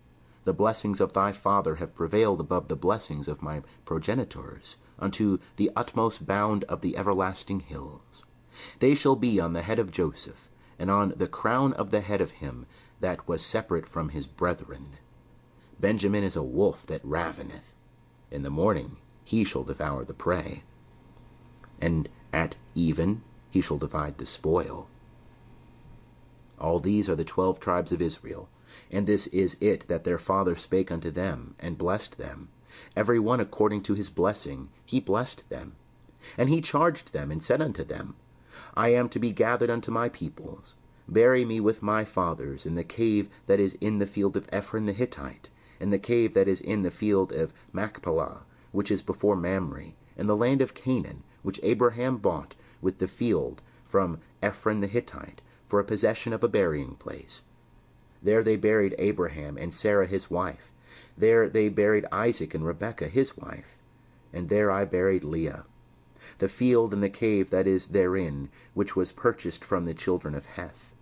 The blessings of thy father have prevailed above the blessings of my progenitors, unto the utmost bound of the everlasting hills. They shall be on the head of Joseph, and on the crown of the head of him that was separate from his brethren. Benjamin is a wolf that raveneth. In the morning he shall devour the prey, and at even he shall divide the spoil. All these are the 12 tribes of Israel, and this is it that their father spake unto them, and blessed them. Every one according to his blessing he blessed them. And he charged them, and said unto them, I am to be gathered unto my peoples. Bury me with my fathers in the cave that is in the field of Ephron the Hittite, in the cave that is in the field of Machpelah, which is before Mamre, in the land of Canaan, which Abraham bought with the field from Ephron the Hittite, for a possession of a burying place. There they buried Abraham and Sarah his wife. There they buried Isaac and Rebekah his wife. And there I buried Leah. The field and the cave that is therein, which was purchased from the children of Heth.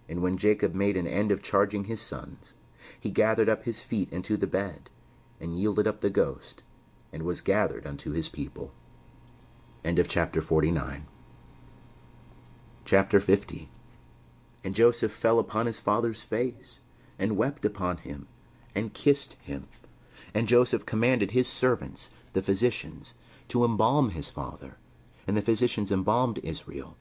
And when Jacob made an end of charging his sons, he gathered up his feet into the bed, and yielded up the ghost, and was gathered unto his people. End of chapter 49. Chapter 50. And Joseph fell upon his father's face, and wept upon him, and kissed him. And Joseph commanded his servants, the physicians, to embalm his father. And the physicians embalmed Israel.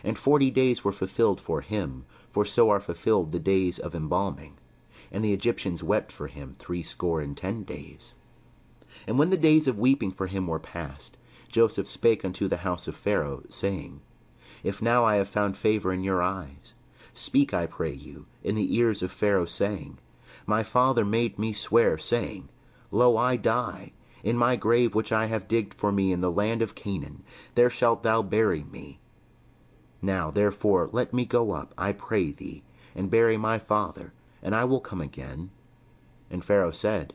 And 40 days were fulfilled for him, for so are fulfilled the days of embalming. And the Egyptians wept for him 60 days. And when the days of weeping for him were past, Joseph spake unto the house of Pharaoh, saying, If now I have found favor in your eyes, speak, I pray you, in the ears of Pharaoh, saying, My father made me swear, saying, Lo, I die. In my grave which I have digged for me in the land of Canaan, there shalt thou bury me. Now therefore let me go up, I pray thee, and bury my father, and I will come again. And Pharaoh said,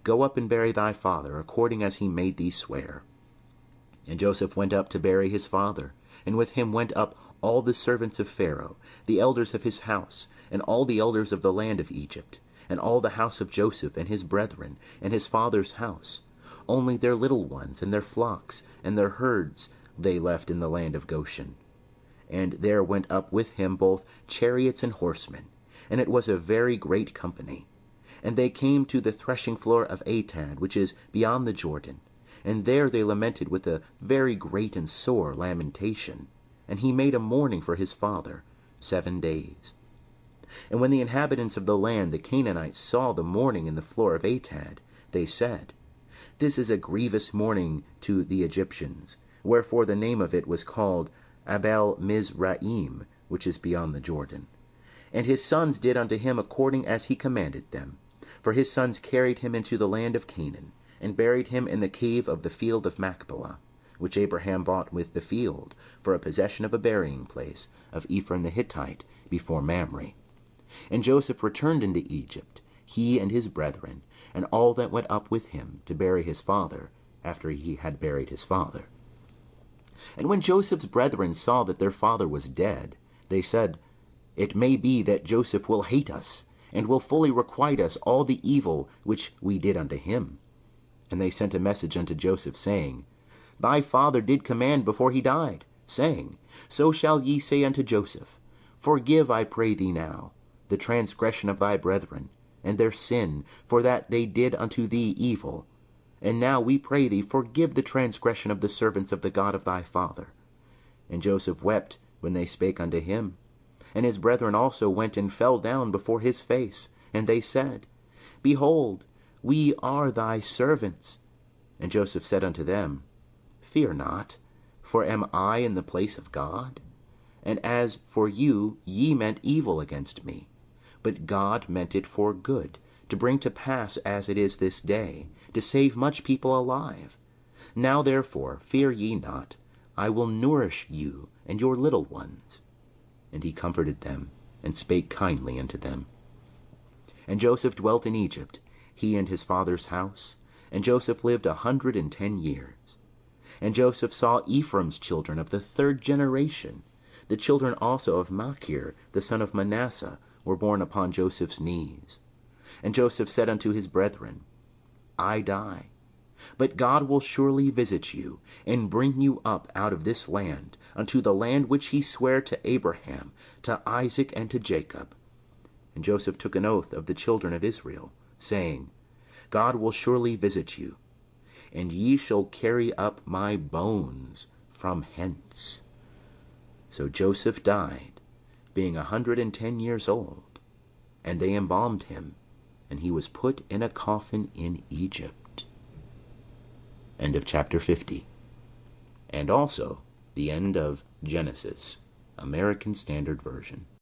Go up and bury thy father, according as he made thee swear. And Joseph went up to bury his father, and with him went up all the servants of Pharaoh, the elders of his house, and all the elders of the land of Egypt, and all the house of Joseph and his brethren, and his father's house. Only their little ones, and their flocks, and their herds they left in the land of Goshen. And there went up with him both chariots and horsemen, and it was a very great company. And they came to the threshing floor of Atad, which is beyond the Jordan, and there they lamented with a very great and sore lamentation. And he made a mourning for his father 7 days. And when the inhabitants of the land, the Canaanites, saw the mourning in the floor of Atad, they said, This is a grievous mourning to the Egyptians, wherefore the name of it was called Abel Mizraim, which is beyond the Jordan. And his sons did unto him according as he commanded them. For his sons carried him into the land of Canaan, and buried him in the cave of the field of Machpelah, which Abraham bought with the field, for a possession of a burying place of Ephron the Hittite, before Mamre. And Joseph returned into Egypt, he and his brethren, and all that went up with him to bury his father, after he had buried his father. And when Joseph's brethren saw that their father was dead, they said, It may be that Joseph will hate us, and will fully requite us all the evil which we did unto him. And they sent a message unto Joseph, saying, Thy father did command before he died, saying, So shall ye say unto Joseph, Forgive, I pray thee now, the transgression of thy brethren, and their sin, for that they did unto thee evil. And now we pray thee, forgive the transgression of the servants of the God of thy father. And Joseph wept when they spake unto him. And his brethren also went and fell down before his face, and they said, Behold, we are thy servants. And Joseph said unto them, Fear not, for am I in the place of God? And as for you, ye meant evil against me, but God meant it for good, to bring to pass as it is this day, to save much people alive. Now therefore fear ye not, I will nourish you and your little ones. And he comforted them, and spake kindly unto them. And Joseph dwelt in Egypt, he and his father's house, and Joseph lived 110 years. And Joseph saw Ephraim's children of the third generation. The children also of Machir, the son of Manasseh, were born upon Joseph's knees. And Joseph said unto his brethren, I die, but God will surely visit you, and bring you up out of this land, unto the land which he sware to Abraham, to Isaac, and to Jacob. And Joseph took an oath of the children of Israel, saying, God will surely visit you, and ye shall carry up my bones from hence. So Joseph died, being 110 years old, and they embalmed him, and he was put in a coffin in Egypt. End of chapter 50. And also the end of Genesis, American Standard Version.